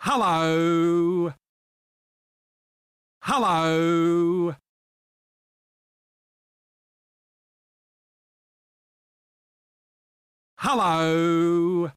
Hello. Hello. Hello.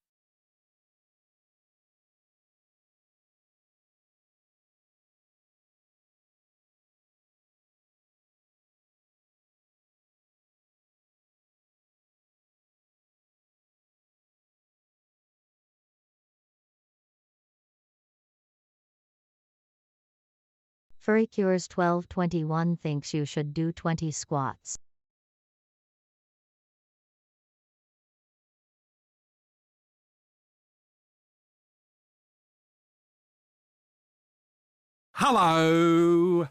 Furrycures 1221 thinks you should do 20 squats. Hello.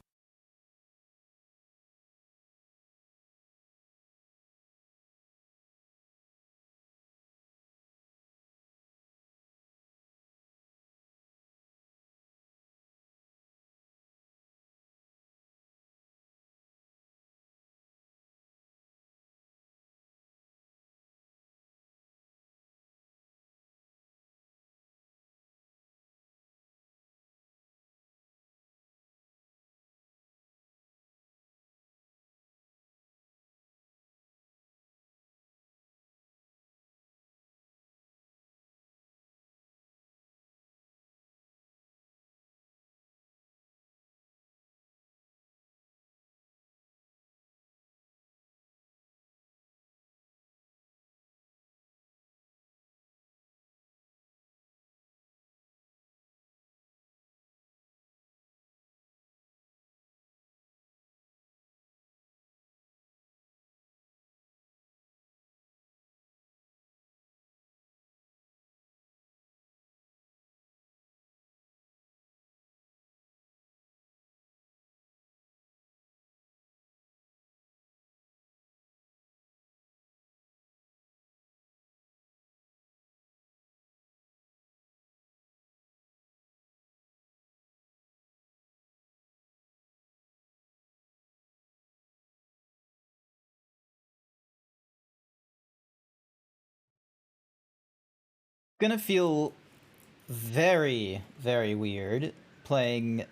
Gonna feel very, very weird playing,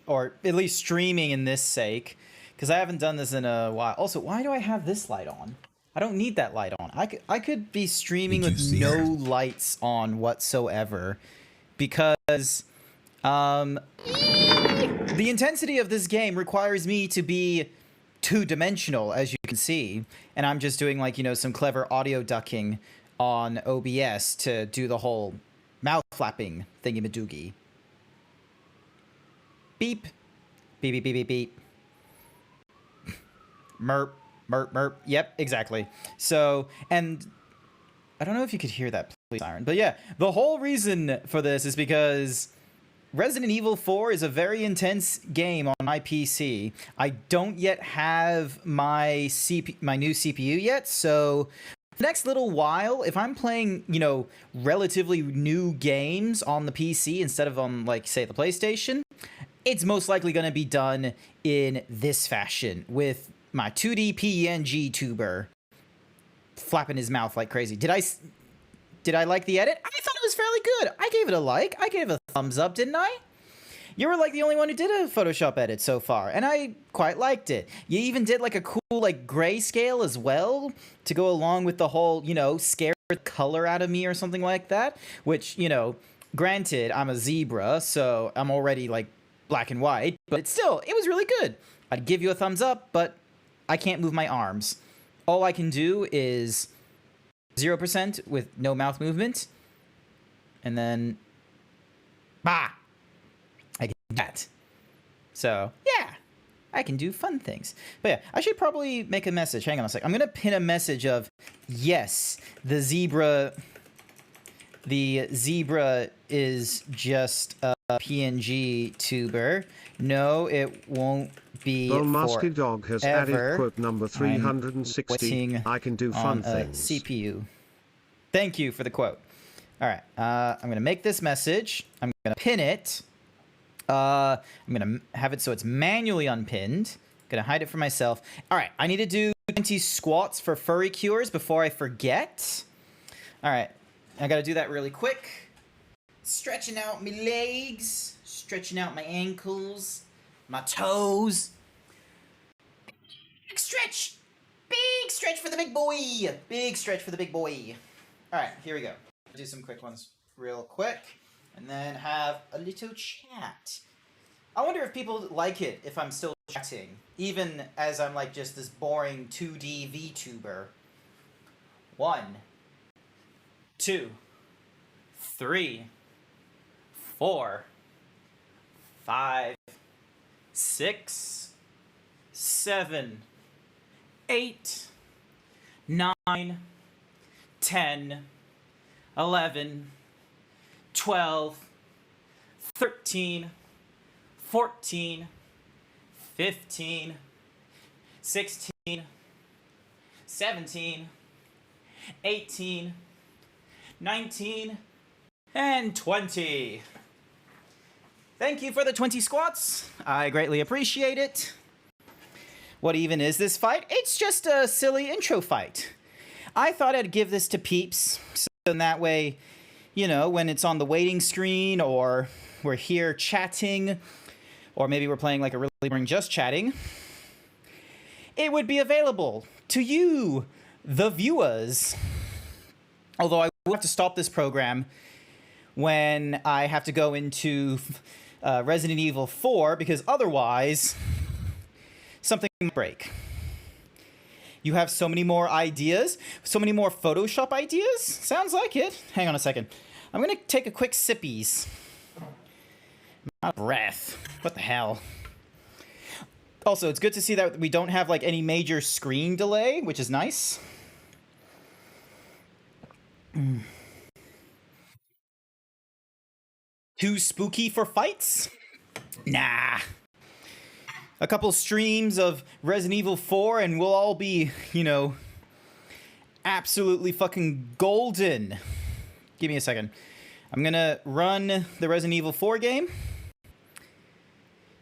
or at least streaming in this sake, because I haven't done this in a while. Also, why do I have this light on? I don't need that light on. I could be streaming with no lights on whatsoever, because the intensity of this game requires me to be two-dimensional, as you can see, and I'm just doing, like, you know, some clever audio ducking on OBS to do the whole mouth flapping thingy-madoogie. Beep. Beep, beep, beep, beep, beep. Merp, merp, merp. Yep, exactly. So, and I don't know if you could hear that police siren, but yeah, the whole reason for this is because Resident Evil 4 is a very intense game on my PC. I don't yet have my new CPU yet, so the next little while, if I'm playing, you know, relatively new games on the PC instead of on, like, say, the PlayStation, it's most likely going to be done in this fashion, with my 2D PNG tuber flapping his mouth like crazy. Did I like the edit? I thought it was fairly good. I gave it a like. I gave it a thumbs up, didn't I? You were like the only one who did a Photoshop edit so far, and I quite liked it. You even did like a cool like grayscale as well to go along with the whole, you know, scare the color out of me or something like that, which, you know, granted, I'm a zebra, so I'm already like black and white, but still, it was really good. I'd give you a thumbs up, but I can't move my arms. All I can do is 0% with no mouth movement, and then bah! I can do that. So, yeah, I can do fun things. But yeah, I should probably make a message. Hang on a sec. I'm going to pin a message of, yes, the zebra is just a PNG tuber. No, it won't be The Musky Dog has added quote number 360. I can do fun things. CPU. Thank you for the quote. All right, I'm going to make this message. I'm going to pin it. I'm going to have it so it's manually unpinned. Going to hide it for myself. All right, I need to do 20 squats for furry cures before I forget. All right, I got to do that really quick. Stretching out my legs, stretching out my ankles, my toes. Big stretch! Big stretch for the big boy! Big stretch for the big boy. Alright, here we go. Do some quick ones real quick, and then have a little chat. I wonder if people like it if I'm still chatting, even as I'm like just this boring 2D VTuber. 1, 2, 3, 4, 5, 6, 7, 8, 9, 10, 11, 12, 13, 14, 15, 16, 17, 18, 19, and 20. Thank you for the 20 squats. I greatly appreciate it. What even is this fight? It's just a silly intro fight. I thought I'd give this to peeps, so in that way, you know, when it's on the waiting screen, or we're here chatting, or maybe we're playing like a really boring just chatting, it would be available to you, the viewers. Although I will have to stop this program when I have to go into Resident Evil 4, because otherwise something might break. You have so many more ideas, so many more Photoshop ideas? Sounds like it. Hang on a second. I'm gonna take a quick sippies. My breath. What the hell? Also, it's good to see that we don't have like any major screen delay, which is nice. Too spooky for fights? Nah. A couple streams of Resident Evil 4 and we'll all be, you know, absolutely fucking golden. Give me a second. I'm gonna run the Resident Evil 4 game.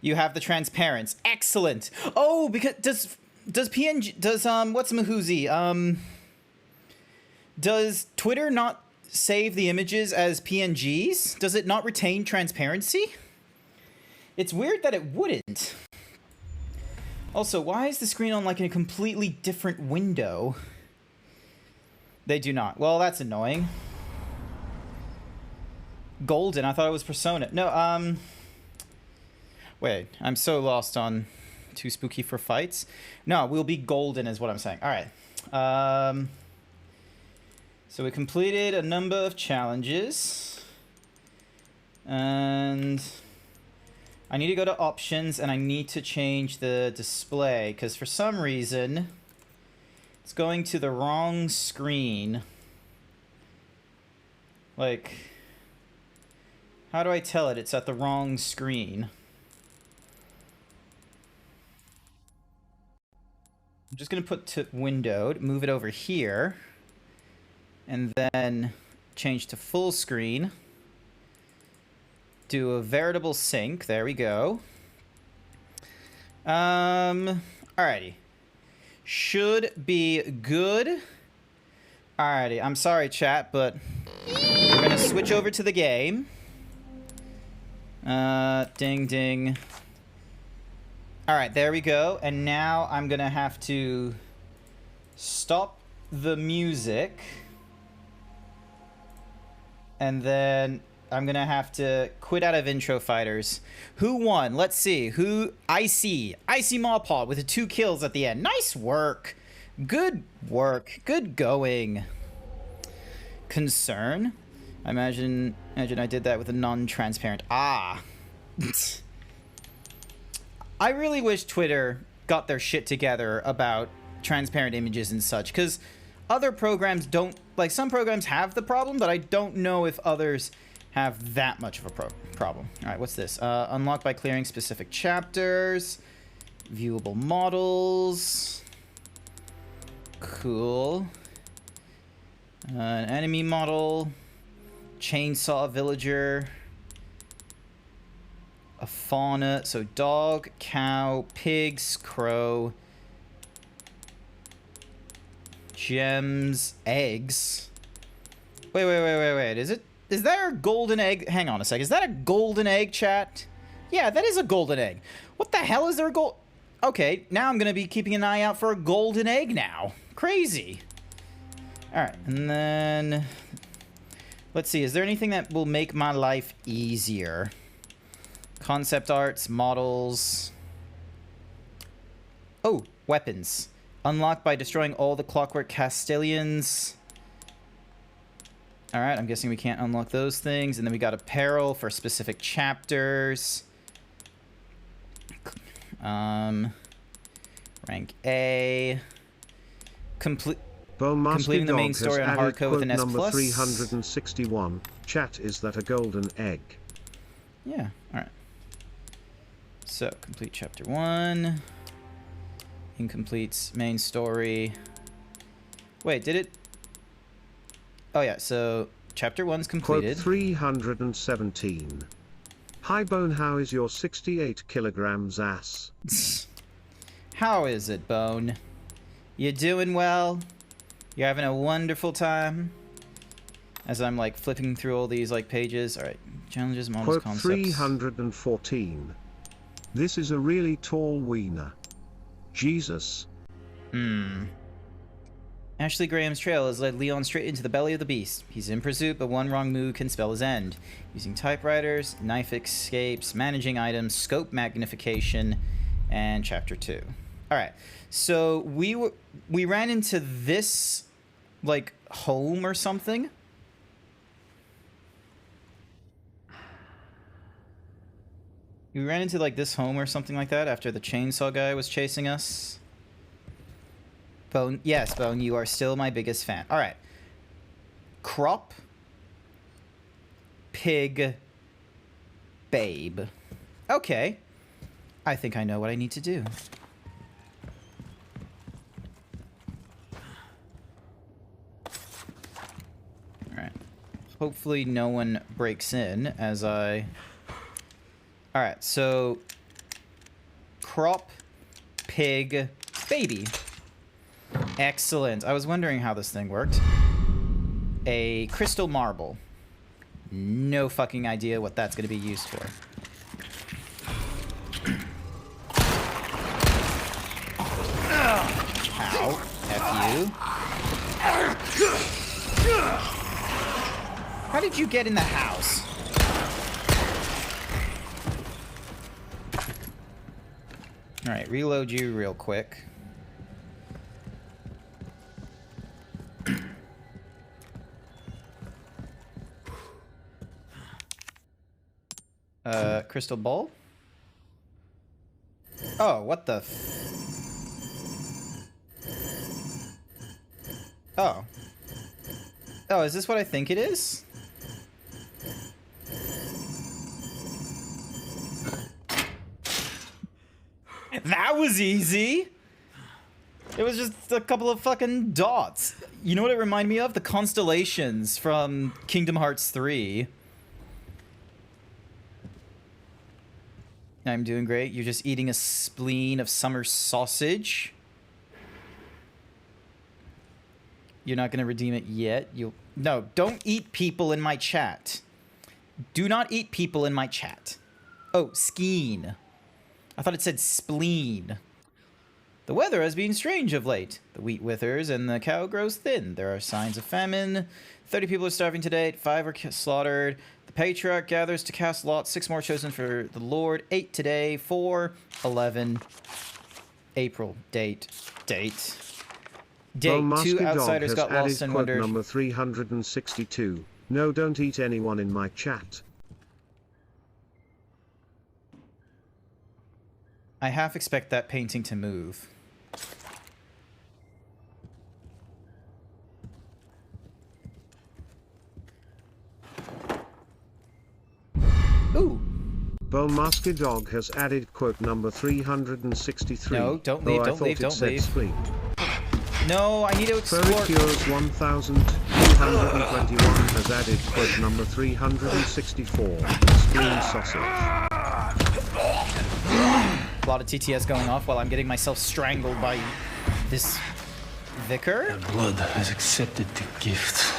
You have the transparents. Excellent. Oh, because does PNG what's Mahoozy? Does Twitter not save the images as PNGs? Does it not retain transparency? It's weird that it wouldn't. Also, why is the screen on like a completely different window? They do not. Well, that's annoying. Golden, I thought it was Persona. No, wait, I'm so lost on Too Spooky for Fights. No, we'll be golden is what I'm saying. All right. So we completed a number of challenges. And I need to go to options and I need to change the display because for some reason it's going to the wrong screen. Like, how do I tell it it's at the wrong screen? I'm just gonna put to windowed, move it over here, and then change to full screen. Do a veritable sync. There we go. Alrighty. Should be good. Alrighty. I'm sorry, chat, but we're gonna switch over to the game. Ding, ding. Alright, there we go. And now I'm gonna have to stop the music. And then I'm gonna have to quit out of intro fighters. Who won? Let's see. Who? Icy Mawpaw with the 2 kills at the end. Nice work. Good work. Good going. Concern. I imagine I did that with a non-transparent. Ah. I really wish Twitter got their shit together about transparent images and such, because other programs don't, like, some programs have the problem, but I don't know if others have that much of a problem. All right, what's this? Unlock by clearing specific chapters. Viewable models. Cool. An enemy model. Chainsaw villager. A fauna. So dog, cow, pigs, crow. Gems, eggs. Wait. Is Is there a golden egg? Hang on a sec. Is that a golden egg, chat? Yeah, that is a golden egg. What the hell is there a gold? Okay, now I'm going to be keeping an eye out for a golden egg now. Crazy. All right, and then... Let's see, is there anything that will make my life easier? Concept arts, models... Oh, weapons. Unlocked by destroying all the Clockwork Castellians. Alright, I'm guessing we can't unlock those things. And then we got apparel for specific chapters. Rank A. Completing the main story on hardcode with an S+. Number 361. Chat, is that a golden egg? Yeah, alright. So, complete chapter 1. Incompletes main story. Wait, did it? Oh yeah, so chapter 1's completed. Quote 317. Hi Bone, how is your 68 kilograms ass? How is it, Bone? You doing well? You're having a wonderful time? As I'm like flipping through all these like pages. Alright, challenges, models, Quote concepts. 314. This is a really tall wiener. Jesus. Ashley Graham's trail has led Leon straight into the belly of the beast. He's in pursuit, but one wrong move can spell his end. Using typewriters, knife escapes, managing items, scope magnification, and chapter 2. Alright, so we ran into this, like, home or something. We ran into, like, this home or something like that after the chainsaw guy was chasing us. Bone, yes, Bone, you are still my biggest fan. All right. Crop. Pig. Babe. Okay. I think I know what I need to do. All right. Hopefully no one breaks in as I... All right, so... Crop. Pig. Baby. Excellent. I was wondering how this thing worked. A crystal marble. No fucking idea what that's going to be used for. Ow. F you. How did you get in the house? Alright, reload you real quick. Crystal ball? Oh, what the Oh. Oh, is this what I think it is? That was easy! It was just a couple of fucking dots. You know what it reminded me of? The constellations from Kingdom Hearts 3. I'm doing great. You're just eating a spleen of summer sausage. You're not going to redeem it yet. No, don't eat people in my chat. Do not eat people in my chat. Oh, skeen. I thought it said spleen. The weather has been strange of late. The wheat withers and the cow grows thin. There are signs of famine. 30 people are starving today. 5 are slaughtered. The patriarch gathers to cast lots. 6 more chosen for the Lord. 8 today. 4, 11. April. Date. 2 outsiders got lost and wondered. Number 362. No, don't eat anyone in my chat. I half expect that painting to move. Ooh. Bone Musky Dog has added quote number 363. No, don't leave, don't leave, don't leave. Spleen. No, I need to explore. Furicures 1221 has added quote number 364. Spleen sausage. A lot of TTS going off while I'm getting myself strangled by this vicar. Their blood has accepted the gift.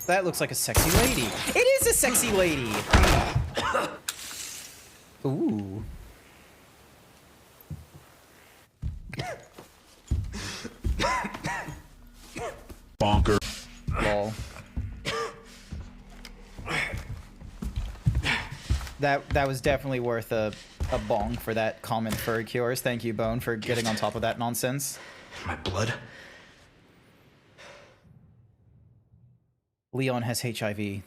That looks like a sexy lady. It is a sexy lady. Ooh. Bonker. Lol. That was definitely worth a bong for that common fur cures. Thank you, Bone, for getting on top of that nonsense. My blood? Leon has HIV.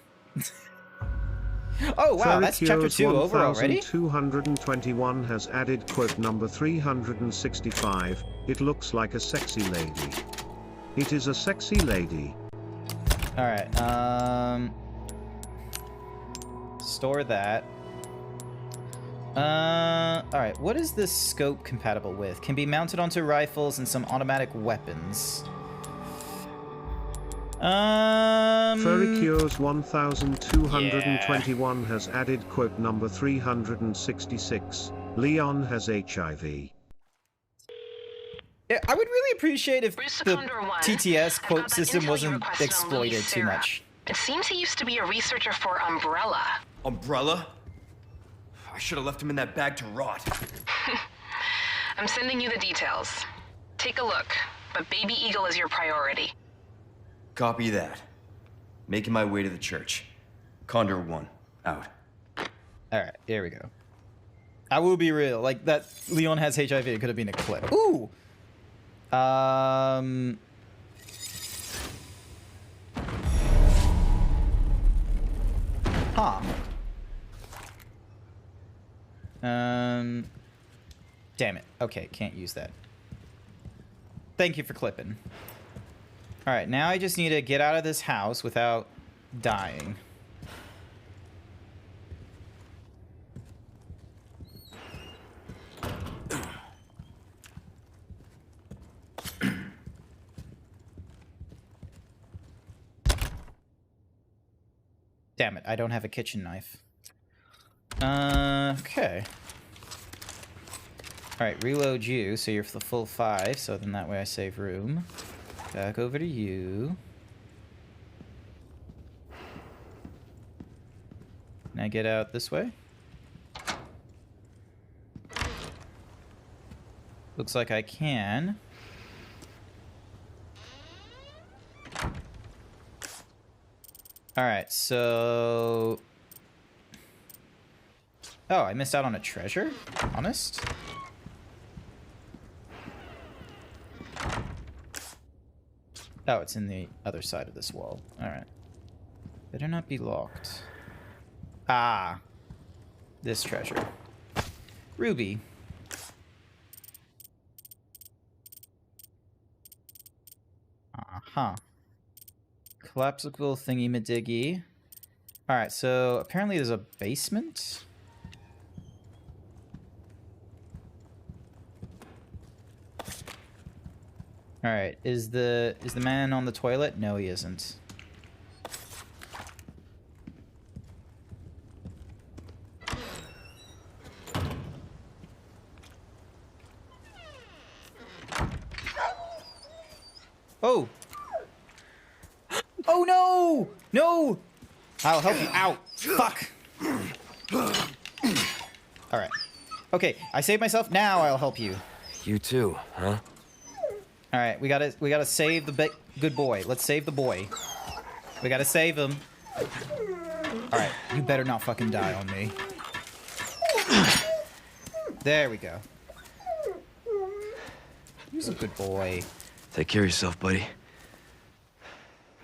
Oh wow, that's chapter 2 over already? 1221 has added quote number 365. It looks like a sexy lady. It is a sexy lady. Alright, store that. Alright, what is this scope compatible with? Can be mounted onto rifles and some automatic weapons. Furry Cures 1221 has added quote number 366. Leon has HIV. Yeah, I would really appreciate if the TTS quote system wasn't exploited too much. It seems he used to be a researcher for Umbrella. Umbrella? I should have left him in that bag to rot. I'm sending you the details. Take a look, but Baby Eagle is your priority. Copy that. Making my way to the church. Condor 1, out. Alright, here we go. I will be real, like, that Leon has HIV, it could have been a clip. Ooh! Huh. Damn it. Okay, can't use that. Thank you for clipping. Alright, now I just need to get out of this house without dying. Damn it, I don't have a kitchen knife. Okay. Alright, reload you, so you're the full 5, so then that way I save room. Back over to you. Can I get out this way? Looks like I can. Alright, so... Oh, I missed out on a treasure? Honest? Oh, it's in the other side of this wall. Alright. Better not be locked. Ah. This treasure. Ruby. Uh-huh. Collapsible thingy-madiggy. Alright, so apparently there's a basement? Alright, is the man on the toilet? No, he isn't. Oh! Oh no! No! I'll help you out. Fuck! Alright. Okay, I saved myself, now I'll help you. You too, huh? Alright, we gotta save the good boy. Let's save the boy. We gotta save him. Alright, you better not fucking die on me. There we go. He's a good boy. Take care of yourself, buddy.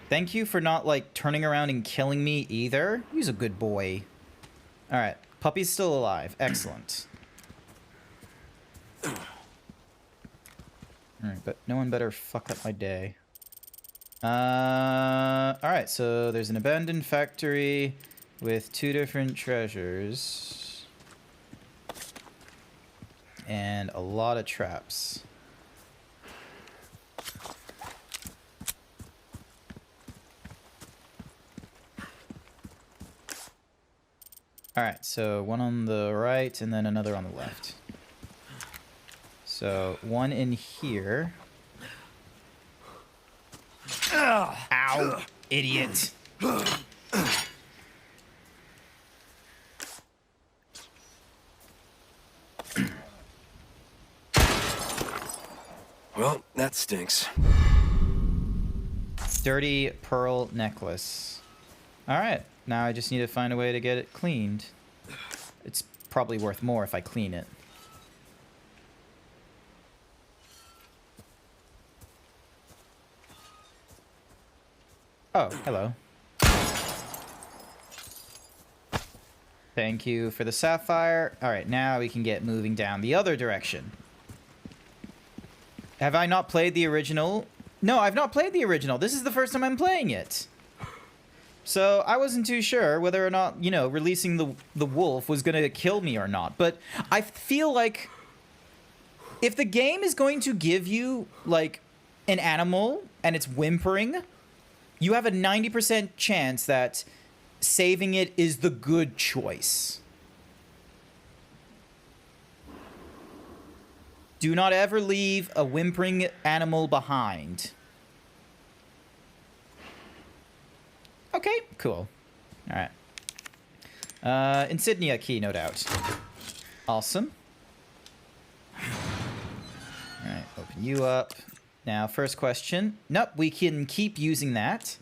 Thank you for not, like, turning around and killing me either. He's a good boy. Alright, puppy's still alive. Excellent. Alright, but no one better fuck up my day. Alright, so there's an abandoned factory with 2 different treasures. And a lot of traps. Alright, so one on the right and then another on the left. So, one in here. Ow, idiot. Well, that stinks. Dirty pearl necklace. Alright, now I just need to find a way to get it cleaned. It's probably worth more if I clean it. Oh, hello. Thank you for the sapphire. Alright, now we can get moving down the other direction. Have I not played the original? No, I've not played the original. This is the first time I'm playing it. So I wasn't too sure whether or not, you know, releasing the wolf was going to kill me or not. But I feel like if the game is going to give you, like, an animal and it's whimpering, you have a 90% chance that saving it is the good choice. Do not ever leave a whimpering animal behind. Okay, cool. All right. Insignia key, no doubt. Awesome. All right, open you up. Now, first question. Nope, we can keep using that.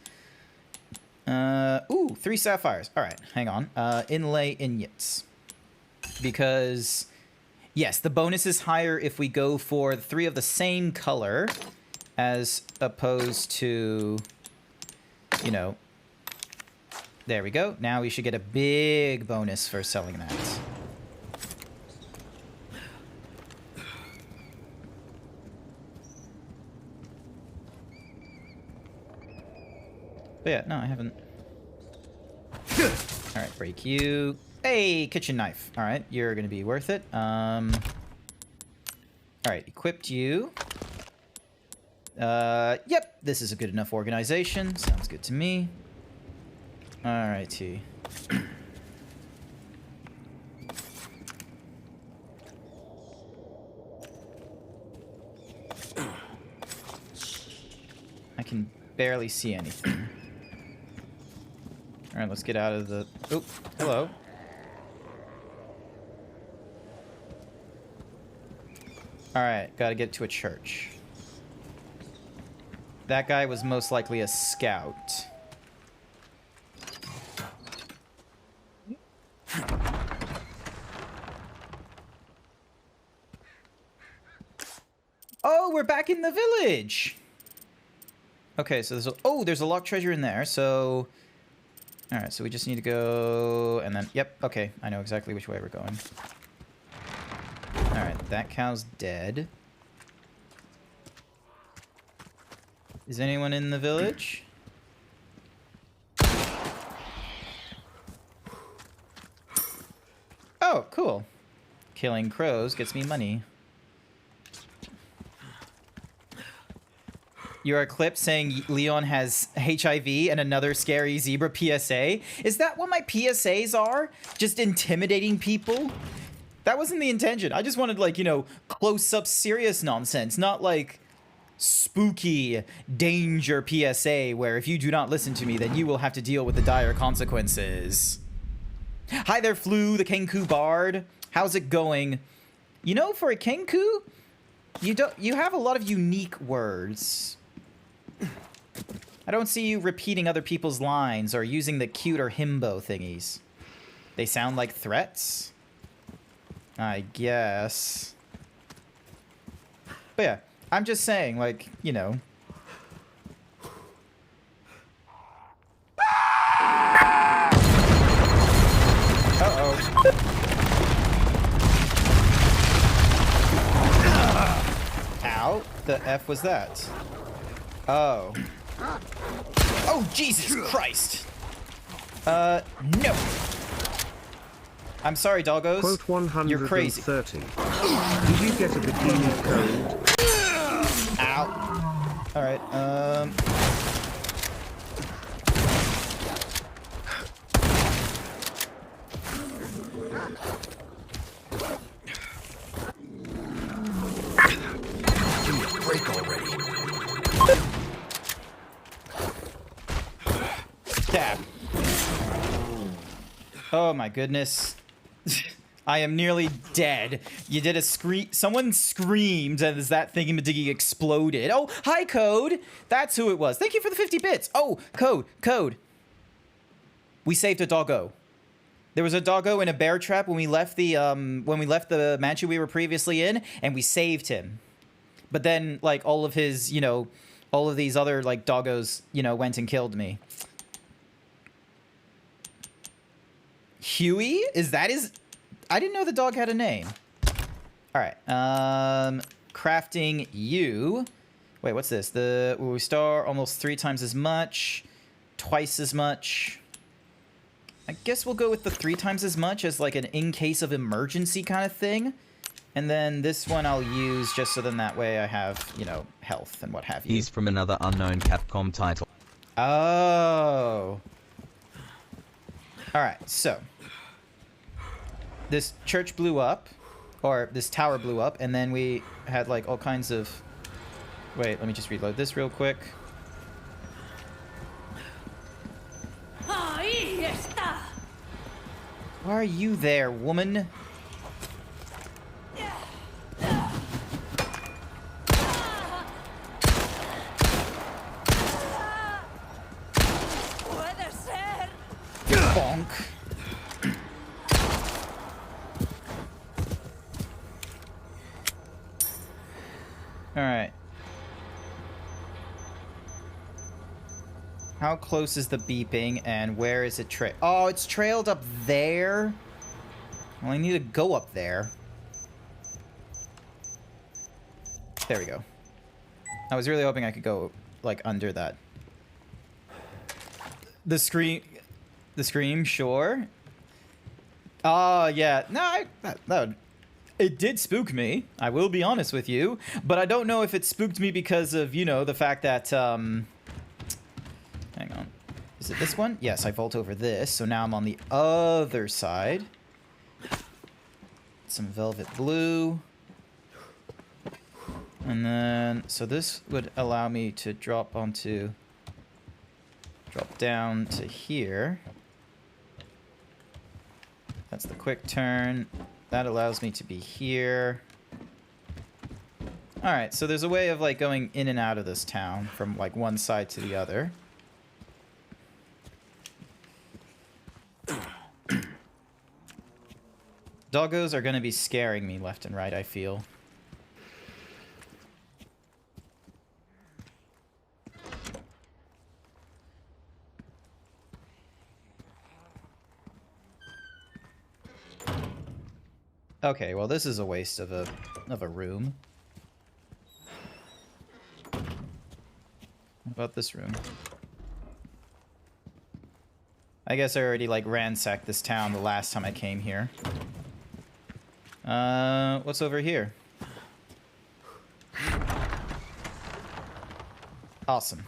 Ooh, 3 sapphires. All right, hang on. Inlay ingots. Because, yes, the bonus is higher if we go for 3 of the same color as opposed to, you know, there we go. Now we should get a big bonus for selling that. But yeah, no, I haven't. Alright, break you. Hey, kitchen knife. Alright, you're gonna be worth it. Alright, equipped you. Yep, this is a good enough organization. Sounds good to me. Alrighty. I can barely see anything. Alright, let's get out of the... Oh, hello. Alright, gotta get to a church. That guy was most likely a scout. Oh, we're back in the village! Okay, so there's a... Oh, there's a locked treasure in there, so... Alright, so we just need to go... And then... Yep, okay. I know exactly which way we're going. Alright, that cow's dead. Is anyone in the village? Oh, cool. Killing crows gets me money. Your clip saying Leon has HIV and another scary zebra PSA. Is that what my PSAs are? Just intimidating people? That wasn't the intention. I just wanted, like, you know, close-up serious nonsense, not like spooky danger PSA where if you do not listen to me, then you will have to deal with the dire consequences. Hi there, Flu, the Kenku Bard. How's it going? You know, for a Kenku, you have a lot of unique words. I don't see you repeating other people's lines or using the cute or himbo thingies. They sound like threats? I guess. But yeah, I'm just saying, like, you know. Uh-oh. Ow. The F was that? Oh. Oh, Jesus Christ! No. I'm sorry, doggos. Quote 130. You're crazy. Did you get a bikini code? Ow. Alright, Give me a break already. Stab. Oh my goodness. I am nearly dead. You did a scream. Someone screamed as that thingy-majiggy exploded. Oh, hi, Code. That's who it was. Thank you for the 50 bits. Oh, Code. We saved a doggo. There was a doggo in a bear trap when we left the mansion we were previously in, and we saved him. But then, like, all of his, you know, all of these other, like, doggos, you know, went and killed me. Huey? Is that his... I didn't know the dog had a name. All right. Crafting you. Wait, what's this? We star almost 3 times as much. Twice as much. I guess we'll go with the 3 times as much as like an in case of emergency kind of thing. And then this one I'll use just so then that way I have, you know, health and what have you. He's from another unknown Capcom title. Oh. All right, so this church blew up, or this tower blew up, and then we had like all kinds of... Wait, let me just reload this real quick. Why are you there, woman? Bonk. All right. How close is the beeping and where is it Oh, it's trailed up there? Well, I need to go up there. There we go. I was really hoping I could go, like, under that. The scream, sure. Oh, yeah. No, it did spook me. I will be honest with you. But I don't know if it spooked me because of, you know, the fact that, hang on. Is it this one? Yes, I vault over this. So now I'm on the other side. Some velvet blue. And then, so this would allow me to drop down to here. That's the quick turn. That allows me to be here. Alright, so there's a way of like going in and out of this town from like one side to the other. Doggos are going to be scaring me left and right, I feel. Okay, well this is a waste of a room. What about this room? I guess I already like ransacked this town the last time I came here. What's over here? Awesome.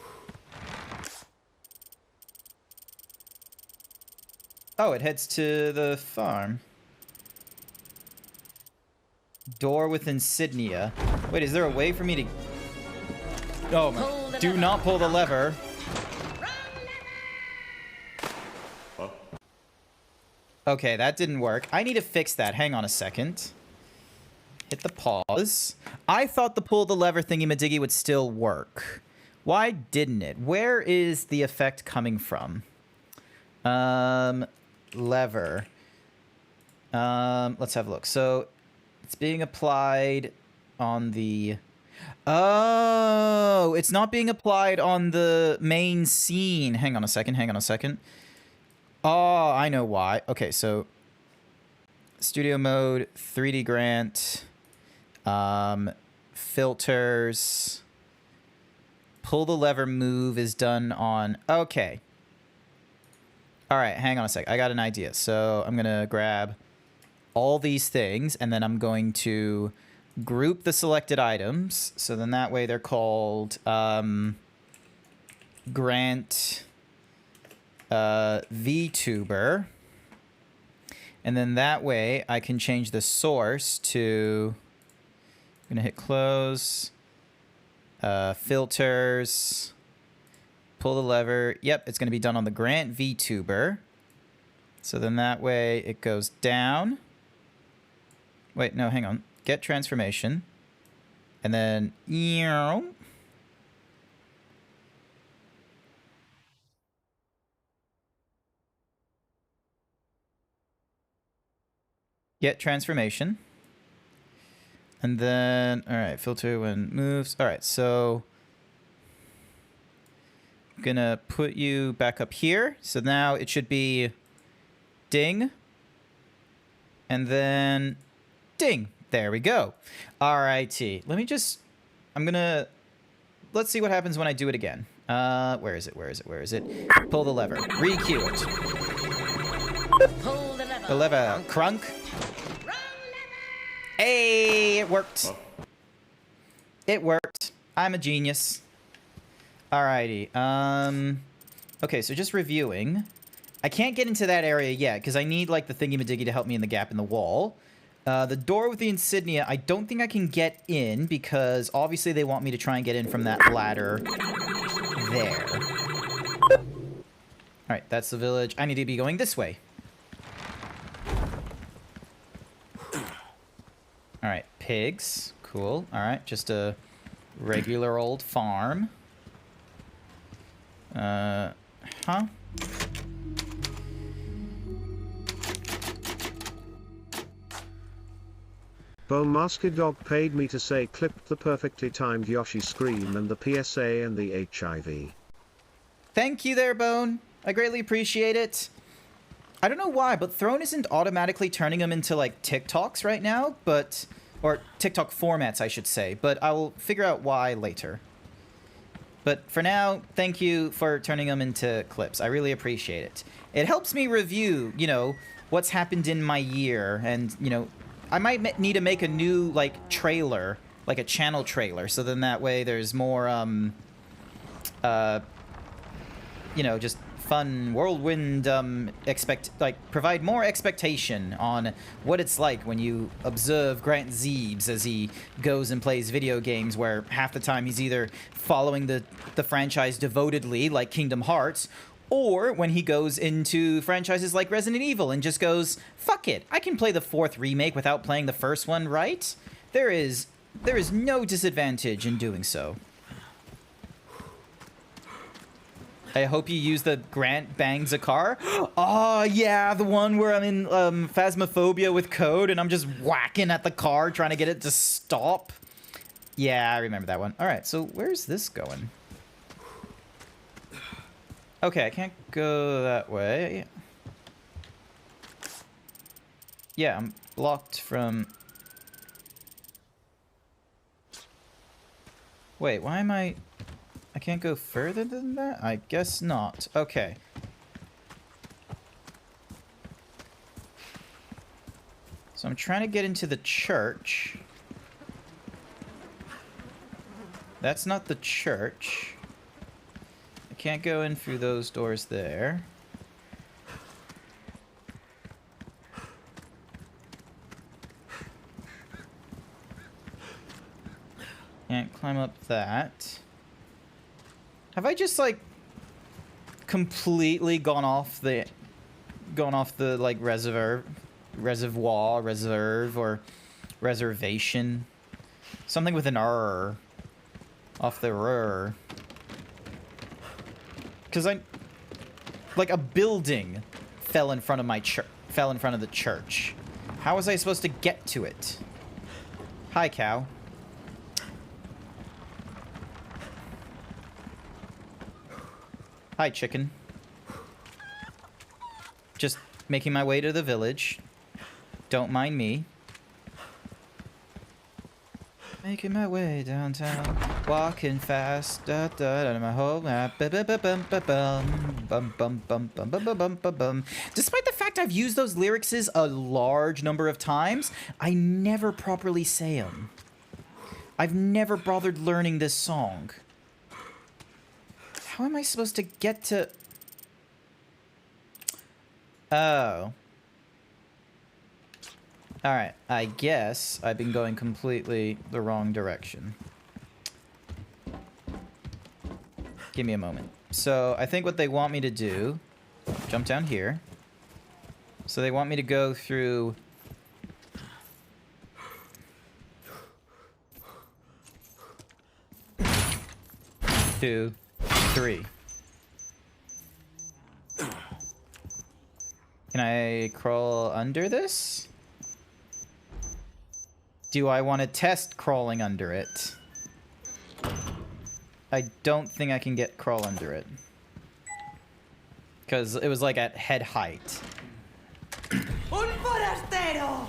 Oh, it heads to the farm. Door with insignia. Wait, is there a way for me to... Oh my... Do not pull the lever. Okay, that didn't work. I need to fix that. Hang on a second. Hit the pause. I thought the pull the lever thingy-majiggy would still work. Why didn't it? Where is the effect coming from? Lever. Let's have a look. So... It's being applied on the... Oh, it's not being applied on the main scene. Hang on a second. Oh, I know why. Okay, so... Studio mode, 3D Grant, filters, pull the lever move is done on... Okay. All right, hang on a sec. I got an idea. So I'm going to grab... all these things, and then I'm going to group the selected items. So then that way they're called Grant VTuber. And then that way I can change the source to... I'm going to hit close. Filters. Pull the lever. Yep, it's going to be done on the Grant VTuber. So then that way it goes down. Wait, no, hang on. Get transformation. And then... Get transformation. And then... Alright, filter when moves. Alright, so... I'm gonna put you back up here. So now it should be... Ding. And then... Ding. There we go. Alrighty. Let me just... I'm gonna... Let's see what happens when I do it again. Where is it? Where is it? Where is it? Pull the lever. Re-cue it. Pull the lever. The lever. Crunk. Hey, it worked. It worked. I'm a genius. Alrighty. Okay, so just reviewing. I can't get into that area yet, because I need, like, the thingy-majiggy to help me in the gap in the wall. The door with the insignia, I don't think I can get in, because obviously they want me to try and get in from that ladder there. Alright, that's the village. I need to be going this way. Alright, pigs. Cool. Alright, just a regular old farm. Huh? Bone Masker Dog paid me to say clipped the perfectly timed Yoshi scream and the PSA and the HIV. Thank you there, Bone. I greatly appreciate it. I don't know why, but Throne isn't automatically turning them into, like, TikToks right now, but... Or TikTok formats, I should say, but I will figure out why later. But for now, thank you for turning them into clips. I really appreciate it. It helps me review, you know, what's happened in my year, and, you know... I might need to make a new, like, trailer, like a channel trailer, so then that way there's more, you know, just fun whirlwind, provide more expectation on what it's like when you observe GrantZeebs as he goes and plays video games where half the time he's either following the franchise devotedly, like Kingdom Hearts, or when he goes into franchises like Resident Evil and just goes, fuck it, I can play the 4th remake without playing the first one, right? There is no disadvantage in doing so. I hope you use the Grant bangs a car. Oh, yeah, the one where I'm in Phasmophobia with Code and I'm just whacking at the car trying to get it to stop. Yeah, I remember that one. All right, so where's this going? Okay, I can't go that way. Yeah, I'm blocked from... Wait, why am I can't go further than that? I guess not. Okay. So I'm trying to get into the church. That's not the church. Can't go in through those doors there. Can't climb up that. Have I just, like, completely gone off the like reserve, or reservation? Something with an R. Off the R. Because like, a building fell in front of my fell in front of the church. How was I supposed to get to it? Hi, cow. Hi, chicken. Just making my way to the village. Don't mind me. Making my way downtown, walking fast, da da da, my whole map, bum bum bum bum bum bum bum bum. Despite the fact I've used those lyrics a large number of times, I never properly say them. I've never bothered learning this song. How am I supposed to get to... Oh. Alright, I guess I've been going completely the wrong direction. Give me a moment. So, I think what they want me to do... Jump down here. So they want me to go through... 2, 3. Can I crawl under this? Do I want to test crawling under it? I don't think I can get crawl under it. Because it was like at head height. ¡Un forastero!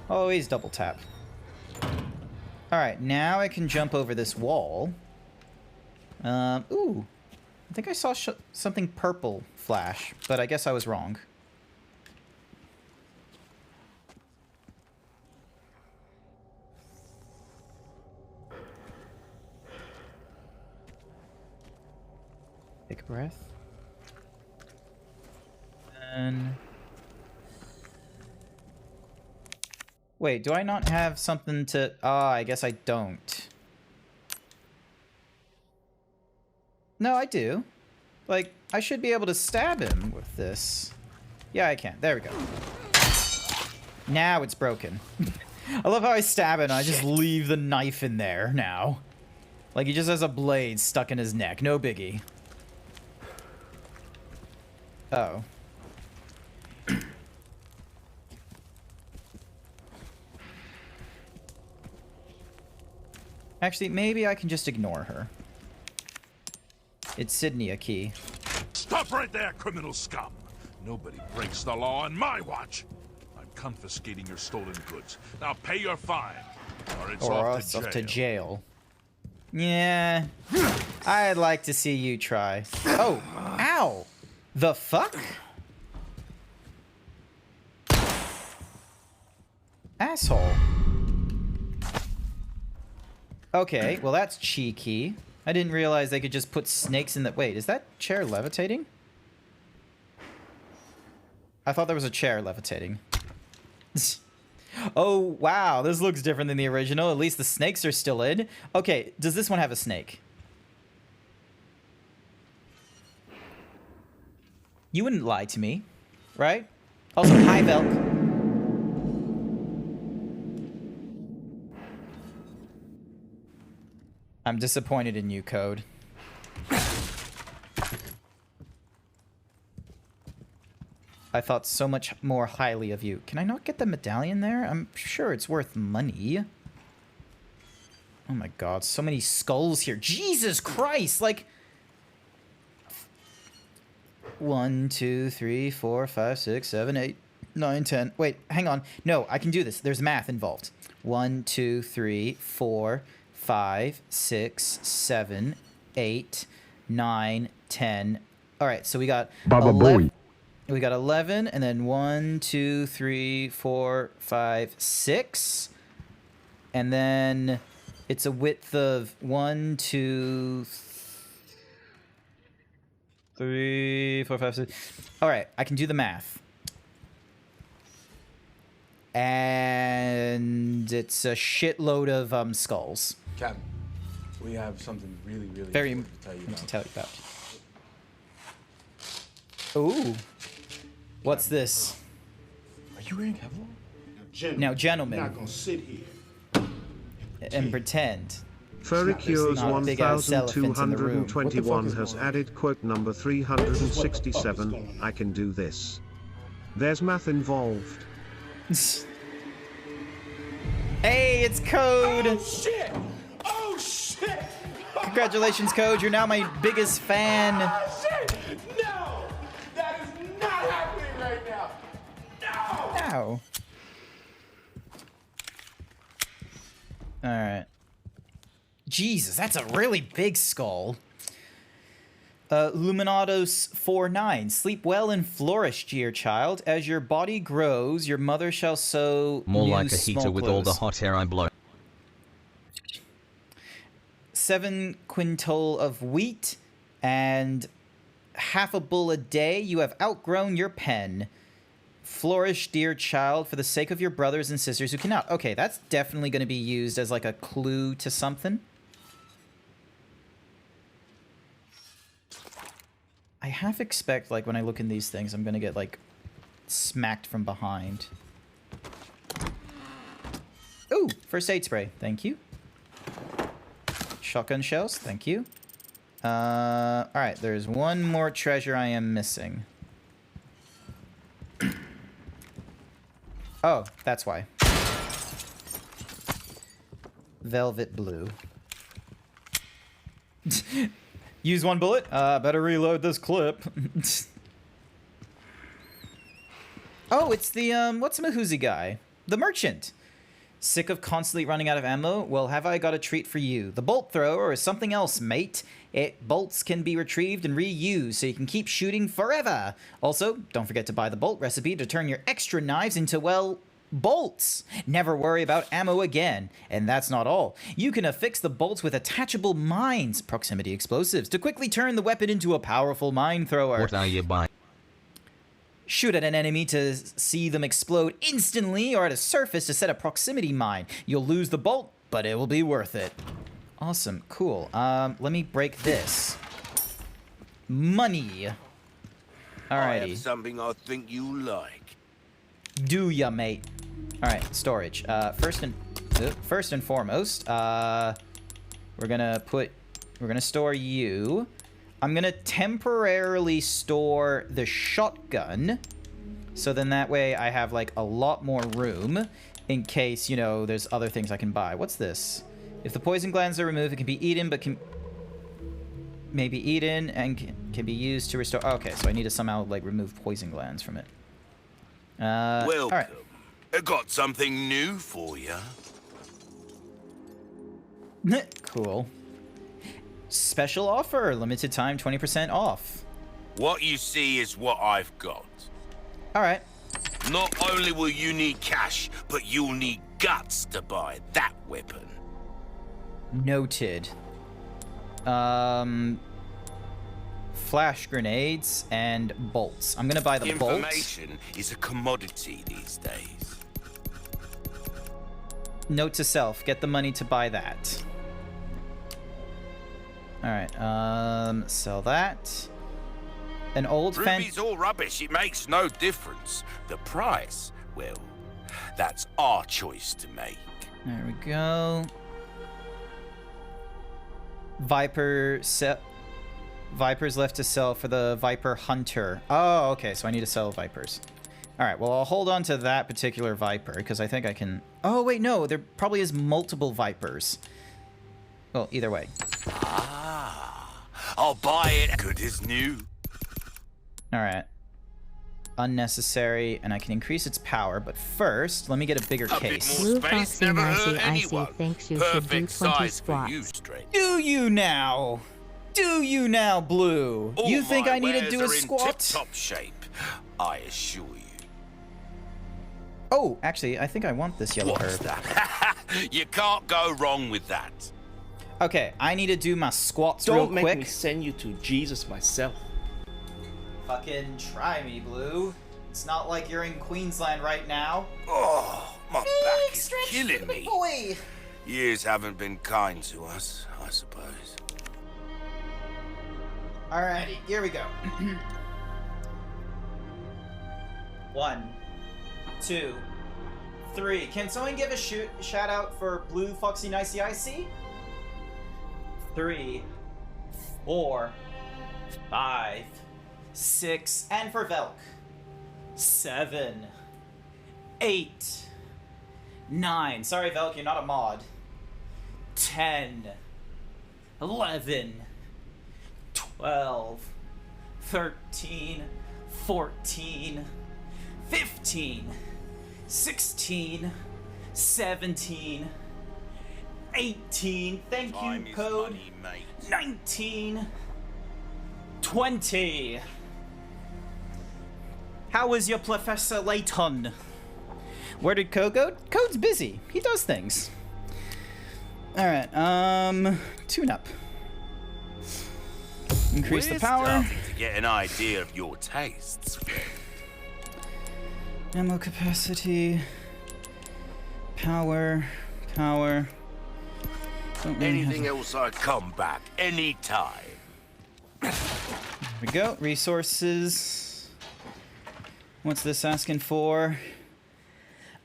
Always double tap. Alright, now I can jump over this wall. Ooh. I think I saw something purple flash, but I guess I was wrong. Take a breath. And... Wait, do I not have something to... Ah, I guess I don't. No, I do. Like, I should be able to stab him with this. Yeah, I can. There we go. Now it's broken. I love how I stab it and I just leave the knife in there now. Like, he just has a blade stuck in his neck. No biggie. Oh. Actually, maybe I can just ignore her. It's Sydney a key. Stop right there, criminal scum! Nobody breaks the law on my watch. I'm confiscating your stolen goods. Now pay your fine, or it's off to jail. Yeah, I'd like to see you try. Oh, ow! The fuck? Asshole. Okay, well that's cheeky. I didn't realize they could just put snakes in the... Wait, is that chair levitating? I thought there was a chair levitating. Oh, wow, this looks different than the original. At least the snakes are still in. Okay, does this one have a snake? You wouldn't lie to me, right? Also, hi, Velk. I'm disappointed in you, Code. I thought so much more highly of you. Can I not get the medallion there? I'm sure it's worth money. Oh my god, so many skulls here. Jesus Christ, like... 1, 2, 3, 4, 5, 6, 7, 8, 9, 10. Wait, hang on. No, I can do this. There's math involved. 1, 2, 3, 4, 5, 6, 7, 8, 9, 10. All right, so we got 11. We got 11, and then 1, 2, 3, 4, 5, 6. And then it's a width of 1, 2, 3, 4, 5, 6. All right, I can do the math. And it's a shitload of skulls. Captain, we have something really very important to tell you about. Ooh. What's this? Are you wearing Kevlar? Now, gentlemen. Not gonna sit here and pretend. Furrycures 1221 has added quote number 367, I can do this. There's math involved. Hey, it's Code! Oh shit! Oh shit! Congratulations, Code. You're now my biggest fan. Oh shit! No! That is not happening right now! No! Ow. Alright. Jesus, that's a really big skull. Luminatos 49. Sleep well and flourish, dear child. As your body grows, your mother shall sew More new like a heater small with all the clothes. hot air I blow. 7 quintal of wheat and half a bull a day. You have outgrown your pen. Flourish, dear child, for the sake of your brothers and sisters who cannot. Okay, that's definitely going to be used as like a clue to something. I half expect, like, when I look in these things, I'm going to get, like, smacked from behind. Ooh, first aid spray. Thank you. Shotgun shells. Thank you. Alright, there's one more treasure I am missing. Oh, that's why. Velvet blue. Use one bullet? Better reload this clip. Oh, it's the, what's the Mahuzi guy? The merchant. Sick of constantly running out of ammo? Well, have I got a treat for you. The bolt thrower is something else, mate. Bolts can be retrieved and reused, so you can keep shooting forever. Also, don't forget to buy the bolt recipe to turn your extra knives into, well, bolts. Never worry about ammo again. And that's not all. You can affix the bolts with attachable mines, proximity explosives, to quickly turn the weapon into a powerful mine thrower. What are you buying? Shoot at an enemy to see them explode instantly, or at a surface to set a proximity mine. You'll lose the bolt, but it will be worth it. Awesome, cool. Let me break this. Money. Alrighty. I have something I think you like. Do ya, mate? All right, storage. First and foremost, we're gonna store you. I'm gonna temporarily store the shotgun, so then that way I have like a lot more room in case, you know, there's other things I can buy. What's this? If the poison glands are removed, it can be eaten, but can maybe eaten and can be used to restore. Okay, so I need to somehow like remove poison glands from it. Welcome. All right. I got something new for you. Cool. Special offer, limited time, 20% off. What you see is what I've got. All right. Not only will you need cash, but you'll need guts to buy that weapon. Noted. Flash grenades and bolts. I'm gonna buy the bolts. Information is a commodity these days. Note to self, get the money to buy that. Alright, sell that. An old Ruby's all rubbish, it makes no difference. The price, well, that's our choice to make. There we go. Vipers left to sell for the Viper Hunter. Oh, okay, so I need to sell Vipers. Alright, well, I'll hold on to that particular Viper, because I think I can... Oh, wait, no, there probably is multiple Vipers. Well, either way. I'll buy it. Good as new. Alright. Unnecessary, and I can increase its power, but first, let me get a bigger case. Blue Foxy Nicey Icy thinks you should do 20 squats. Do you now? Do you now, Blue? All you think my I need to wares do a are in squat? tip-top shape, I assure you. Oh, actually, I think I want this yellow herb. That? You can't go wrong with that. Okay, I need to do my squats Don't real quick. Don't make me send you to Jesus myself. Fucking try me, Blue. It's not like you're in Queensland right now. Oh, my back is killing me. Boy. Years haven't been kind to us, I suppose. Alrighty, here we go. 1, 2, 3. Can someone give a shout out for Blue Foxy Nicey Icy? 3, 4, 5, 6, and for Velk. 7, 8, 9. Sorry, Velk, you're not a mod. 10, 11, 12, 13, 14, 15, 16, 17, 18, thank you, code, money, 19, 20. How is your Professor Layton? Where did Code go? Code's busy. He does things. Alright, tune up. Increase the power. Starting to get an idea of your tastes. Ammo capacity. Power. Power. Don't really Anything else, I come back anytime. There we go. Resources. What's this asking for?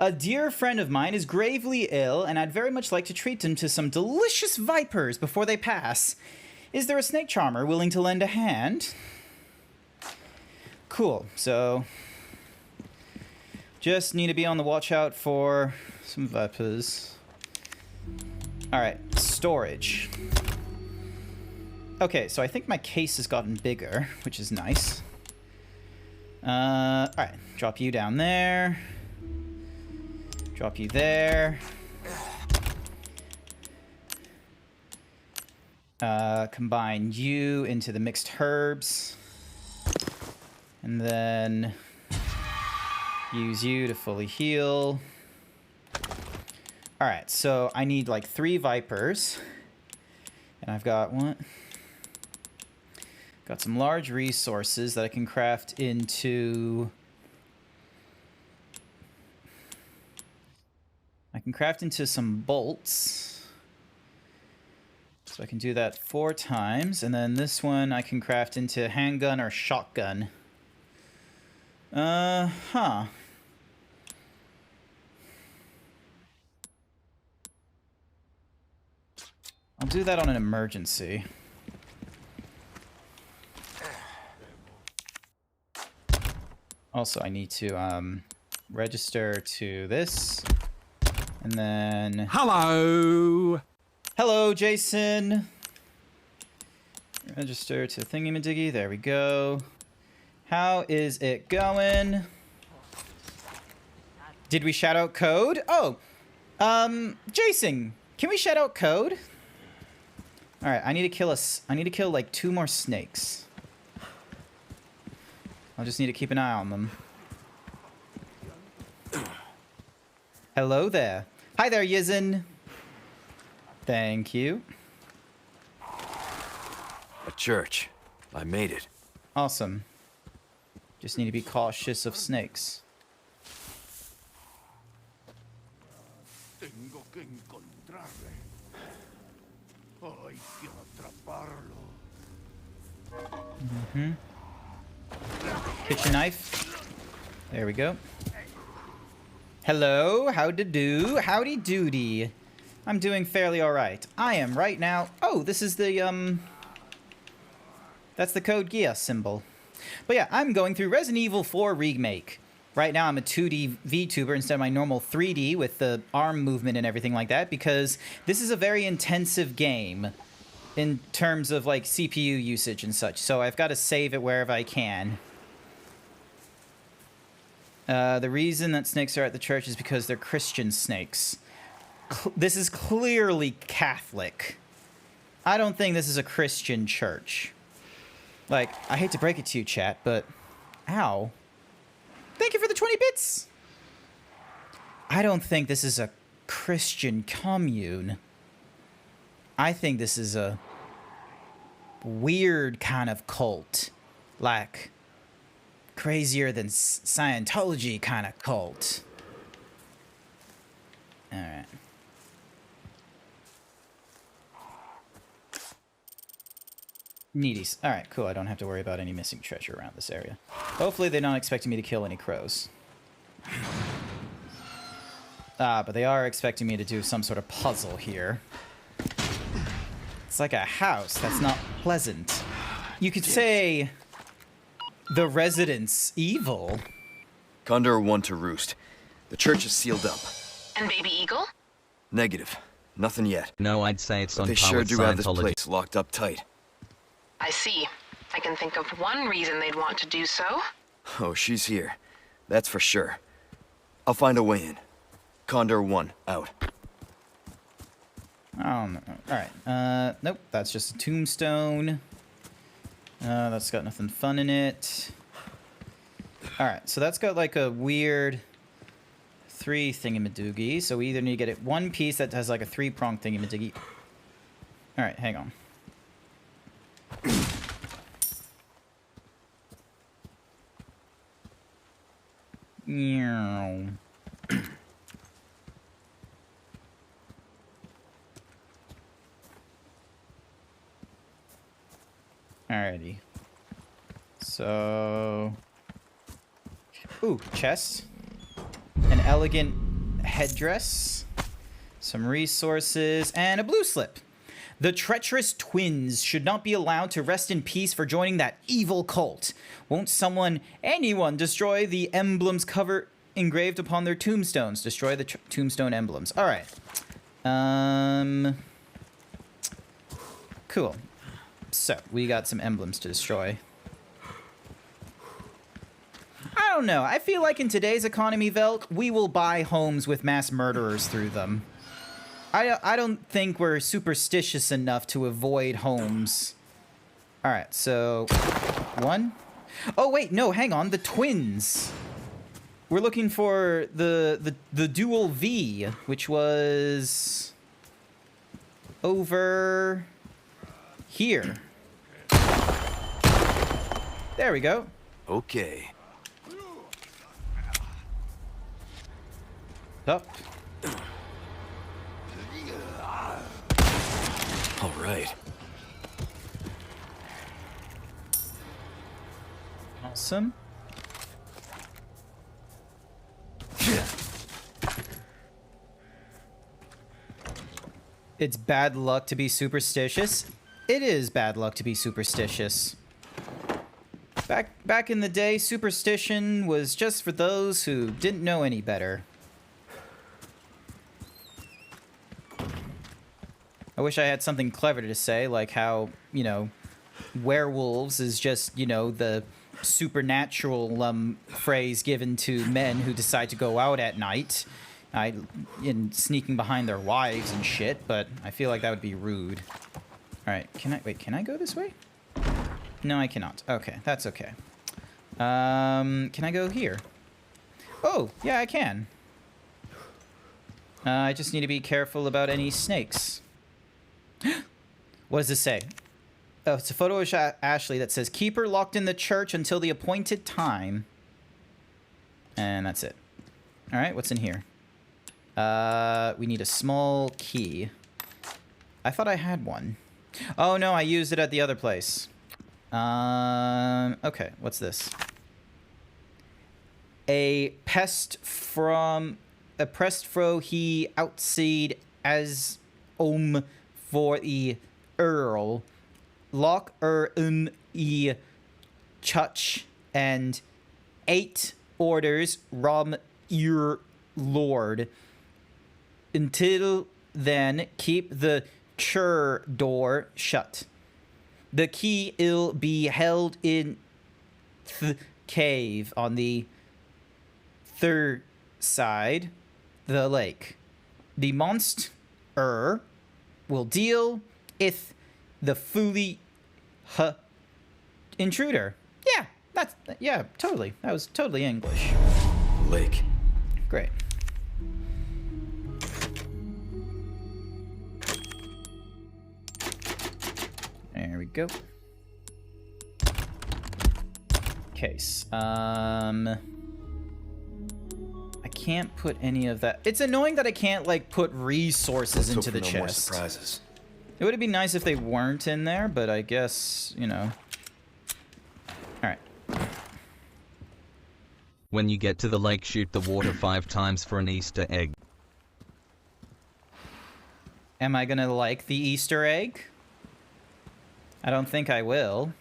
A dear friend of mine is gravely ill, and I'd very much like to treat him to some delicious vipers before they pass. Is there a snake charmer willing to lend a hand? Cool. So, just need to be on the watch out for some vipers. Alright, storage. Okay, so I think my case has gotten bigger, which is nice. Alright, drop you down there. Drop you there. Combine you into the mixed herbs. And then use you to fully heal. Alright, so I need like 3 vipers. And I've got what? Got some large resources that I can craft into... I can craft into some bolts. So I can do that 4 times. And then this one I can craft into handgun or shotgun. Huh. I'll do that on an emergency. Also, I need to register to this. And then... Hello! Hello, Jason! Register to thingy-majiggy. There we go. How is it going? Did we shout out code? Oh! Jason! Can we shout out code? Alright, I need to kill like 2 more snakes. I'll just need to keep an eye on them. Hello there. Hi there, Yizin. Thank you. A church. I made it. Awesome. Just need to be cautious of snakes. Mm-hmm. Kitchen knife. There we go. Hello, howdy do, howdy doody. I'm doing fairly alright. I am right now... Oh, this is the, that's the Code Geass symbol. But yeah, I'm going through Resident Evil 4 Remake. Right now I'm a 2D VTuber instead of my normal 3D with the arm movement and everything like that, because this is a very intensive game in terms of, like, CPU usage and such. So I've got to save it wherever I can. The reason that snakes are at the church is because they're Christian snakes. This is clearly Catholic. I don't think this is a Christian church. Like, I hate to break it to you, chat, but... Ow. Thank you for the 20 bits! I don't think this is a Christian commune. I think this is a weird kind of cult. Like... crazier than Scientology kind of cult. Alright. Needies. Alright, cool. I don't have to worry about any missing treasure around this area. Hopefully they're not expecting me to kill any crows. But they are expecting me to do some sort of puzzle here. It's like a house. That's not pleasant. You could say... the residents evil. Condor 1 to roost. The church is sealed up. And Baby Eagle? Negative. Nothing yet. No, I'd say it's But on they par sure with do have this Scientology. place locked up tight. I see. I can think of one reason they'd want to do so. Oh, she's here. That's for sure. I'll find a way in. Condor 1, out. Alright. Nope. That's just a tombstone. That's got nothing fun in it. Alright, so that's got like a weird 3 thingamadoogie. So we either need to get it 1 piece that has like a 3-prong thingamadoogie. Alright, hang on. Yeah. Alrighty. So... Ooh, chest. An elegant headdress. Some resources. And a blue slip. The treacherous twins should not be allowed to rest in peace for joining that evil cult. Won't anyone destroy the emblems engraved upon their tombstones? Destroy the tombstone emblems. Alright. Cool. So, we got some emblems to destroy. I don't know. I feel like in today's economy, Velk, we will buy homes with mass murderers through them. I don't think we're superstitious enough to avoid homes. Alright, so... one? Oh, wait, no, hang on. The twins. We're looking for the dual V, which was... over... here. There we go. Okay. Up. All right. Awesome. It's bad luck to be superstitious. It is bad luck to be superstitious. Back in the day, superstition was just for those who didn't know any better. I wish I had something clever to say, like how, you know, werewolves is just, you know, the supernatural phrase given to men who decide to go out at night, in sneaking behind their wives and shit, but I feel like that would be rude. Alright, can I go this way? No, I cannot. Okay, that's okay. Can I go here? Oh, yeah, I can. I just need to be careful about any snakes. What does this say? Oh, it's a photo of Ashley that says, keep her locked in the church until the appointed time. And that's it. Alright, what's in here? We need a small key. I thought I had one. Oh, no, I used it at the other place. Okay, what's this? A pest fro he outside as for the Earl. Lock e church and 8 orders rom your lord. Until then, keep the chur door shut. The key will be held in the cave on the third side, the lake. The monster will deal with the fully intruder. Yeah, totally. That was totally English. Lake. Great. There we go. Case. I can't put any of that. It's annoying that I can't, like, put resources into the chest. More surprises. It would be nice if they weren't in there, but I guess, you know. Alright. When you get to the lake, shoot the water 5 times for an Easter egg. Am I gonna like the Easter egg? I don't think I will.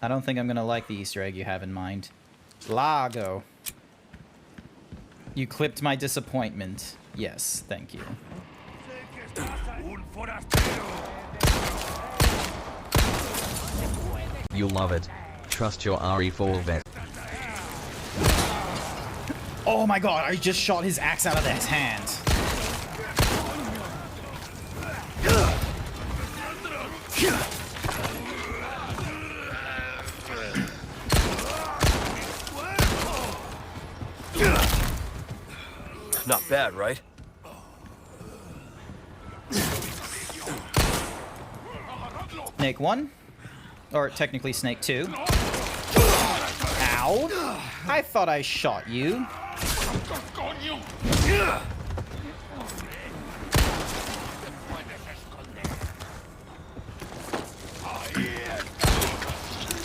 I don't think I'm gonna like the Easter egg you have in mind. Lago. You clipped my disappointment. Yes, thank you. You'll love it. Trust your RE4 vet. Oh my god, I just shot his axe out of his hand. Not bad, right? Snake 1. Or technically Snake 2. Ow! I thought I shot you.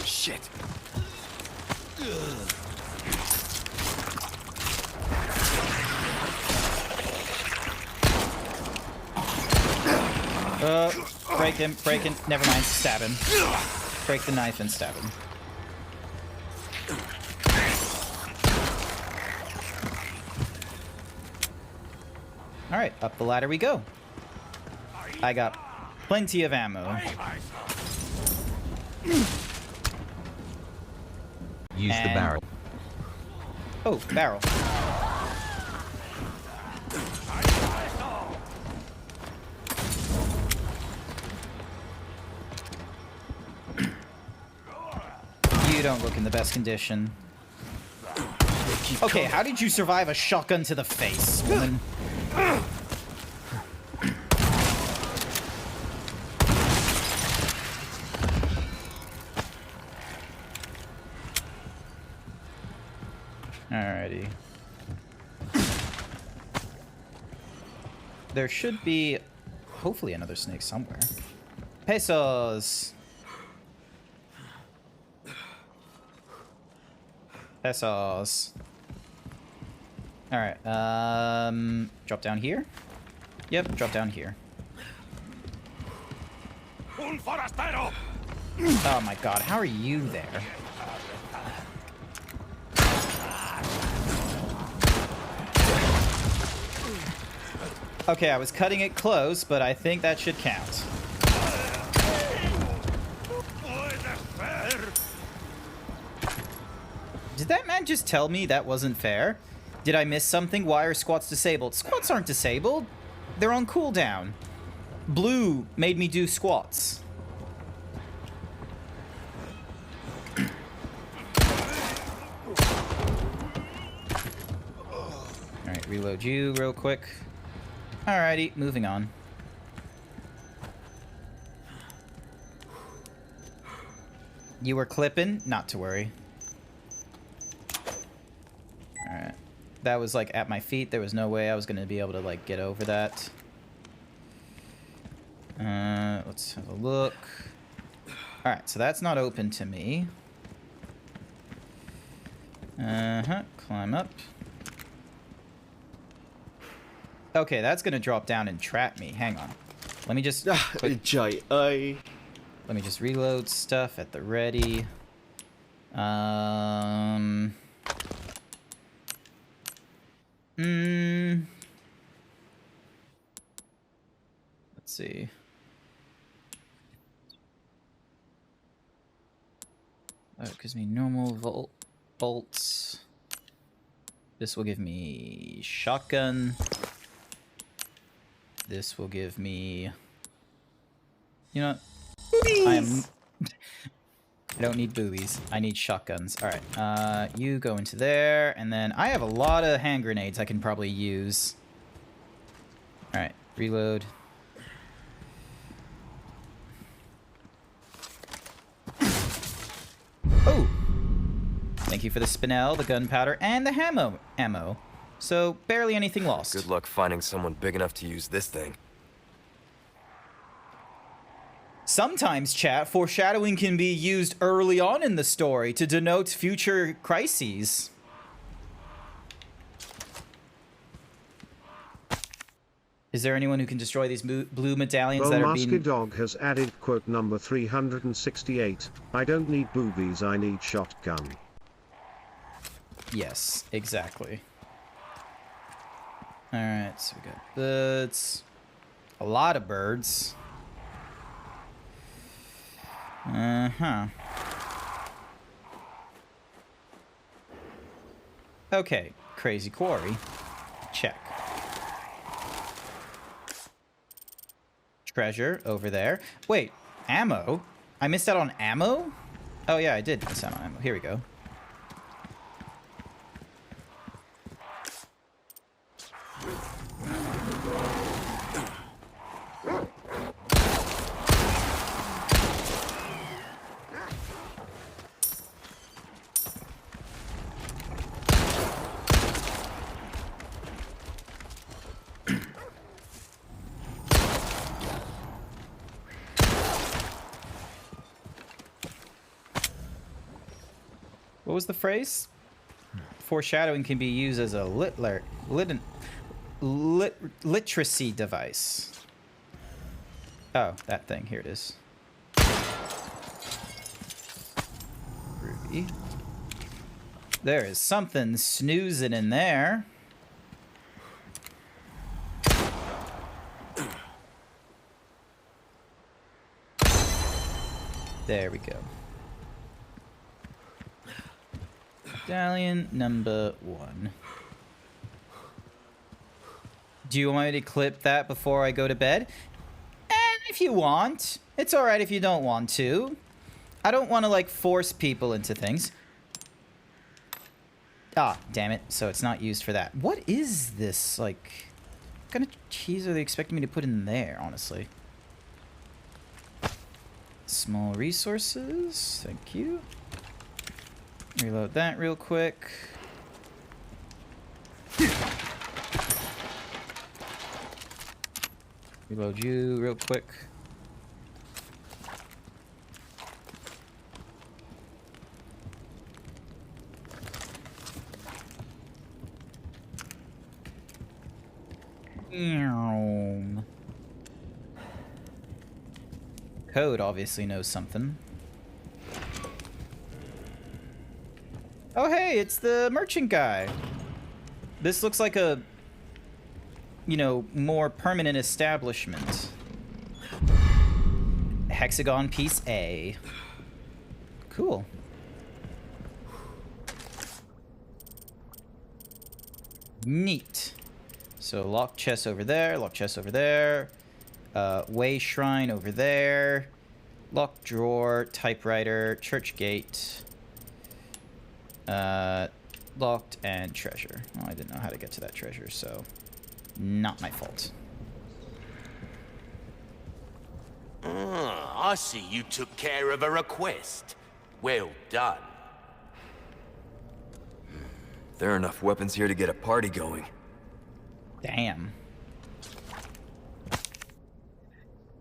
Shit. Break him, break him. Never mind, stab him. Break the knife and stab him. Alright, up the ladder we go. I got plenty of ammo. Use the barrel. Oh, barrel. You don't look in the best condition. Okay, how did you survive a shotgun to the face, woman? Alrighty. There should be, hopefully, another snake somewhere. Pesos! Pesos. Alright, drop down here? Yep, drop down here. Oh my god, how are you there? Okay, I was cutting it close, but I think that should count. Did that man just tell me that wasn't fair? Did I miss something? Why are squats disabled? Squats aren't disabled. They're on cooldown. Blue made me do squats. Alright, reload you real quick. Alrighty, moving on. You were clipping? Not to worry. Alright. That was like at my feet. There was no way I was going to be able to like get over that. Let's have a look. Alright, so that's not open to me. Climb up. Okay, that's gonna drop down and trap me. Hang on. Let me just... Let me just reload stuff at the ready. Let's see. Oh, it gives me normal bolts. This will give me shotgun. This will give me... You know what? Boobies! I don't need boobies. I need shotguns. Alright, you go into there, and then I have a lot of hand grenades I can probably use. Alright, reload. Oh! Thank you for the spinel, the gunpowder, and the ammo. So, barely anything lost. Good luck finding someone big enough to use this thing. Sometimes, chat, foreshadowing can be used early on in the story to denote future crises. Is there anyone who can destroy these blue medallions that are being... Dog has added quote number 368. I don't need boobies, I need shotgun. Yes, exactly. Alright, so we got birds. A lot of birds. Okay, crazy quarry. Check. Treasure over there. Wait, ammo? I missed out on ammo? Oh yeah, I did miss out on ammo. Here we go. What was the phrase? Foreshadowing can be used as a literacy device. Oh, that thing. Here it is. Ruby. There is something snoozing in there. There we go. Medallion number 1. Do you want me to clip that before I go to bed? If you want. It's alright if you don't want to. I don't want to, like, force people into things. Ah, damn it. So it's not used for that. What is this, like... What kind of cheese are they expecting me to put in there, honestly? Small resources. Thank you. Reload that real quick. Reload you real quick. Code obviously knows something. Oh hey, it's the merchant guy. This looks like a, you know, more permanent establishment. Hexagon piece A. Cool. Neat. So lock chest over there, lock chest over there. Way shrine over there. Lock drawer, typewriter, church gate. Locked and treasure. Well, I didn't know how to get to that treasure, so not my fault. I see you took care of a request. Well done. There are enough weapons here to get a party going. Damn.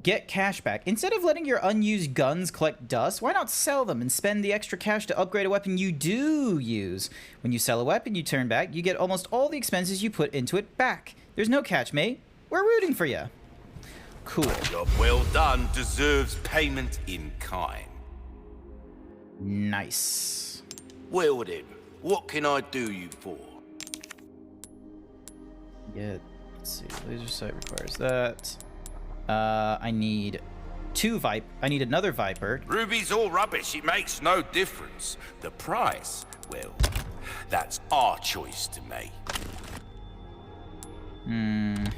Get cash back. Instead of letting your unused guns collect dust, why not sell them and spend the extra cash to upgrade a weapon you do use? When you sell a weapon you turn back, you get almost all the expenses you put into it back. There's no catch, mate. We're rooting for you. Cool. Job well done deserves payment in kind. Nice. Well then, what can I do you for? Yeah, let's see. Laser sight requires that. I need I need another Viper. Ruby's all rubbish. It makes no difference. The price, well, that's our choice to make. Then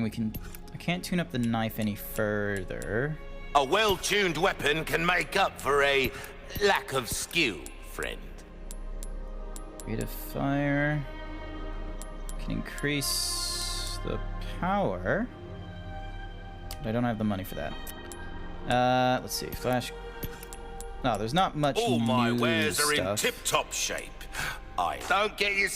I can't tune up the knife any further. A well-tuned weapon can make up for a lack of skill, friend. Rate of fire. Can increase the power. But I don't have the money for that. Let's see. Flash. No, there's not much All my new wares are stuff. in tip-top shape. I don't get you...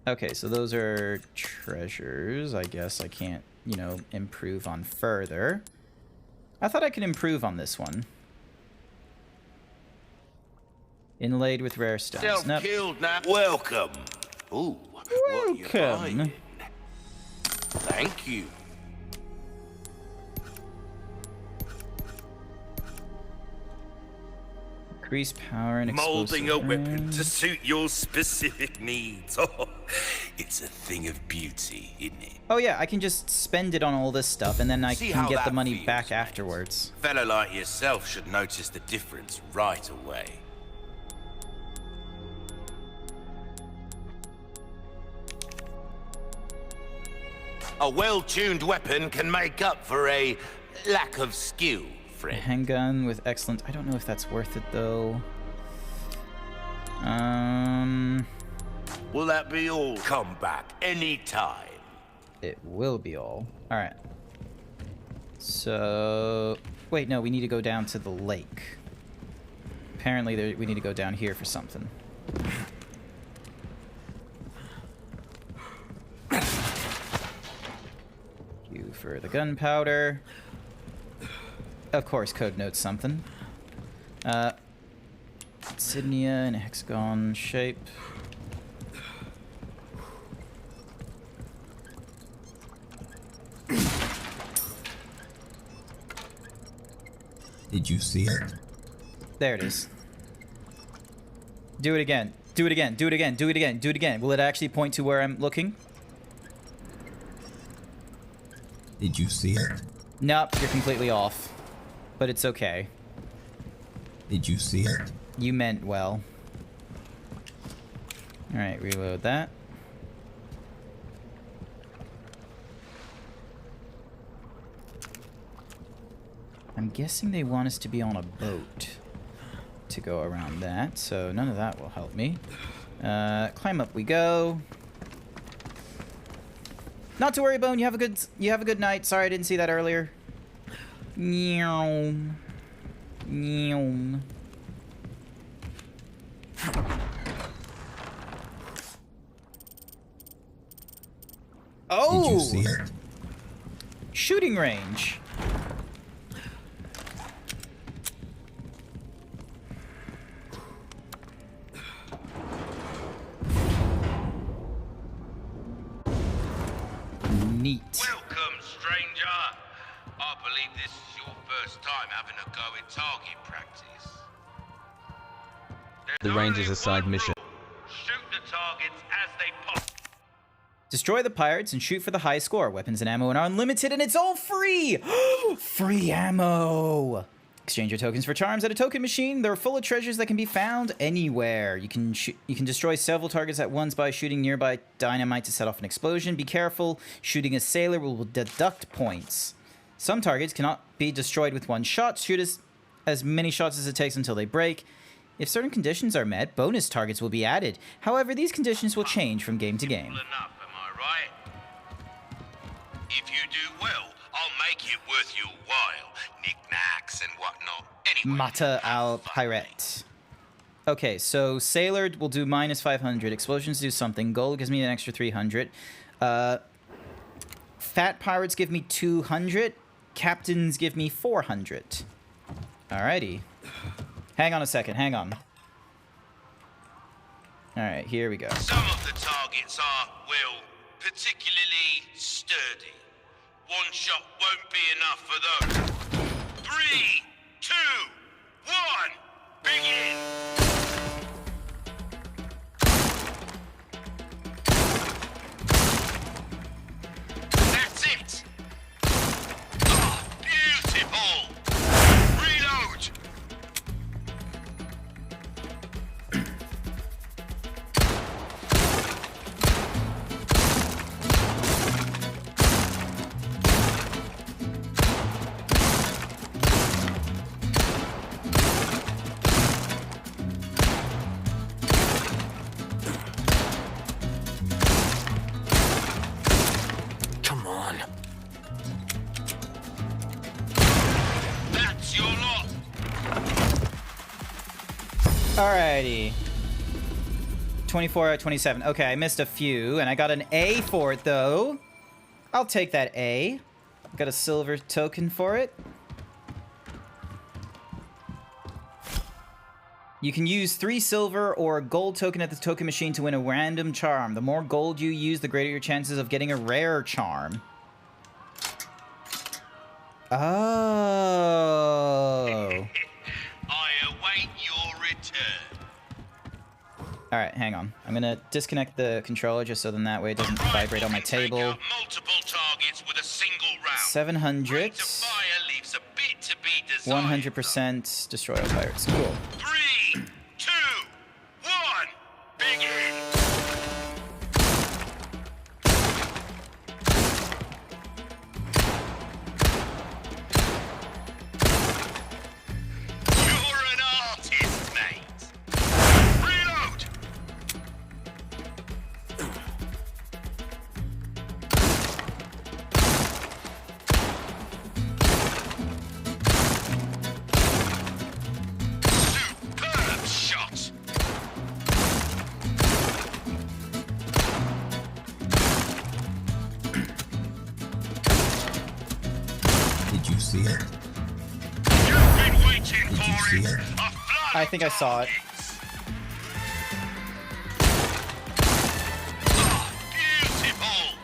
Okay, so those are treasures. I guess I can't, you know, improve on further. I thought I could improve on this one. Inlaid with rare stones. Self-killed now. Welcome. Ooh, welcome. Thank you. Increase power and Molding a weapon range. to suit your specific needs. Oh, it's a thing of beauty, isn't it? Oh yeah, I can just spend it on all this stuff, and then I See can how get the that money feels, back mate. afterwards. A fellow like yourself should notice the difference right away. A well-tuned weapon can make up for a lack of skill, friend. Handgun with excellent... I don't know if that's worth it, though. Will that be all? Come back anytime. It will be all. Alright. So... Wait, no, we need to go down to the lake. Apparently we need to go down here for something. You for the gunpowder. Of course, code notes something. Insignia in a hexagon shape. Did you see it? There it is. Do it again. Do it again. Do it again. Do it again. Do it again. Will it actually point to where I'm looking? Did you see it? Nope, you're completely off. But it's okay. Did you see it? You meant well. Alright, reload that. I'm guessing they want us to be on a boat to go around that, so none of that will help me. Climb up we go. Not to worry, Bone. You have a good night. Sorry I didn't see that earlier. Meow. Meow. Oh! Did you see it? Shooting range. Neat. Welcome, stranger. I believe this is your first time having a go at target practice. The range is a side mission. Shoot the targets as they pop. Destroy the pirates and shoot for the high score. Weapons and ammo are unlimited and it's all free! Free ammo! Exchange your tokens for charms at a token machine. They're full of treasures that can be found anywhere. You can destroy several targets at once by shooting nearby dynamite to set off an explosion. Be careful. Shooting a sailor will deduct points. Some targets cannot be destroyed with one shot. Shoot as many shots as it takes until they break. If certain conditions are met, bonus targets will be added. However, these conditions will change from game to game. Enough, am I right? If you do well, I'll make it worth your while. Knickknacks and whatnot. Anyway. Mata al Pirate. Okay, so Sailor will do minus 500. Explosions do something. Gold gives me an extra 300. Fat Pirates give me 200. Captains give me 400. Alrighty. Hang on a second, hang on. Alright, here we go. Some of the targets are, well, particularly sturdy. One shot won't be enough for those. 3, 2, 1, begin! That's it! Ah, beautiful! Reload! Come on. That's your lot! Alrighty. 24 out of 27. Okay, I missed a few, and I got an A for it, though. I'll take that A. Got a silver token for it. You can use 3 silver or a gold token at the token machine to win a random charm. The more gold you use, the greater your chances of getting a rare charm. Oh. I await your return. Alright, hang on. I'm gonna disconnect the controller just so then that way it doesn't vibrate on my table. Multiple targets with a single round. 700. Fire leaves a bit to be desired. 100% destroy all pirates. Cool. 3, 2, 1, begin! You're an artist, mate. Reload! see it? You've been waiting Did you for see it. it? A flood I think I saw it. Beautiful.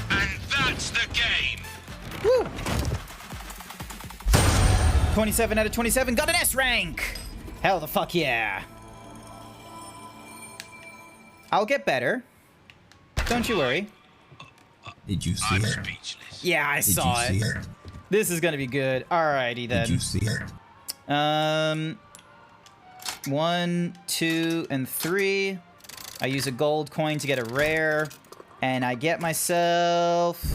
And that's the game. Woo! 27 out of 27, got an S rank! Hell the fuck yeah. I'll get better. Don't you worry. Did you see it? Speechless. Yeah, I Did saw you see it. it? This is gonna be good. Alrighty then. Did you see it? 1, 2, and 3. I use a gold coin to get a rare. And I get myself...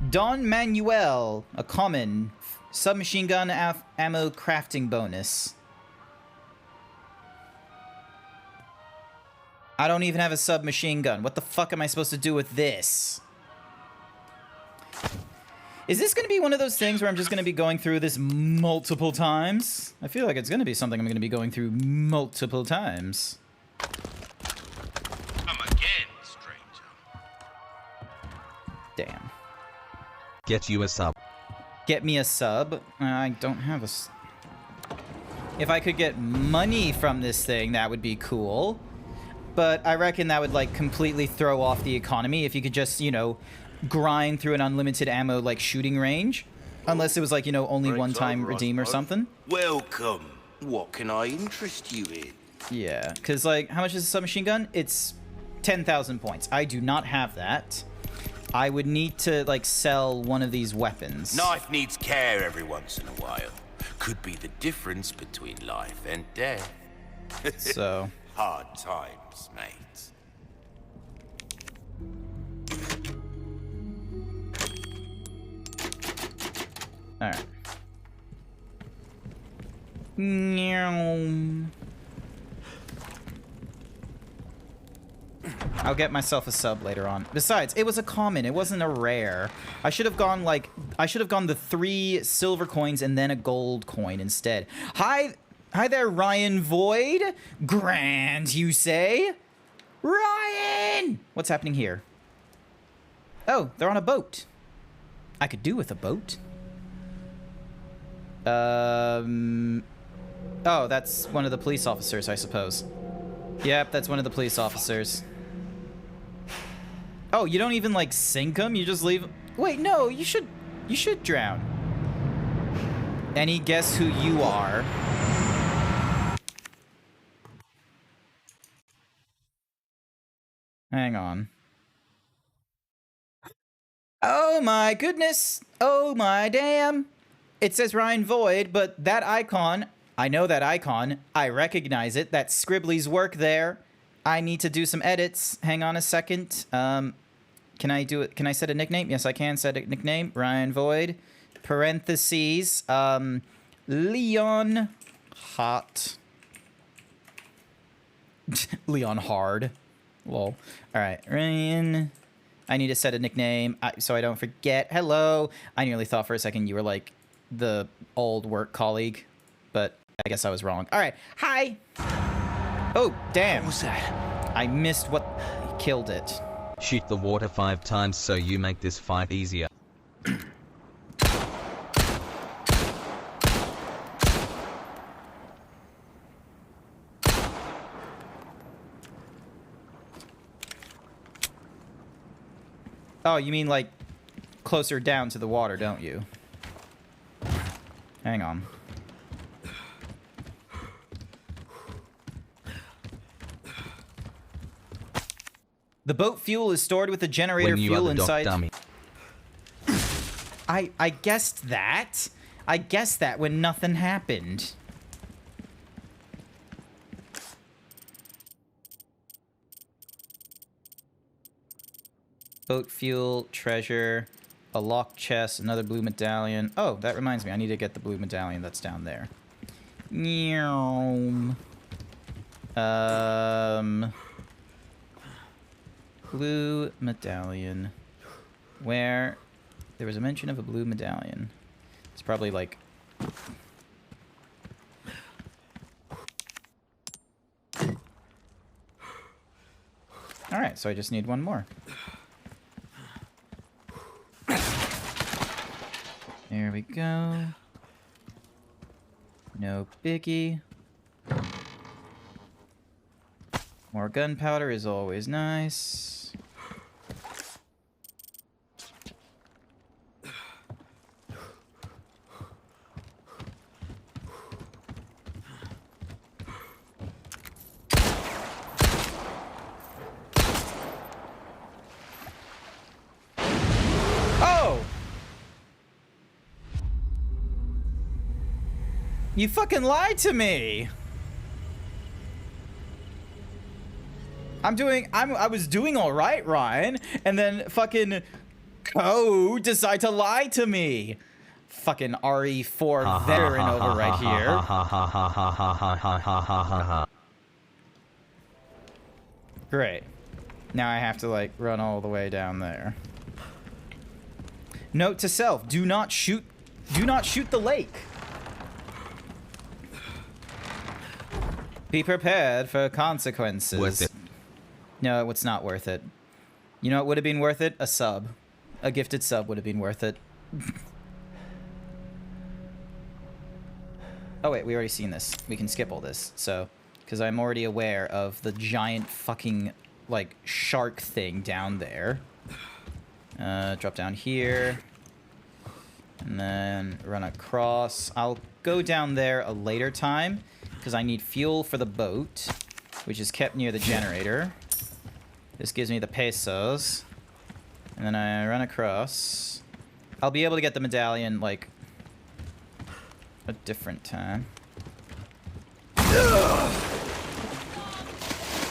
Don Manuel, a common submachine gun ammo crafting bonus. I don't even have a submachine gun. What the fuck am I supposed to do with this? Is this going to be one of those things where I'm just going to be going through this multiple times? I feel like it's going to be something I'm going to be going through multiple times. Come again, stranger. Damn. Get you a sub. Get me a sub. I don't have a... If I could get money from this thing, that would be cool. But I reckon that would, like, completely throw off the economy if you could just, you know, grind through an unlimited ammo, like, shooting range. Unless it was, like, you know, only one-time redeem or something. Welcome. What can I interest you in? Yeah, because, like, how much is a submachine gun? It's 10,000 points. I do not have that. I would need to, like, sell one of these weapons. Knife needs care every once in a while. Could be the difference between life and death. So... Hard times, mate. Alright. I'll get myself a sub later on. Besides, it was a common. It wasn't a rare. I should have gone, like... I should have gone the 3 silver coins and then a gold coin instead. Hi there, Ryan Void. Grand, you say? Ryan! What's happening here? Oh, they're on a boat. I could do with a boat. Oh, that's one of the police officers, I suppose. Yep, that's one of the police officers. Oh, you don't even, like, sink them? You just leave... Wait, no, you should drown. Any guess who you are? Hang on. Oh my goodness! Oh my damn! It says Ryan Void, but that icon, I know that icon, I recognize it, that's Scribbly's work there. I need to do some edits. Hang on a second. Can I do it? Can I set a nickname? Yes, I can set a nickname. Ryan Void. Parentheses. Leon Hot. Leon Hard. Lol. Alright, Ryan. I need to set a nickname so I don't forget. Hello. I nearly thought for a second you were like the old work colleague, but I guess I was wrong. Alright, hi. Oh, damn. What was that? I missed what... killed it. Shoot the water 5 times so you make this fight easier. Oh, you mean like closer down to the water, don't you? Hang on. The boat fuel is stored with the generator When you fuel are the inside. dummy. I guessed that. I guessed that when nothing happened. Boat fuel, treasure, a locked chest, another blue medallion. Oh, that reminds me. I need to get the blue medallion that's down there. Blue medallion. Where? There was a mention of a blue medallion. It's probably like... Alright, so I just need one more. There we go. No biggie. More gunpowder is always nice. Oh! You fucking lied to me! I was doing alright, Ryan, and then fucking Code decide to lie to me. Fucking RE4 veteran over right here. Great. Now I have to, like, run all the way down there. Note to self, do not shoot the lake. Be prepared for consequences. Worth it. No, it's not worth it. You know what would have been worth it? A sub. A gifted sub would have been worth it. Oh wait, we already seen this. We can skip all this, so... Because I'm already aware of the giant fucking, like, shark thing down there. Drop down here. And then run across. I'll go down there a later time, because I need fuel for the boat, which is kept near the generator. This gives me the pesos. And then I run across. I'll be able to get the medallion, like, a different time.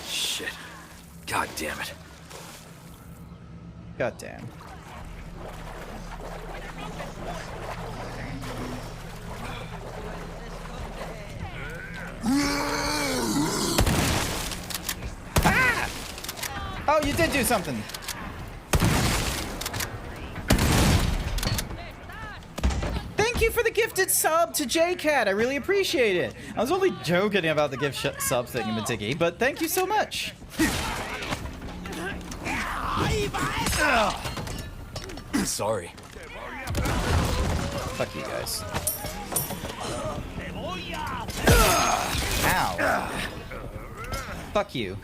Shit. God damn it. God damn. Ah! Oh, you did do something. Thank you for the gifted sub to JCat. I really appreciate it. I was only joking about the gift sub thing in the Tiggy, but thank you so much. Sorry. Fuck you guys. Ow. Fuck you.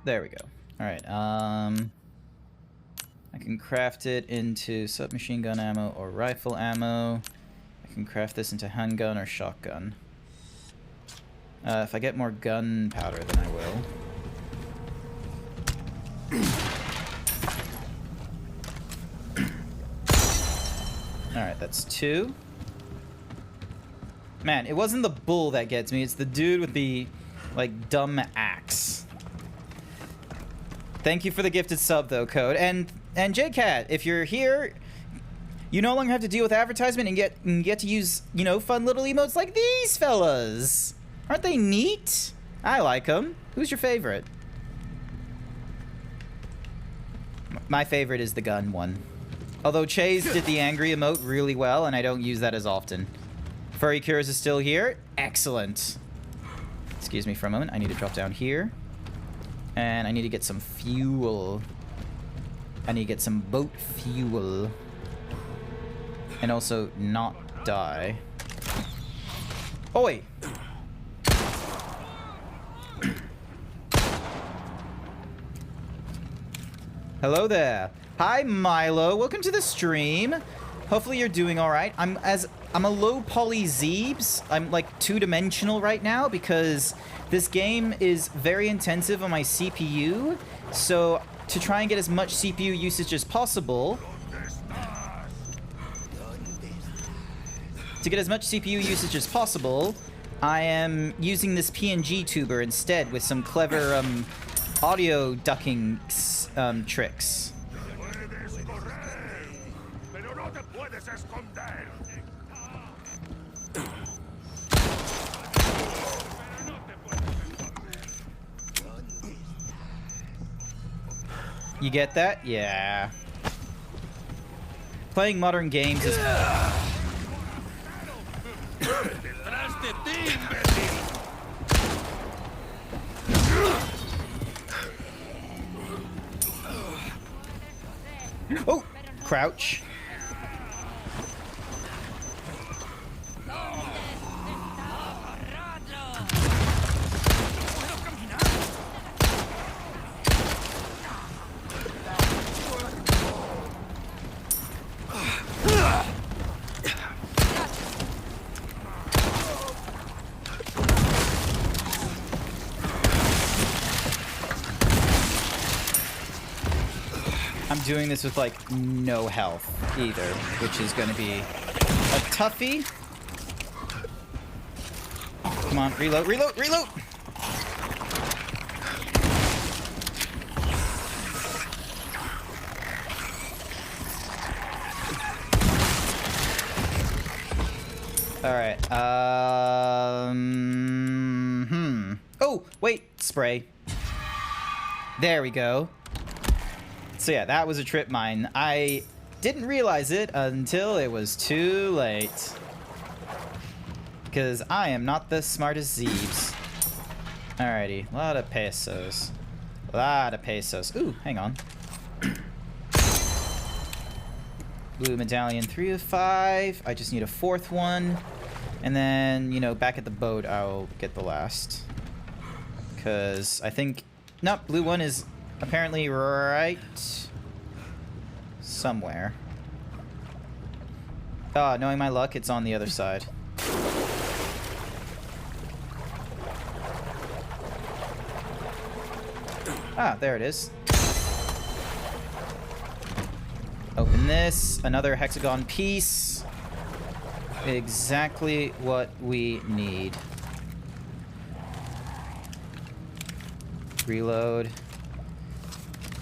There we go. Alright, I can craft it into submachine gun ammo or rifle ammo. I can craft this into handgun or shotgun. If I get more gunpowder, then I will. Alright, that's 2. Man, it wasn't the bull that gets me, it's the dude with the, like, dumb axe. Thank you for the gifted sub, though, Code. And JCat, if you're here, you no longer have to deal with advertisement and get to use, you know, fun little emotes like these fellas. Aren't they neat? I like them. Who's your favorite? My favorite is the gun one. Although Chase did the angry emote really well, and I don't use that as often. Furry Cures is still here. Excellent. Excuse me for a moment. I need to drop down here. And I need to get some fuel. I need to get some boat fuel. And also not die. Oh, wait. Hello there. Hi, Milo. Welcome to the stream. Hopefully you're doing all right. I'm a low poly Zeebs. I'm like 2-dimensional right now because this game is very intensive on my CPU. So to try and get as much CPU usage as possible, I am using this PNG tuber instead with some clever audio ducking tricks. You get that? Yeah. Playing modern games is... Oh! Crouch. I'm doing this with like no health either, which is going to be a toughie. Come on, reload, reload, reload! Alright, Oh, wait, spray. There we go. So yeah, that was a trip mine. I didn't realize it until it was too late. Because I am not the smartest Zeebs. Alrighty, a lot of pesos. A lot of pesos. Ooh, hang on. Blue medallion, 3 of 5. I just need a 4th one. And then, you know, back at the boat, I'll get the last. Because I think... Nope, blue one is apparently right... somewhere. Ah, knowing my luck, it's on the other side. Ah, there it is. Open this. Another hexagon piece. Exactly what we need. Reload.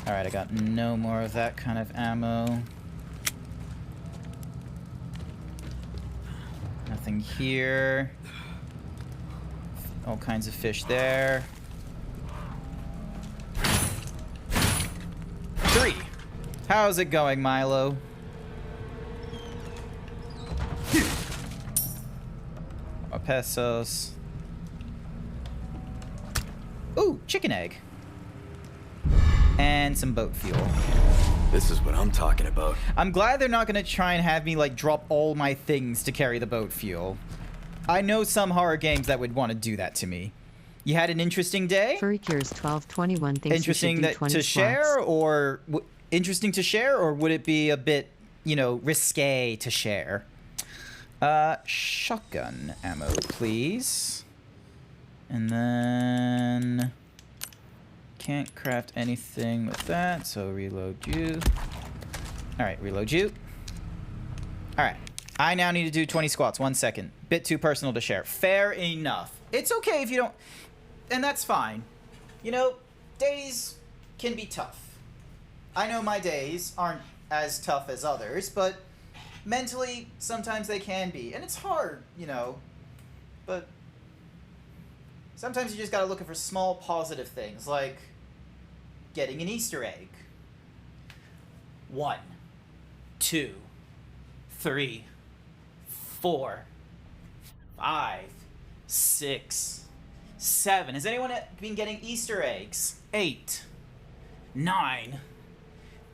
Alright, I got no more of that kind of ammo. Nothing here. All kinds of fish there. 3. How's it going, Milo? More pesos. Ooh, chicken egg. And some boat fuel. This is what I'm talking about. I'm glad they're not going to try and have me, like, drop all my things to carry the boat fuel. I know some horror games that would want to do that to me. You had an interesting day? FurryCures1221 thinks interesting you should do 20 to share, squats. or... interesting to share, or would it be a bit, you know, risque to share? Shotgun ammo, please. And then... can't craft anything with that, so reload you. Alright, reload you. Alright. I now need to do 20 squats. 1 second. Bit too personal to share. Fair enough. It's okay if you don't... and that's fine. You know, days can be tough. I know my days aren't as tough as others, but mentally, sometimes they can be. And it's hard, you know, but sometimes you just gotta look for small positive things, like getting an Easter egg. 1, 2, 3, 4, 5, 6, 7. Has anyone been getting Easter eggs? 8, 9,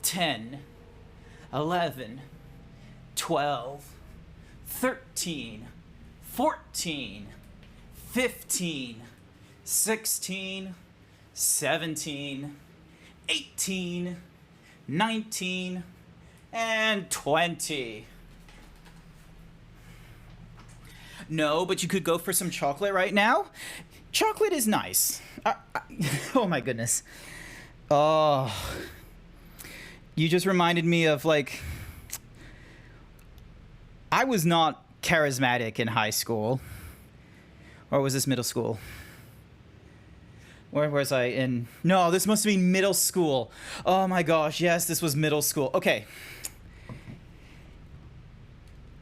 10, 11, 12, 13, 14, 15, 16, 17, 18, 19, and 20. No, but you could go for some chocolate right now. Chocolate is nice. Oh my goodness. Oh. You just reminded me of, like, I was not charismatic in high school. Or was this middle school? Where was I in? No, this must be middle school. Oh my gosh, yes, this was middle school. Okay.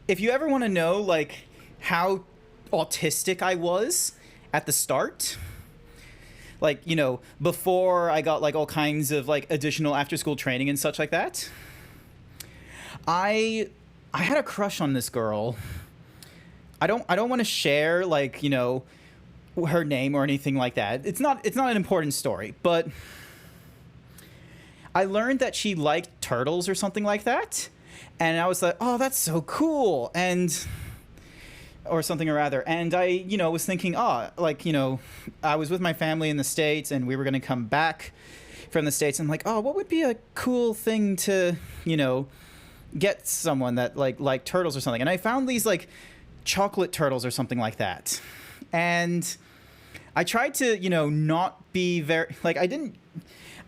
If you ever want to know, like, how autistic I was at the start, like, you know, before I got like all kinds of like additional after school training and such like that, I had a crush on this girl. I don't want to share like, you know, her name or anything like that. It's not an important story, but I learned that she liked turtles or something like that. And I was like, oh, that's so cool. Or something or other. And I, you know, was thinking, like, you know, I was with my family in the States and we were going to come back from the States. And I'm like, oh, what would be a cool thing to, you know, get someone that like turtles or something. And I found these like chocolate turtles or something like that. And I tried to, you know, not be very, like,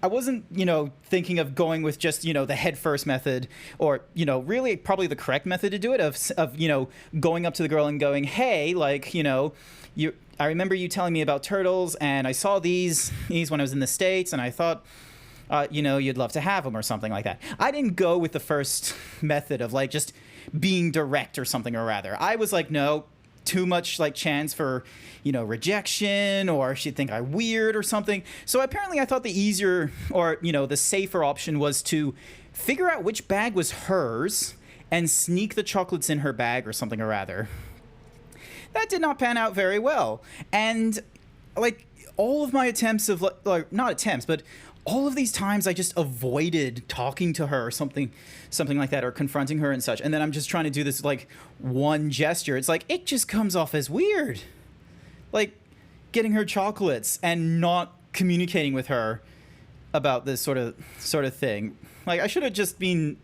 I wasn't, you know, thinking of going with just, you know, the head first method or, you know, really probably the correct method to do it of, you know, going up to the girl and going, hey, like, you know, I remember you telling me about turtles and I saw these when I was in the States and I thought, you know, you'd love to have them or something like that. I didn't go with the first method of like just being direct or something or rather. I was like, no, too much like chance for, you know, rejection or she'd think I'm weird or something. So apparently I thought the easier or, you know, the safer option was to figure out which bag was hers and sneak the chocolates in her bag or something or rather. That did not pan out very well. And like all of my attempts of like not attempts, but all of these times I just avoided talking to her or something like that or confronting her and such. And then I'm just trying to do this like one gesture. It's like it just comes off as weird. Like getting her chocolates and not communicating with her about this sort of thing. Like I should have just been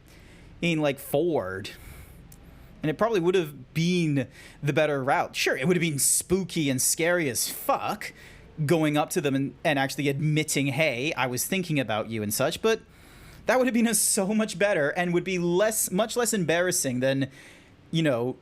like forward. And it probably would have been the better route. Sure, it would have been spooky and scary as fuck going up to them and actually admitting, hey, I was thinking about you and such, but that would have been so much better and would be much less embarrassing than, you know,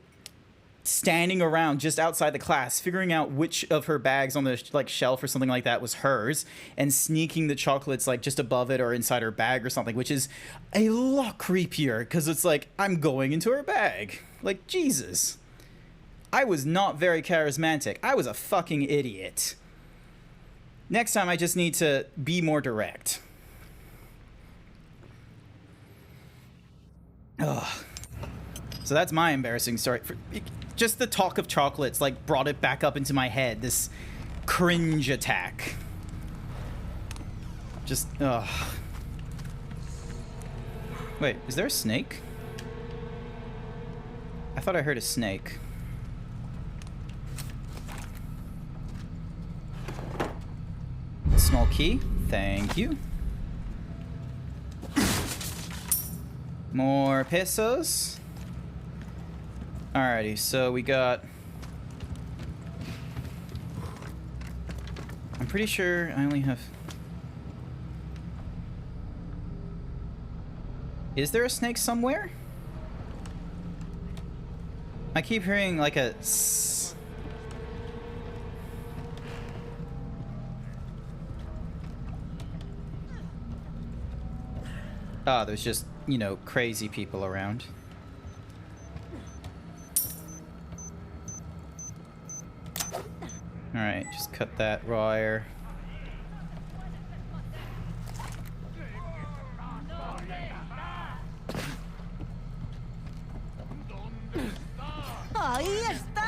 standing around just outside the class, figuring out which of her bags on the like shelf or something like that was hers and sneaking the chocolates like just above it or inside her bag or something, which is a lot creepier because it's like, I'm going into her bag. Like, Jesus. I was not very charismatic. I was a fucking idiot. Next time, I just need to be more direct. Ugh. So that's my embarrassing story. Just the talk of chocolates, like, brought it back up into my head. This cringe attack. Just, ugh. Wait, is there a snake? I thought I heard a snake. Small key, thank you. More pesos. Alrighty, so we got... I'm pretty sure I only have... Is there a snake somewhere? I keep hearing like a... Ah, there's just, you know, crazy people around. Alright, just cut that wire. Ahí está.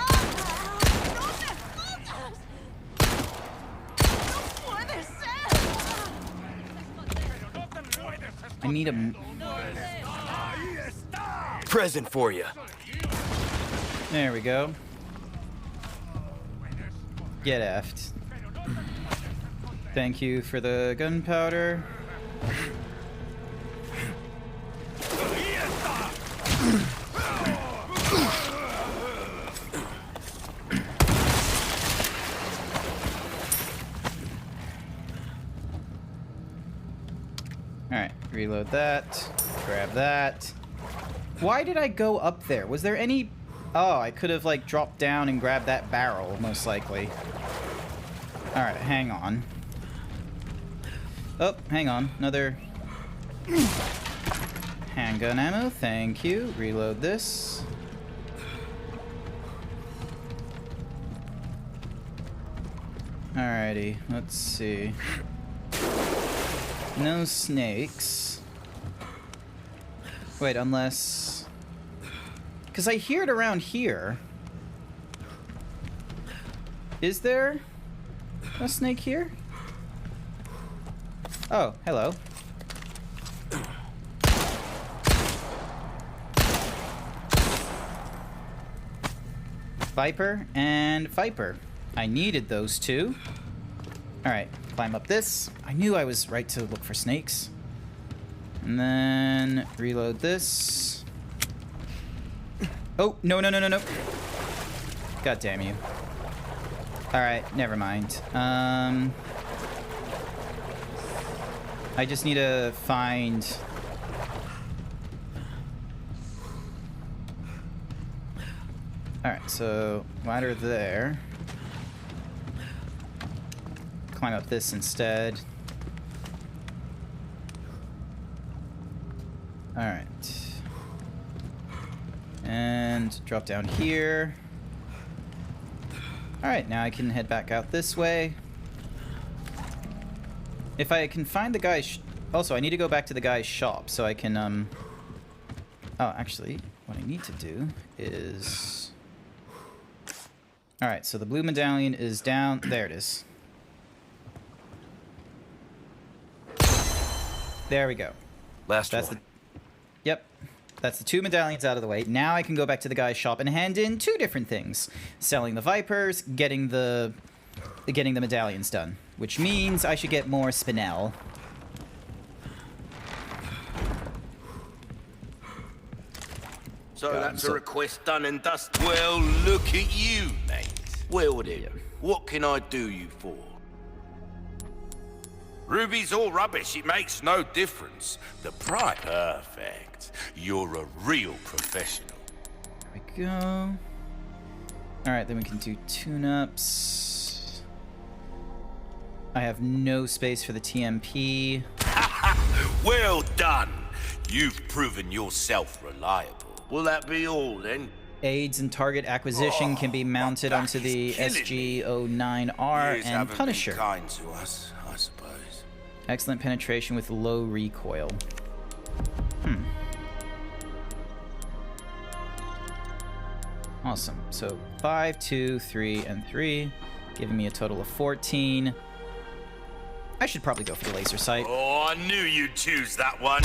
No te escuchas. No puede ser. I need a... Present for you. There we go. Get effed. Thank you for the gunpowder. Alright, reload that. Grab that. Why did I go up there? Was there any... Oh, I could have, like, dropped down and grabbed that barrel, most likely. Alright, hang on. Oh, hang on. Another... handgun ammo, thank you. Reload this. Alrighty, let's see. No snakes. Wait, unless... Because I hear it around here. Is there a snake here? Oh, hello. Viper and Viper. I needed those two. Alright, climb up this. I knew I was right to look for snakes. And then reload this. Oh, no, no, no, no, no. God damn you. Alright, never mind. I just need to find... Alright, so ladder there. Climb up this instead. Alright. And drop down here. Alright, now I can head back out this way. If I can find the guy's... Also, I need to go back to the guy's shop so I can, Oh, actually, what I need to do is... Alright, so the blue medallion is down... There it is. There we go. That's one. Yep. That's the 2 medallions out of the way. Now I can go back to the guy's shop and hand in 2 different things. Selling the Vipers, getting the medallions done. Which means I should get more spinel. So that's a request done and dusted. Well, look at you, mate. Well then, what can I do you for? Ruby's all rubbish, it makes no difference. The price... Perfect. You're a real professional. There we go. Alright, then we can do tune-ups. I have no space for the TMP. Well done. You've proven yourself reliable. Will that be all, then? Aids and target acquisition can be mounted onto the SG-09R and Punisher. Been kind to us, I suppose. Excellent penetration with low recoil. Awesome. So 5, 2, 3, and 3, giving me a total of 14. I should probably go for the laser sight. Oh, I knew you'd choose that one.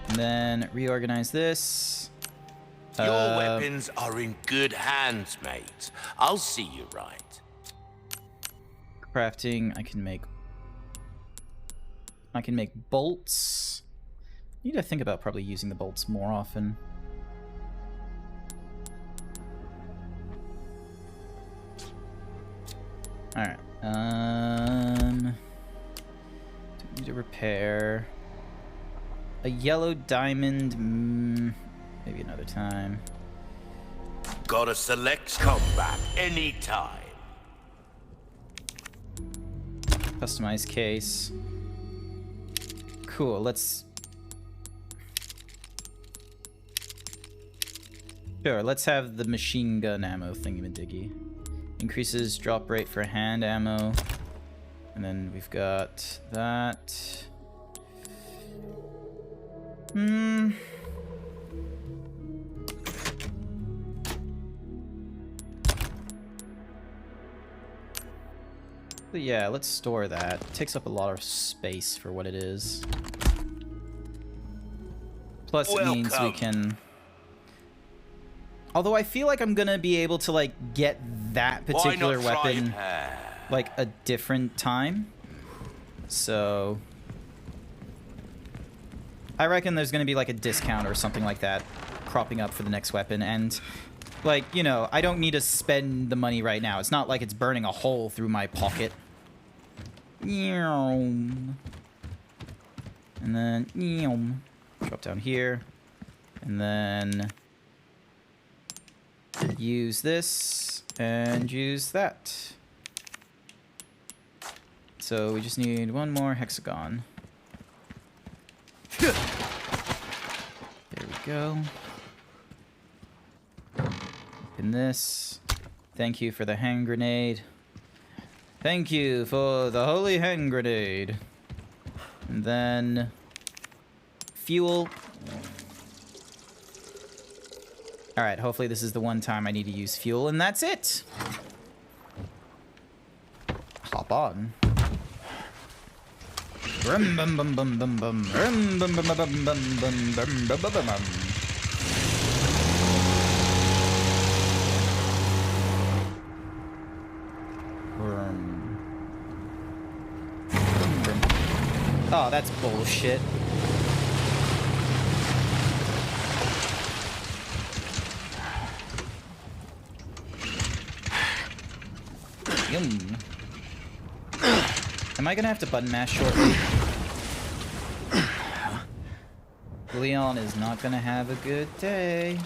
And then reorganize this. Your weapons are in good hands, mate. I'll see you right. Crafting, I can make bolts. Need to think about probably using the bolts more often. Alright. Don't need to repair. A yellow diamond, maybe another time. Gotta select combat anytime. Customize case. Cool, let's... Sure, let's have the machine gun ammo thingy-majiggy. Increases drop rate for hand ammo. And then we've got that. But yeah, let's store that. It takes up a lot of space for what it is. Plus it means we can... Although I feel like I'm gonna be able to, like, get that particular weapon, like, a different time. So... I reckon there's gonna be, like, a discount or something like that cropping up for the next weapon, and... Like, you know, I don't need to spend the money right now. It's not like it's burning a hole through my pocket. And then... Drop down here. And then... Use this, and use that. So we just need one more hexagon. There we go. Open this. Thank you for the hand grenade. Thank you for the holy hand grenade. And then... fuel. Alright, hopefully this is the one time I need to use fuel, and that's it! Hop on. Rum bum bum bum bum bum. Rum bum bum bum bum bum bum bum bum bum bum. Oh, that's bullshit. Yum. Am I gonna have to button mash shortly? Leon is not gonna have a good day.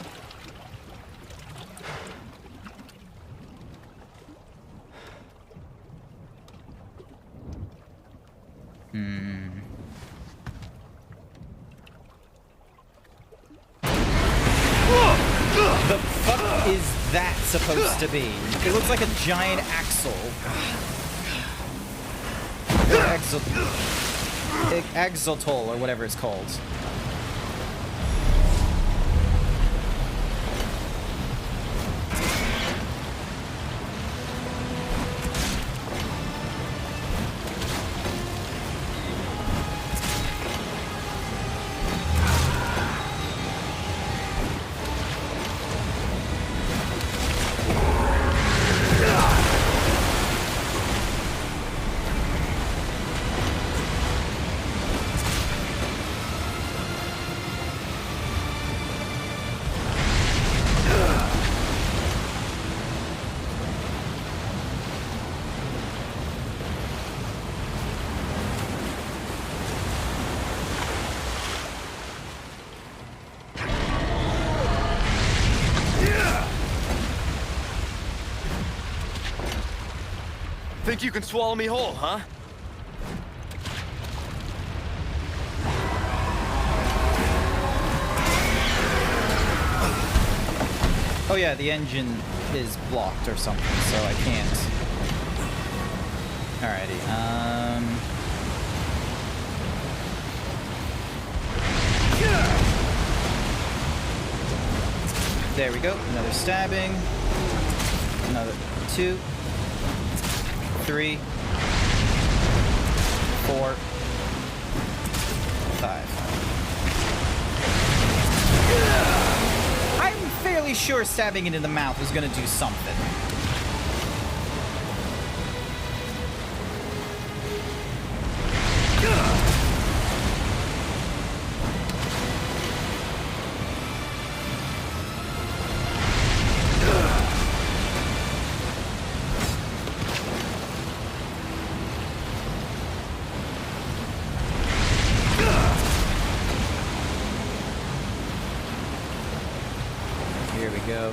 The fuck is that supposed to be? It looks like a giant axle. Axolotl, or whatever it's called. Think you can swallow me whole, huh? Oh yeah, the engine is blocked or something, so I can't. Alrighty, there we go, another stabbing. Another 2, 3, 4, 5. I'm fairly sure stabbing it in the mouth was gonna do something. Here we go.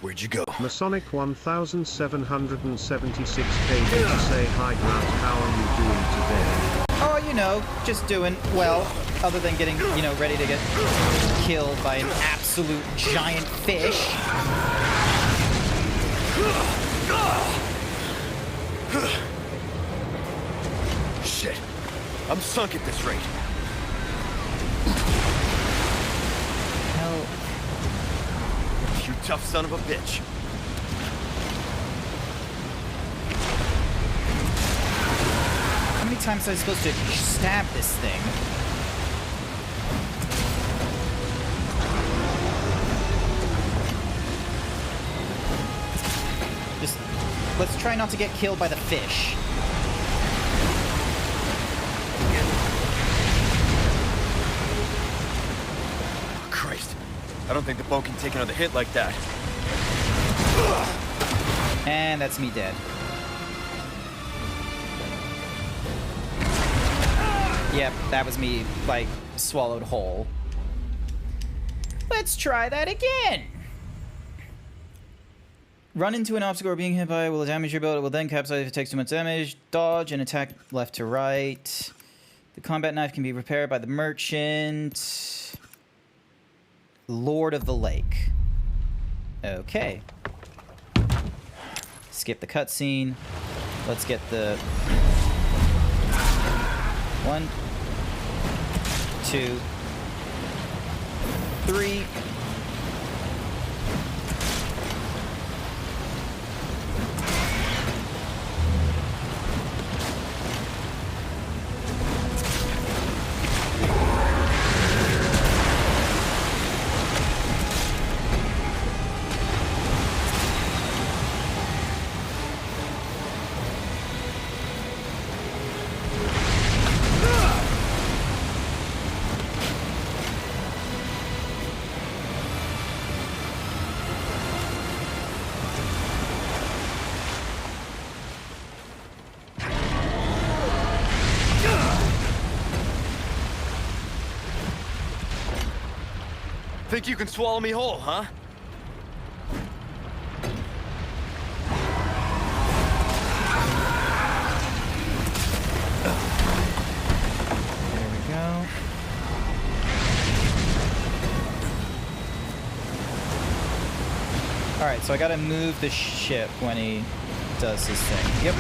Where'd you go? Masonic 1776 KB to say hi Grant, how are you doing today? Oh, you know, just doing well, other than getting, you know, ready to get killed by an absolute giant fish. Shit. I'm sunk at this rate. Hell. You tough son of a bitch. How many times am I supposed to stab this thing? Just, let's try not to get killed by the fish. Christ. I don't think the boat can take another hit like that. And that's me dead. Yep, that was me, like, swallowed whole. Let's try that again. run into an obstacle or being hit by it will damage your build. It will then capsize if it takes too much damage. Dodge and attack left to right. The combat knife can be repaired by the merchant. Lord of the Lake. Okay. Skip the cutscene. Let's get the 1, 2, 3. Think you can swallow me whole, huh? There we go. Alright, so I gotta move the ship when he does his thing. Yep.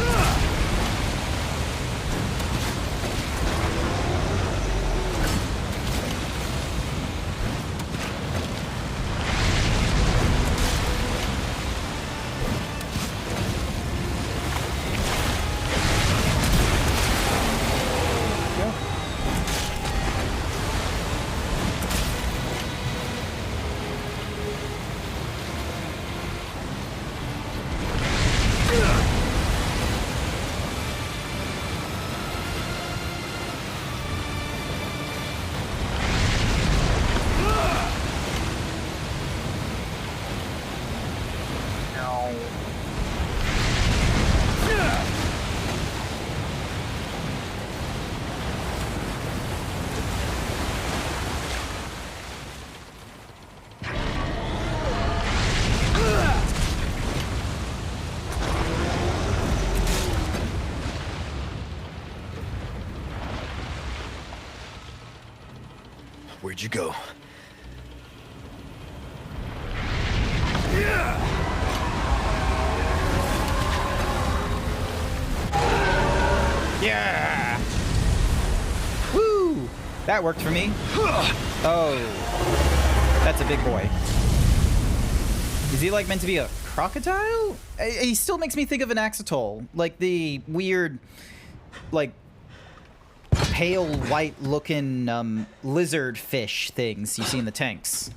Where'd you go? Yeah! Woo! That worked for me. Oh. That's a big boy. Is he like meant to be a crocodile? He still makes me think of an axolotl. Like the weird, like, pale white looking lizard fish things you see in the tanks.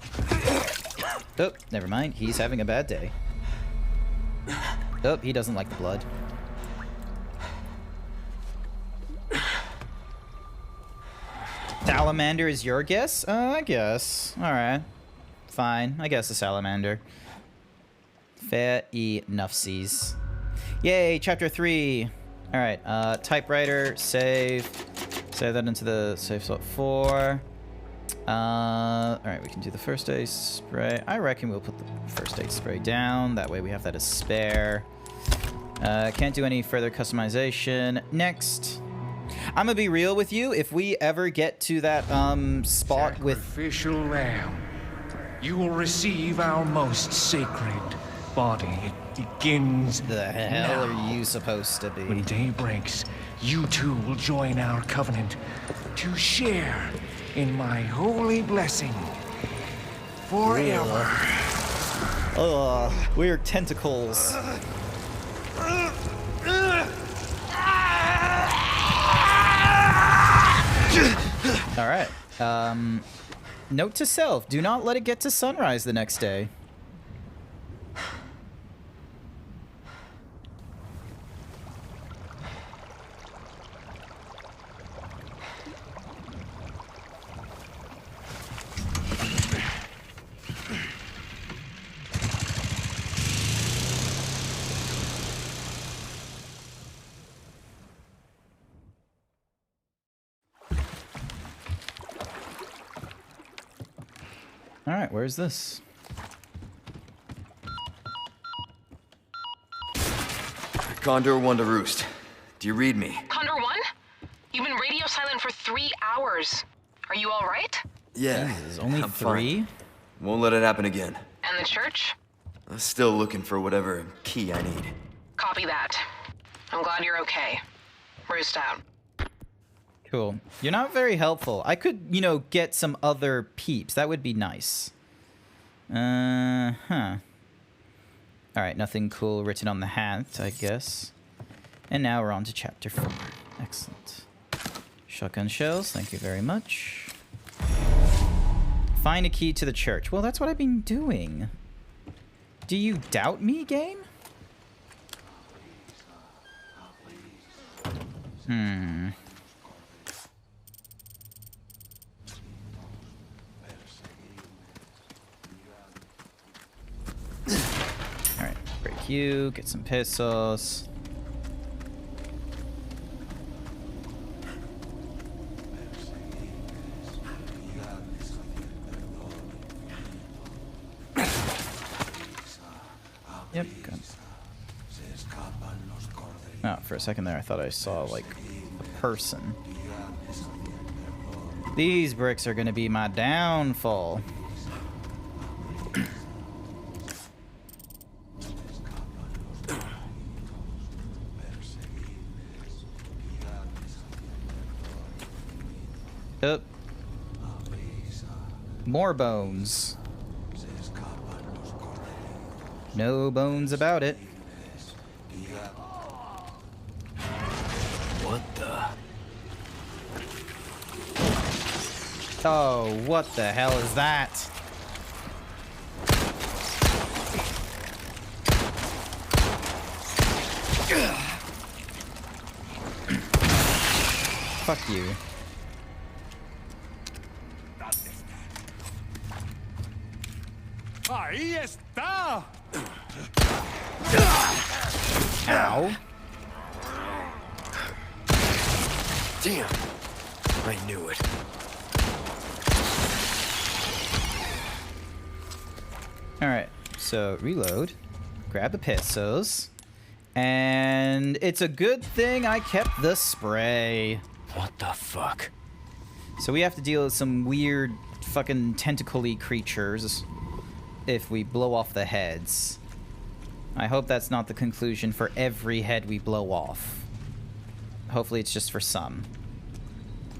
Oh, never mind. He's having a bad day. Oh, he doesn't like the blood. Salamander is your guess? I guess. Alright. Fine. I guess a salamander. Fair enoughsies. Yay, chapter 3. Alright, typewriter, save. Save that into the save slot 4. Alright, we can do the first aid spray. I reckon we'll put the first aid spray down. That way we have that as spare. Can't do any further customization. Next. I'm gonna be real with you. If we ever get to that spot with sacrificial lamb, you will receive our most sacred body. It begins. The hell now. are you supposed to be? When day breaks, you too will join our covenant to share in my holy blessing forever. Ugh, weird tentacles. All right. Note to self: do not let it get to sunrise the next day. All right, where's this? Condor 1 to Roost. Do you read me? Condor 1? You've been radio silent for 3 hours. Are you all right? Yeah, Jesus, only I'm 3? fine. Won't let it happen again. And the church? I'm still looking for whatever key I need. Copy that. I'm glad you're okay. Roost out. Cool. You're not very helpful. I could, you know, get some other peeps. That would be nice. Alright, nothing cool written on the hat, I guess. And now we're on to chapter 4. Excellent. Shotgun shells, thank you very much. Find a key to the church. Well, that's what I've been doing. Do you doubt me, game? Alright, break you, get some pesos. Yep, good. Oh, for a second there I thought I saw, like, a person. These bricks are gonna be my downfall. Up. More bones. No bones about it. What the? Oh, what the hell is that? Fuck you. Ahí está. Ow. Damn. I knew it. Alright, so reload. Grab the pesos. And it's a good thing I kept the spray. What the fuck? So we have to deal with some weird fucking tentacle-y creatures if we blow off the heads. I hope that's not the conclusion for every head we blow off. Hopefully it's just for some.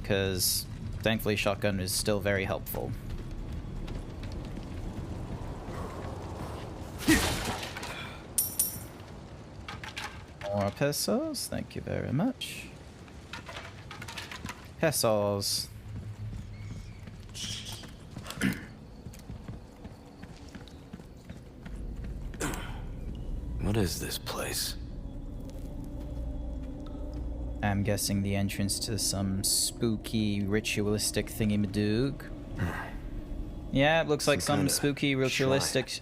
Because thankfully shotgun is still very helpful. More pesos, thank you very much. Pesos. What is this place? I'm guessing the entrance to some spooky ritualistic thingy-madoog. Yeah, it looks like some spooky ritualistic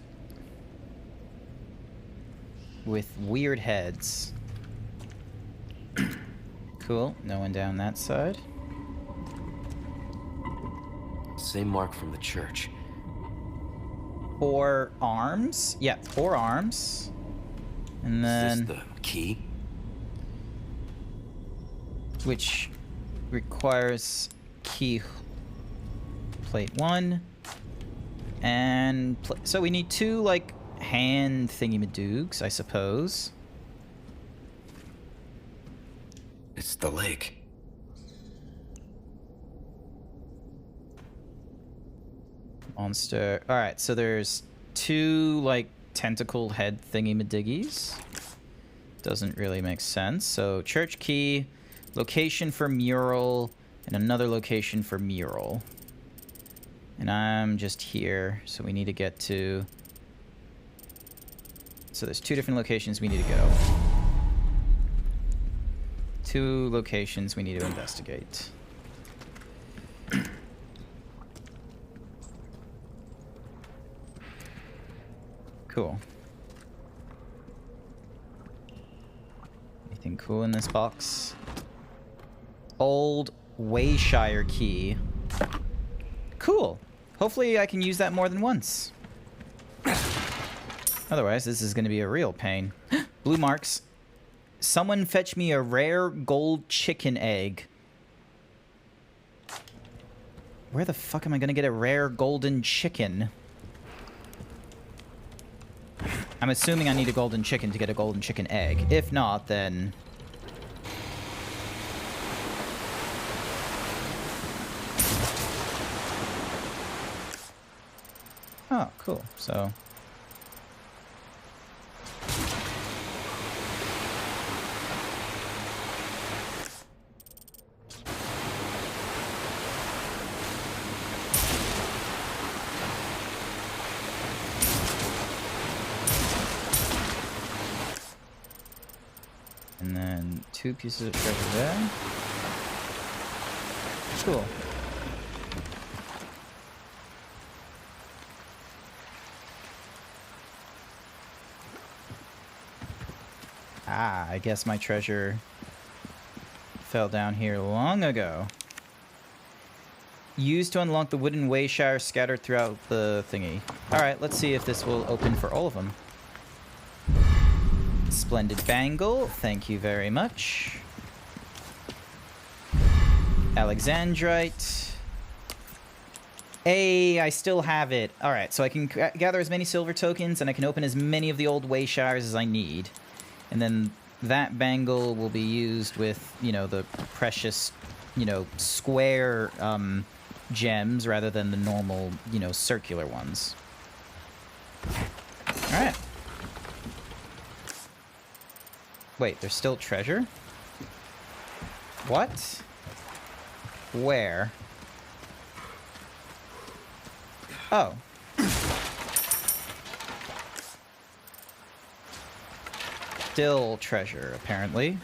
with weird heads. Cool, no one down that side. Same mark from the church. 4 arms? Yeah, 4 arms. And then... Is this the key? Which requires key plate 1. And... so we need 2, like, hand thingy-madoogs, I suppose. It's the lake. Monster. Alright, so there's 2, like, tentacled head thingy-madiggies. Doesn't really make sense. So, church key, location for mural, and another location for mural. And I'm just here, so we need to get to... So there's 2 different locations we need to go. 2 locations we need to investigate. Cool. Anything cool in this box? Old Wayshire key. Cool. Hopefully I can use that more than once. Otherwise, this is going to be a real pain. Blue marks. Someone fetch me a rare gold chicken egg. Where the fuck am I gonna get a rare golden chicken? I'm assuming I need a golden chicken to get a golden chicken egg. If not, then... Oh, cool. So... And then 2 pieces of treasure there. Cool. Ah, I guess my treasure fell down here long ago. Used to unlock the wooden wayshire scattered throughout the thingy. Alright, let's see if this will open for all of them. Splendid bangle, thank you very much. Alexandrite. Hey, I still have it. Alright, so I can gather as many silver tokens and I can open as many of the old wayshires as I need. And then that bangle will be used with, you know, the precious, you know, square gems rather than the normal, you know, circular ones. Alright. Wait, there's still treasure? What? Where? Oh. Still treasure, apparently.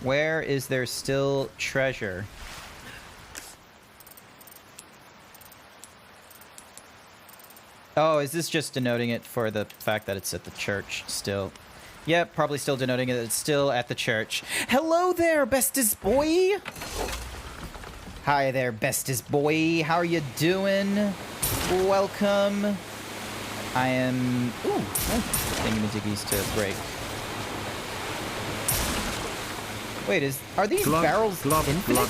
Where is there still treasure? Oh, is this just denoting it for the fact that it's at the church still? Yep, probably still denoting it that it's still at the church. Hello there, bestest boy! Hi there, bestest boy. How are you doing? Welcome. I am... Ooh, thingamajiggies to break. Wait, are these barrels infinite?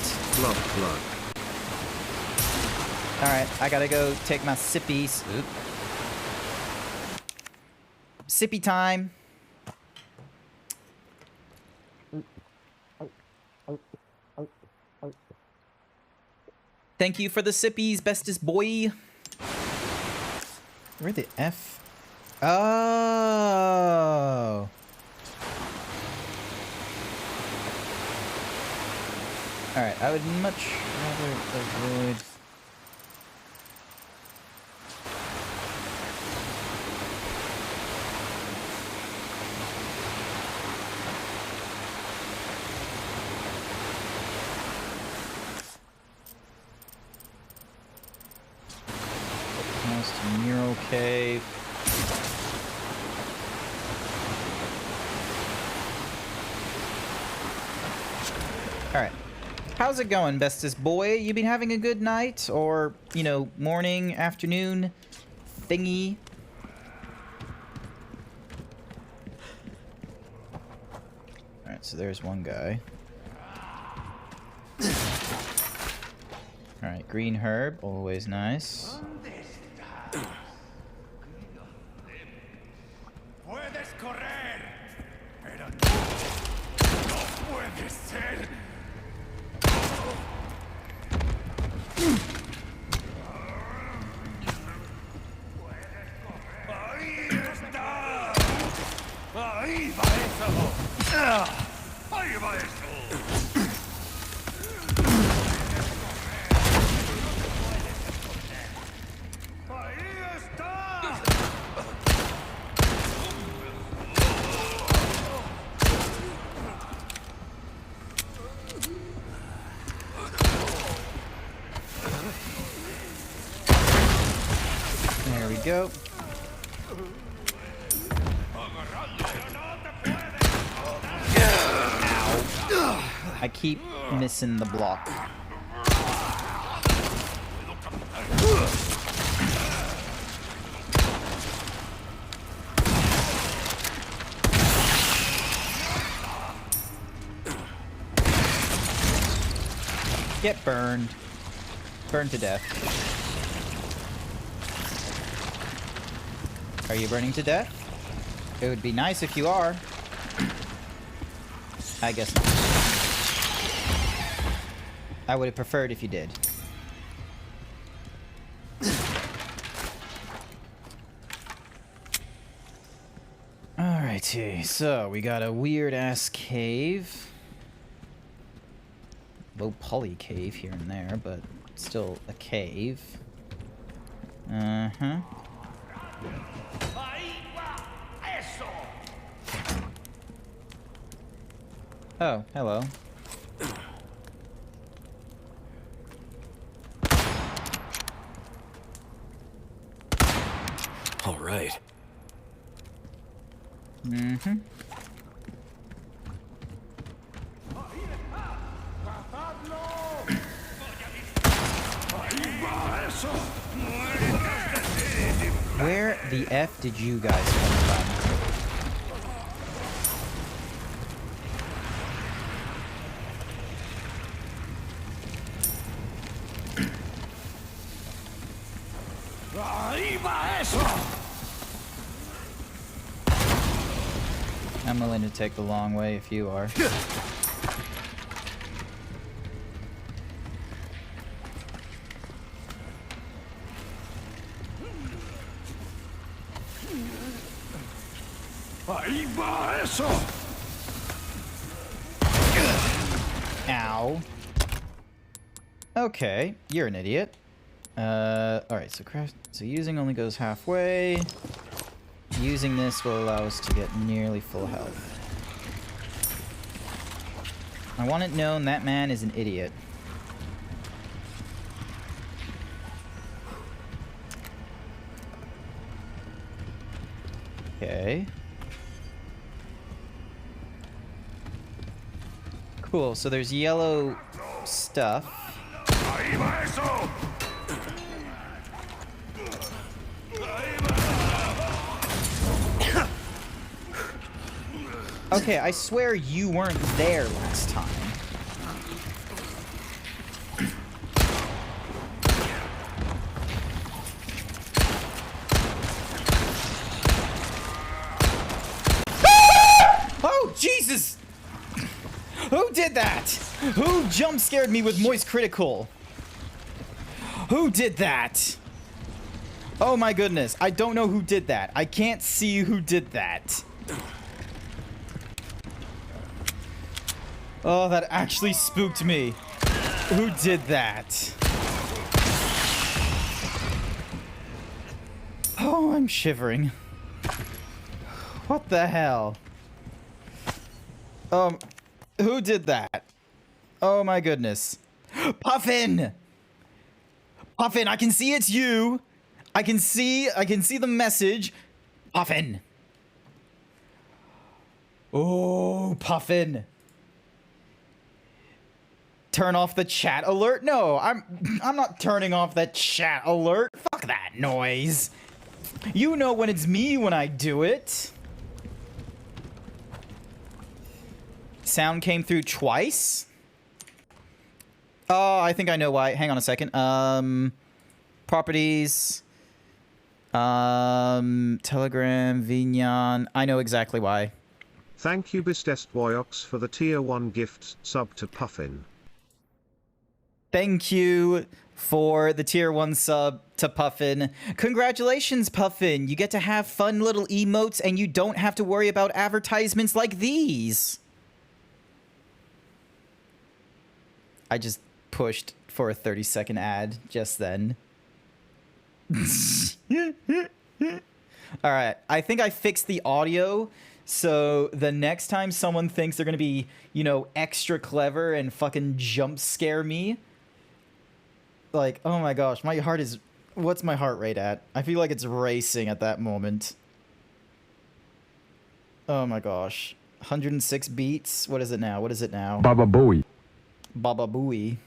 Alright, I gotta go take my sippies. Oop. Sippy time. Thank you for the sippies, bestest boy. Where the F? Oh. Alright, I would much rather avoid... Mural Cave. Alright. How's it going, bestest boy? You been having a good night? Or, you know, morning, afternoon, thingy? Alright, so there's one guy. Alright, green herb, always nice. Puedes correr, pero no puedes ser. Ahí está. Ahí va eso. Ahí va eso. There we go. I keep missing the block. Get burned. Burned to death. Are you burning to death? It would be nice if you are. I guess not. I would have preferred if you did. Alrighty, so we got a weird-ass cave. Low poly cave here and there, but still a cave. Uh-huh. Oh, hello. All right. Mm-hmm. Where the F did you guys come from? I'm willing to take the long way if you are. Ow. Okay, you're an idiot. Alright, so using only goes halfway. Using this will allow us to get nearly full health. I want it known that man is an idiot. Okay. Cool, so there's yellow stuff. Okay, I swear you weren't there last time. Oh, Jesus! Who did that? Who jump scared me with Moist Critical? Who did that? Oh my goodness, I don't know who did that. I can't see who did that. Oh, that actually spooked me. Who did that? Oh, I'm shivering. What the hell? Who did that? Oh my goodness. Puffin! Puffin, I can see it's you. I can see the message. Puffin. Oh, Puffin. Turn off the chat alert? No, I'm not turning off that chat alert. Fuck that noise. You know when it's me when I do it. Sound came through twice? Oh, I think I know why. Hang on a second. Properties. Telegram, Vignan. I know exactly why. Thank you Bestest Boyox for the tier 1 gift sub to Puffin. Thank you for the tier 1 sub to Puffin. Congratulations, Puffin. You get to have fun little emotes and you don't have to worry about advertisements like these. I just pushed for a 30-second ad just then. Alright, I think I fixed the audio, so the next time someone thinks they're gonna be, you know, extra clever and fucking jump scare me, like, oh my gosh, my heart is... What's my heart rate at? I feel like it's racing at that moment. Oh my gosh. 106 beats? What is it now? What is it now? Baba Booey. Baba Booey.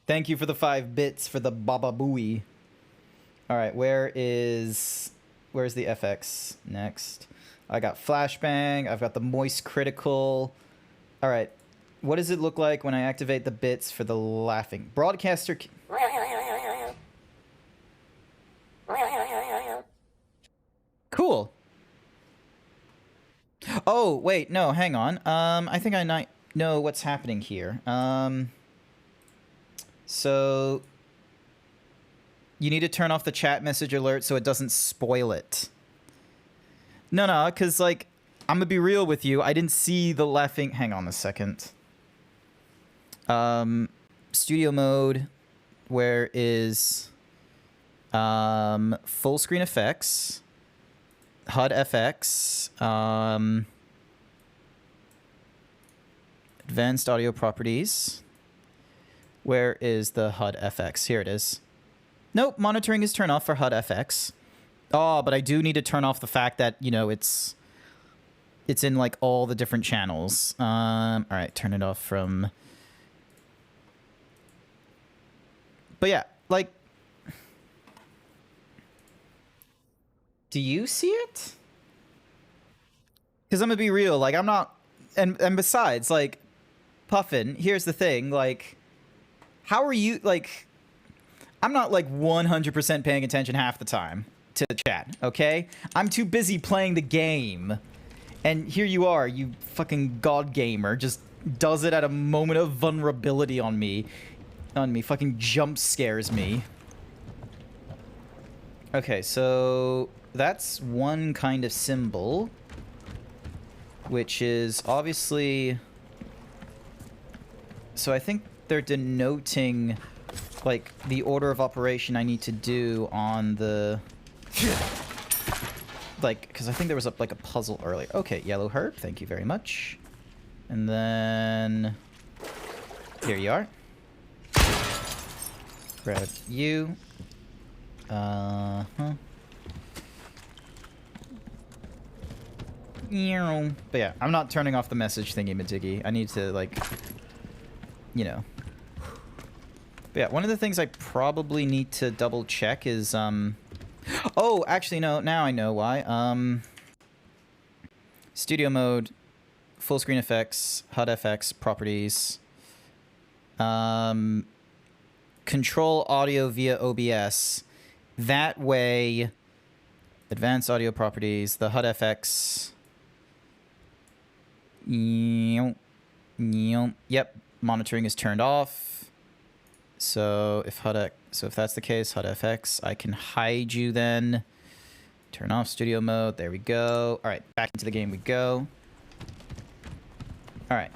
Thank you for the 5 bits for the Baba Booey. Alright, where's the FX next? I got Flashbang, I've got the Moist Critical. Alright, What does it look like when I activate the bits for the laughing? Broadcaster... Cool. Oh, wait, no, hang on. I think I know what's happening here. So... You need to turn off the chat message alert so it doesn't spoil it. No, because, like, I'm gonna be real with you. I didn't see the laughing... Hang on a second. Studio mode, where is full screen effects, HUD FX, advanced audio properties. Where is the HUD FX? Here it is. Nope, monitoring is turned off for HUD FX. Oh, but I do need to turn off the fact that, you know, it's in like all the different channels. All right, turn it off from... But yeah, like, do you see it? Because I'm gonna be real, like, I'm not, and besides, like, Puffin, here's the thing, like, how are you, like, I'm not, like, 100% paying attention half the time to the chat, okay? I'm too busy playing the game. And here you are, you fucking god gamer, just does it at a moment of vulnerability on me. Fucking jump scares me. Okay, so that's one kind of symbol, which is obviously... So I think they're denoting, like, the order of operation I need to do on the... Like, because I think there was, like, a puzzle earlier. Okay, yellow herb, thank you very much. And then... Here you are. Grab you. But yeah, I'm not turning off the message thingy-majiggy. I need to, like, you know. But yeah, one of the things I probably need to double check is, oh, actually, no, now I know why. Studio mode, full screen effects, HUD FX, properties. Control audio via OBS. That way, advanced audio properties, the HUD FX. Yep, monitoring is turned off. So if if that's the case, HUD FX, I can hide you then. Turn off studio mode. There we go. All right, back into the game we go. All right.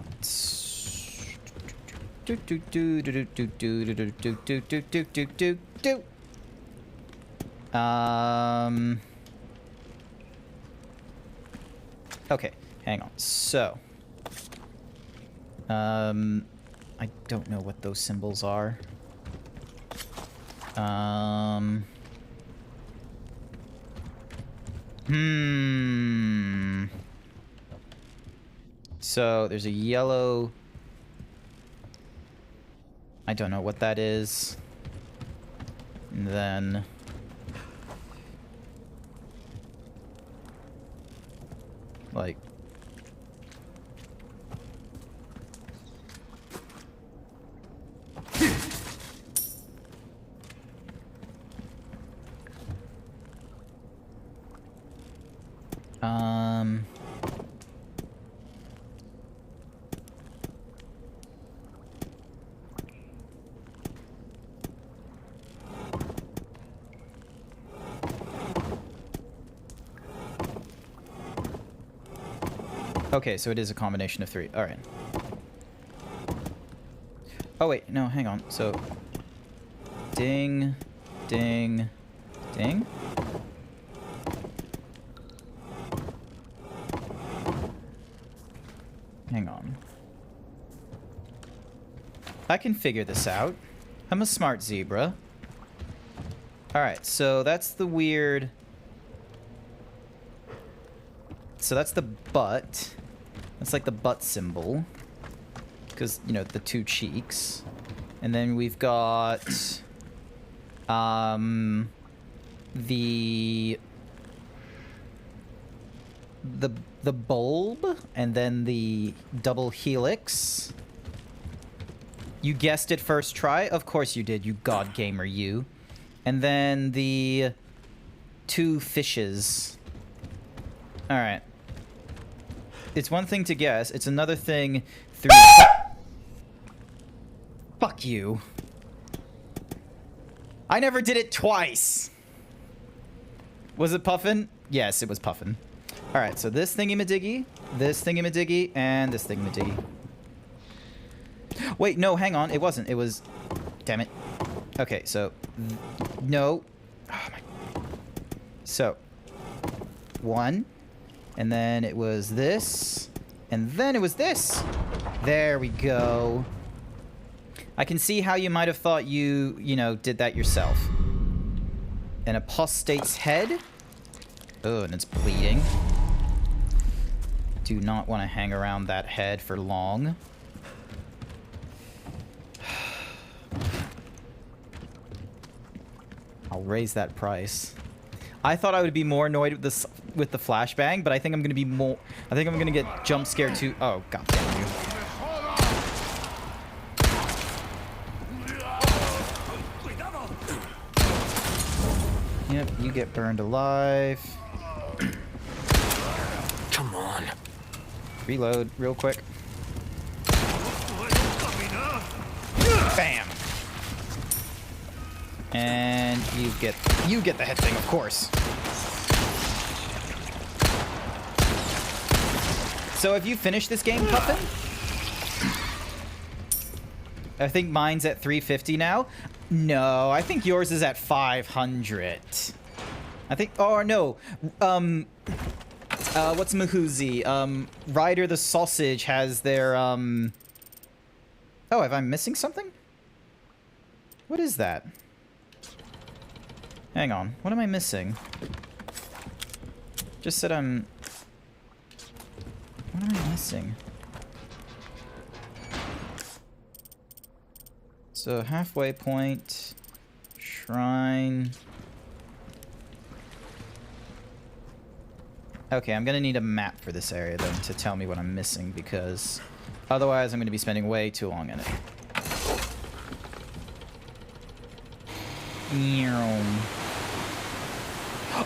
Okay, hang on. So, I don't know what those symbols are. So there's a yellow. I don't know what that is. And then... like... Okay, so it is a combination of three. All right. Oh, wait. No, hang on. So... ding, ding, ding. Hang on. I can figure this out. I'm a smart zebra. Alright, so that's the weird... So that's the butt. That's like the butt symbol. Because, you know, the two cheeks. And then we've got... the bulb, and then the double helix, You guessed it first try? Of course you did, you god gamer, you. And then the 2 fishes. Alright. It's one thing to guess, it's another thing through... Fuck you. I never did it twice! Was it puffin'? Yes, it was puffin'. Alright, so this thingy-madiggy, and this thingy-madiggy. Wait, no, hang on. It wasn't. It was... Damn it. Okay, so... No. Oh, my... So... 1. And then it was this. And then it was this. There we go. I can see how you might have thought you know, did that yourself. An apostate's head. Oh, and it's bleeding. Do not want to hang around that head for long. I'll raise that price. I thought I would be more annoyed with this with the flashbang, but I think I'm gonna be more. I think I'm gonna get jump scared too. Oh, god damn you! Yep, you get burned alive. Come on. Reload real quick. Bam. And you get the head thing, of course. So have you finished this game, Puffin? I think mine's at 350 now. No, I think yours is at 500. I think, oh no, what's Mahuzi? Ryder the Sausage has their, Oh, have I missing something? What is that? Hang on, what am I missing? Just said I'm... What am I missing? So, halfway point, shrine... Okay, I'm gonna need a map for this area, then, to tell me what I'm missing, because otherwise I'm gonna be spending way too long in it.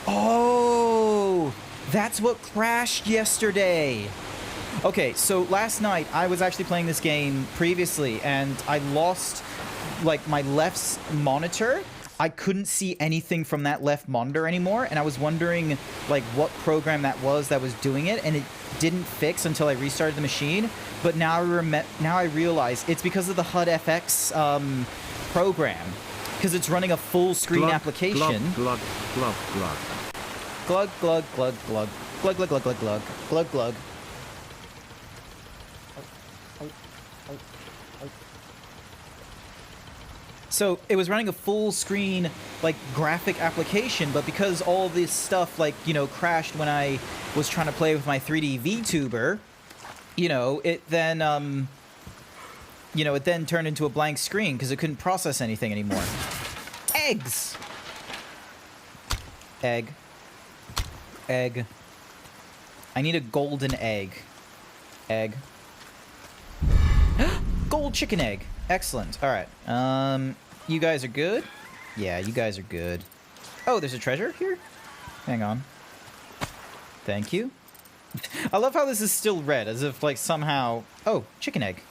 Oh! That's what crashed yesterday! Okay, so last night I was actually playing this game previously, and I lost, like, my left monitor. I couldn't see anything from that left monitor anymore, and I was wondering, like, what program that was doing it, and it didn't fix until I restarted the machine. But now I realize it's because of the HUD FX program, because it's running a full screen application. Glug, glug, glug, glug, glug, glug, glug, glug, glug, glug, glug, glug, glug, glug. So it was running a full screen, like, graphic application, but because all this stuff, like, you know, crashed when I was trying to play with my 3D VTuber, you know, it then turned into a blank screen because it couldn't process anything anymore. Eggs! Egg. Egg. I need a golden egg. Egg. Gold chicken egg. Excellent. All right. You guys are good? Yeah, you guys are good. Oh, there's a treasure here? Hang on. Thank you. I love how this is still red, as if, like, somehow... Oh, chicken egg.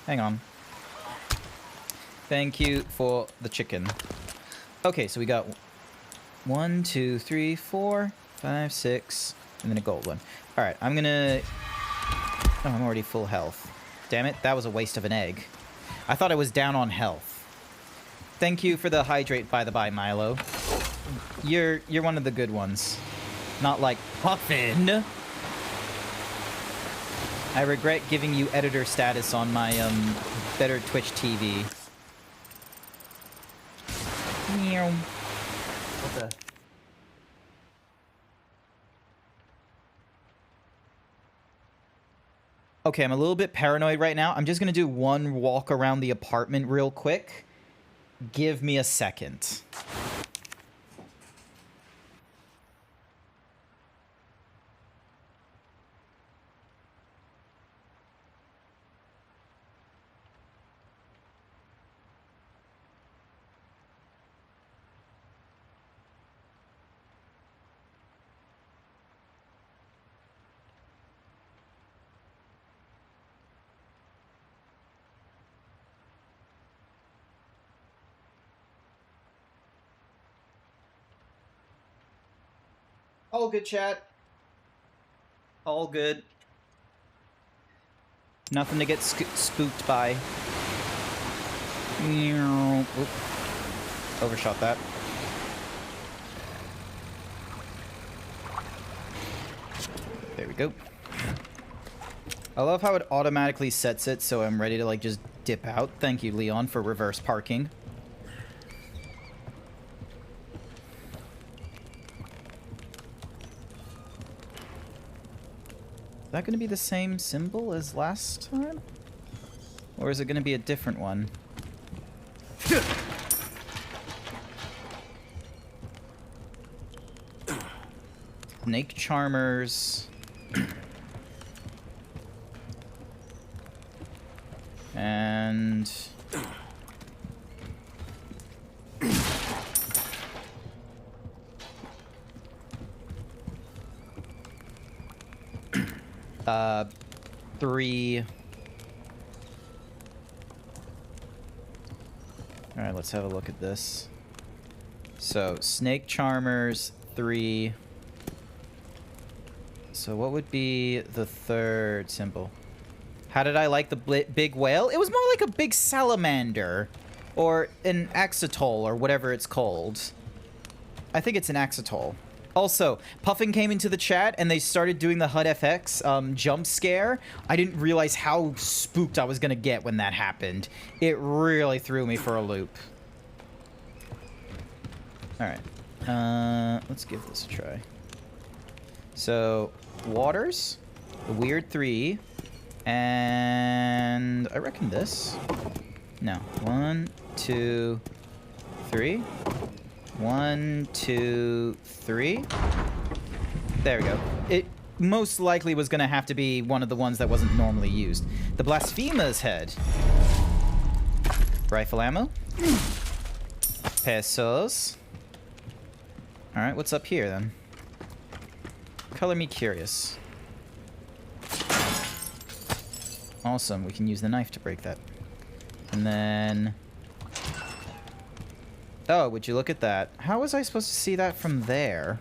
Hang on. Thank you for the chicken. Okay, so we got 1, 2, 3, 4, 5, 6, and then a gold one. All right, I'm gonna... Oh, I'm already full health. Damn it, that was a waste of an egg. I thought I was down on health. Thank you for the hydrate, by the by, Milo. You're one of the good ones. Not like Puffin. I regret giving you editor status on my better Twitch TV. Meow. What the? Okay, I'm a little bit paranoid right now. I'm just gonna do one walk around the apartment real quick. Give me a second. All good, chat. All good. Nothing to get spooked by. Oop. Overshot that. There we go. I love how it automatically sets it so I'm ready to like just dip out. Thank you, Leon, for reverse parking. Is that going to be the same symbol as last time? Or is it going to be a different one? Snake Charmers. And... three... Alright, let's have a look at this. So, Snake Charmers, 3... So what would be the third symbol? How did I like the big whale? It was more like a big salamander. Or an axolotl, or whatever it's called. I think it's an axolotl. Also, Puffin came into the chat and they started doing the HUD FX jump scare. I didn't realize how spooked I was gonna get when that happened. It really threw me for a loop. Alright. Let's give this a try. So, Waters, the Weird 3, and I reckon this. No. 1, 2, 3. 1, 2, 3. There we go. It most likely was going to have to be one of the ones that wasn't normally used. The Blasphema's head. Rifle ammo. Pesos. Alright, what's up here then? Color me curious. Awesome, we can use the knife to break that. And then... Oh, would you look at that? How was I supposed to see that from there?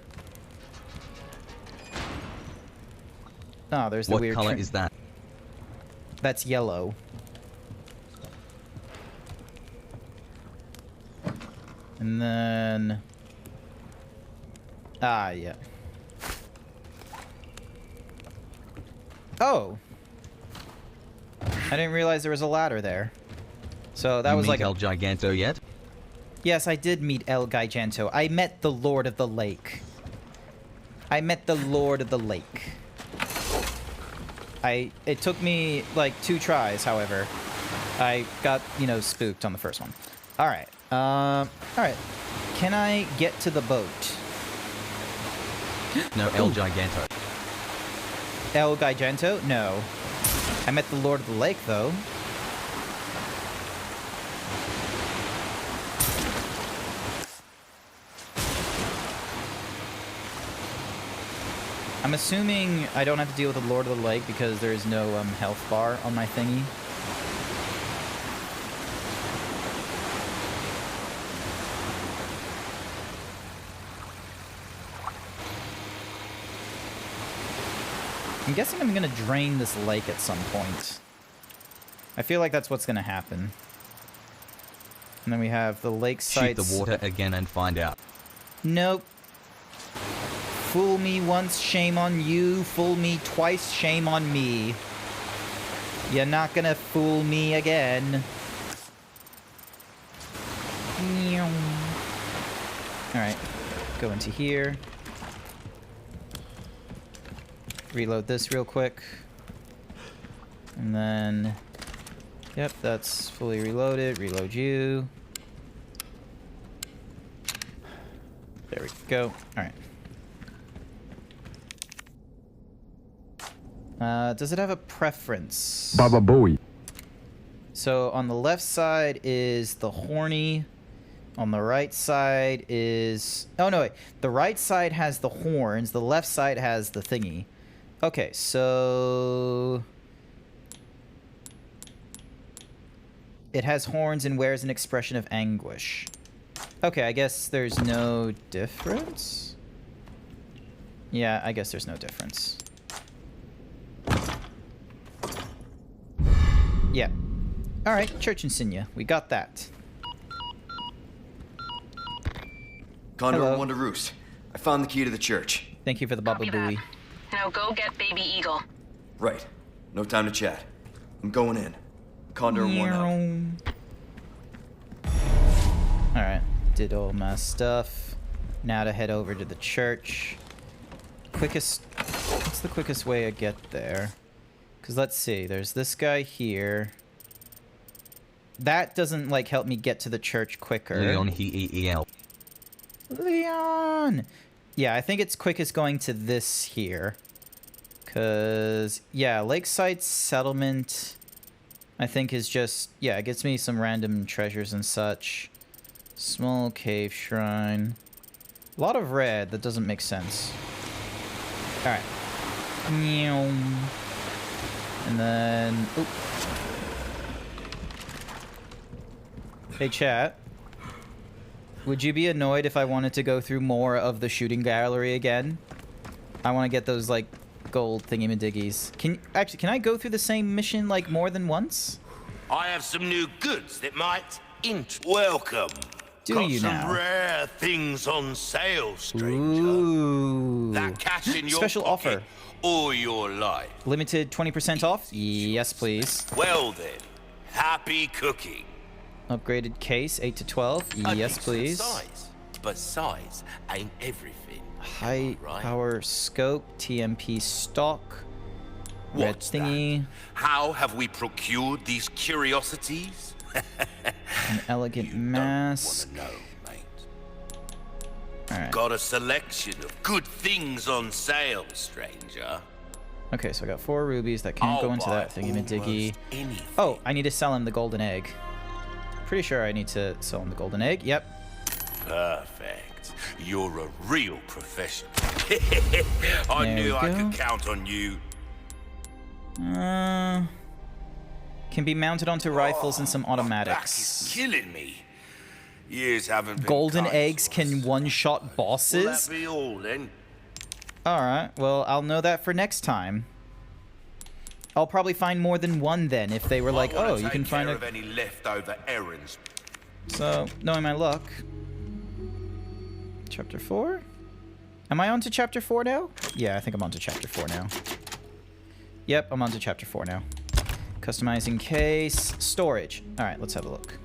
Oh, there's the weird... What color is that? That's yellow. And then... Ah, yeah. Oh! I didn't realize there was a ladder there. So that was like El Giganto yet? Yes, I did meet El Giganto. I met the Lord of the Lake. I met the Lord of the Lake. It took me like 2 tries, however. I got, you know, spooked on the first one. Alright. Alright. Can I get to the boat? No, El Giganto. El Giganto? No. I met the Lord of the Lake, though. I'm assuming I don't have to deal with the Lord of the Lake because there is no health bar on my thingy. I'm guessing I'm gonna drain this lake at some point. I feel like that's what's gonna happen. And then we have the lake sites. Shoot the water again and find out. Nope. Fool me once, shame on you. Fool me twice, shame on me. You're not gonna fool me again. Alright. Go into here. Reload this real quick. And then... Yep, that's fully reloaded. Reload you. There we go. Alright. Does it have a preference? Baba Booey. So on the left side is the horny. On the right side is... Oh, no, wait. The right side has the horns. The left side has the thingy. Okay, so... It has horns and wears an expression of anguish. Okay, I guess there's no difference? Yeah, I guess there's no difference. Yeah. Alright, church insignia. We got that. Condor Hello. 1 to Roost. I found the key to the church. Thank you for the bubble buoy. Now go get Baby Eagle. Right. No time to chat. I'm going in. Condor 1 out. Alright, did all my stuff. Now to head over to the church. What's the quickest way to get there? Because let's see, there's this guy here. That doesn't, like, help me get to the church quicker. Leon, he-E-E-L. Leon! Yeah, I think it's quickest going to this here. Because, yeah, Lakeside Settlement, I think is just, yeah, it gets me some random treasures and such. Small cave shrine. A lot of red, that doesn't make sense. Alright. And then... Oop. Hey, chat. Would you be annoyed if I wanted to go through more of the shooting gallery again? I want to get those, like, gold thingy-madiggies. Can I go through the same mission, like, more than once? I have some new goods that might welcome. Do Got you some now? rare things on sale, stranger. Ooh. That cash in your Special pocket offer. or your life. Limited 20% off? Yes, please. Well then, happy cooking. Upgraded case, 8 to 12. A Yes, decent please. Size, but size ain't everything. High Right. power scope, TMP stock. Red What's thingy. that? How have we procured these curiosities? An elegant mask. No, mate. Alright. Got a selection of good things on sale, stranger. Okay, so I got 4 rubies that can't go into that thingy-madiggy. Anything. Oh, I need to sell him the golden egg. Pretty sure I need to sell him the golden egg. Yep. Perfect. You're a real professional. I There knew we I go. could count on you. Can be mounted onto rifles and some My back is automatics. killing me. Years haven't been Golden kind eggs to us. can one-shot Will bosses? that be all then? Alright, well, I'll know that for next time. I'll probably find more than one then if they were like, I wanna oh, you can take find care a... of any leftover errands. So, knowing my luck... Chapter 4? Am I on to Chapter 4 now? Yeah, I think I'm on to Chapter 4 now. Yep, I'm on to Chapter 4 now. Customizing case. Storage. Alright, let's have a look.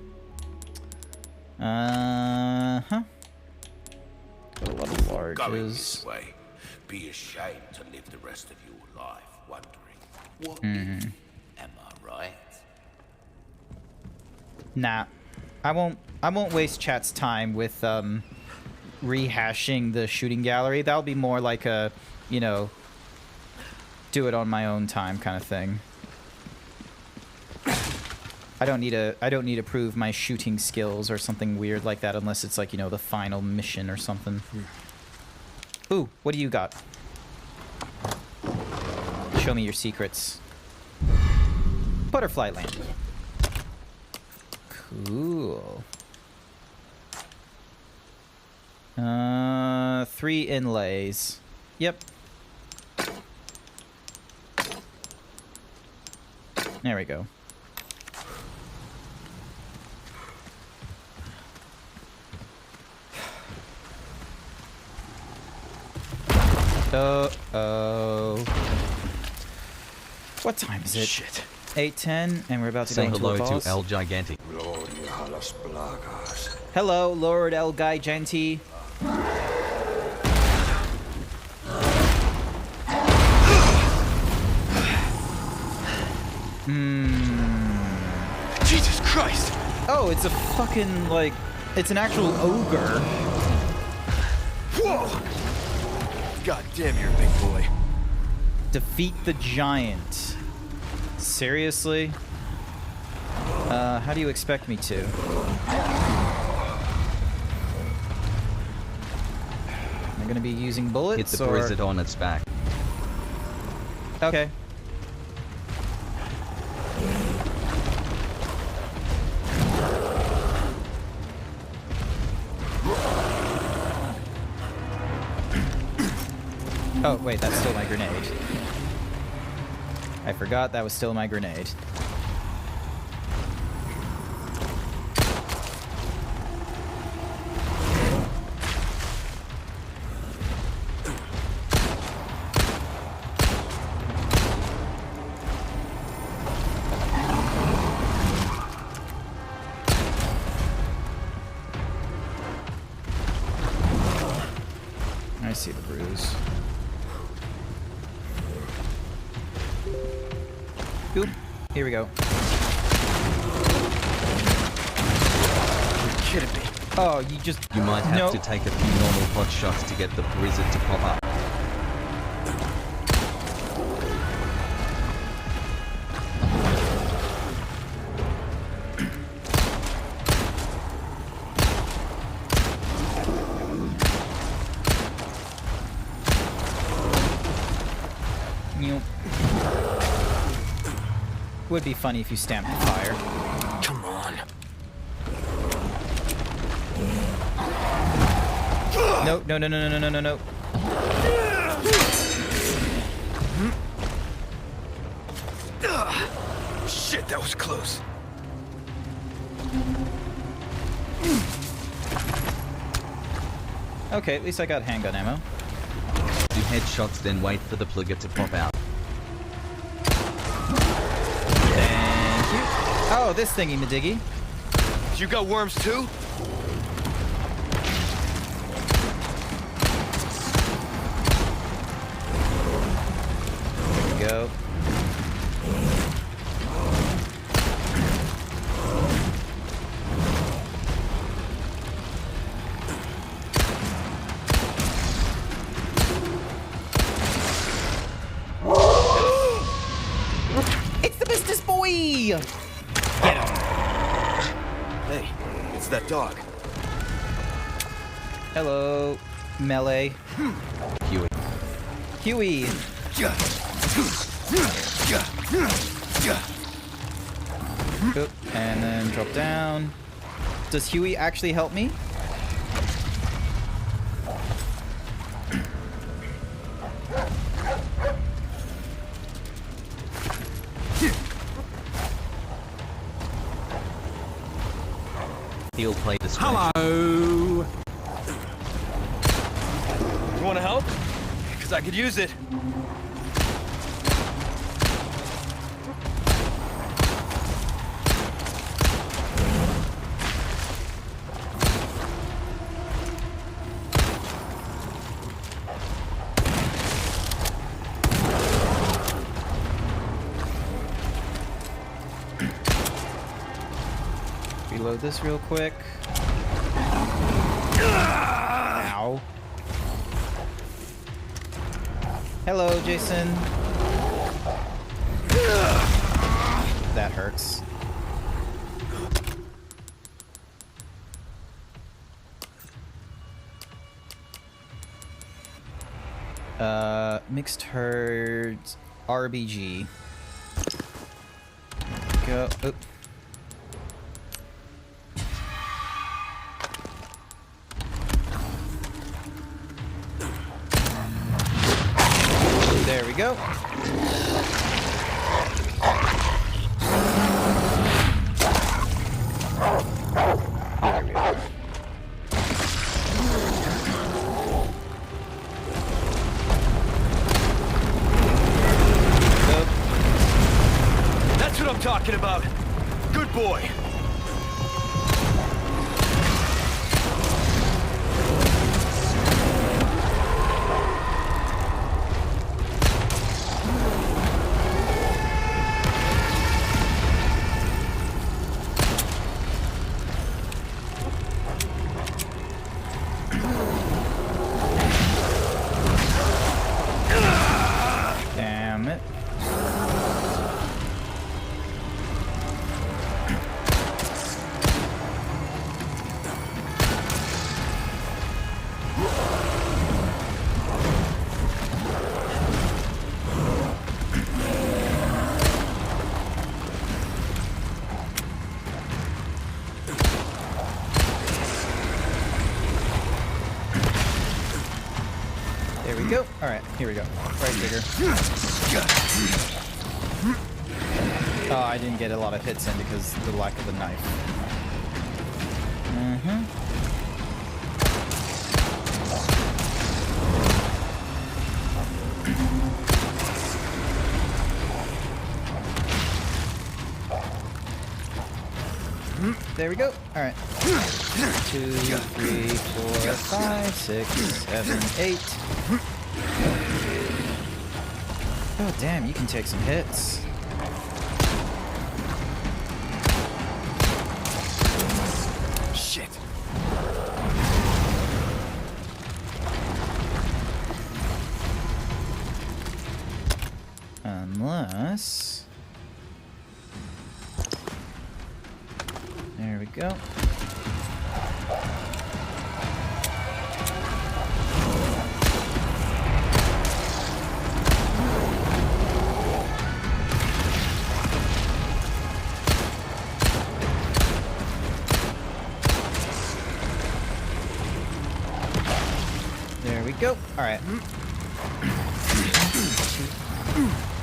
Uh-huh. Got a lot of Going larges. this way, be ashamed to live the rest of your life wondering, what Mm-hmm. if? Am I right? Nah. I won't waste chat's time with rehashing the shooting gallery. That'll be more like a, you know, do it on my own time kind of thing. I don't need to prove my shooting skills or something weird like that unless it's like, you know, the final mission or something. Ooh, what do you got? Show me your secrets. Butterfly land. Cool. 3 inlays. Yep. There we go. Uh-oh. What time is it? Shit. 8:10, and we're about to Say go into hello a boss. to El Gigante. Hello, Lord El Gigante. Jesus Christ! Oh, it's a fucking, like, it's an actual ogre. Whoa! God damn, you're a big boy. Defeat the giant. Seriously? How do you expect me to? Am I gonna be using Hit bullets the or? blizzard on its back. Okay. Oh, wait, that's still my grenade. I forgot that was still my grenade. I see the bruise. Oop. Here we go. You're kidding me. Oh, you just... You might have to take a few normal pot shots to get the blizzard to pop up. Would be funny if you stamped the fire. Come on. No, no, no, no, no, no, no, no. Shit, that was close. Okay, at least I got handgun ammo. Do headshots, then wait for the pligger to pop out. Thank you. Oh, this thingy-madiggy. You got worms too? There we go. It's the business boy! Get him. Hey, it's that dog. Hello, melee. Huey. Huey. Oop, and then drop down. Does Huey actually help me? He'll play the stretch. Hello. You want to help? Because I could use it. Reload this real quick. Ow. Hello, Jason. That hurts. Mixed herds, RBG. Go. Oop. There we go. There we go. That's what I'm talking about. Good boy. Damn it. Alright, here we go. Right trigger. Oh, I didn't get a lot of hits in because of the lack of the knife. There we go. Alright. 2, 3, 4, 5, 6, 7, 8. Oh, damn, you can take some hits. Shit. Unless... There we go. There we go. Alright.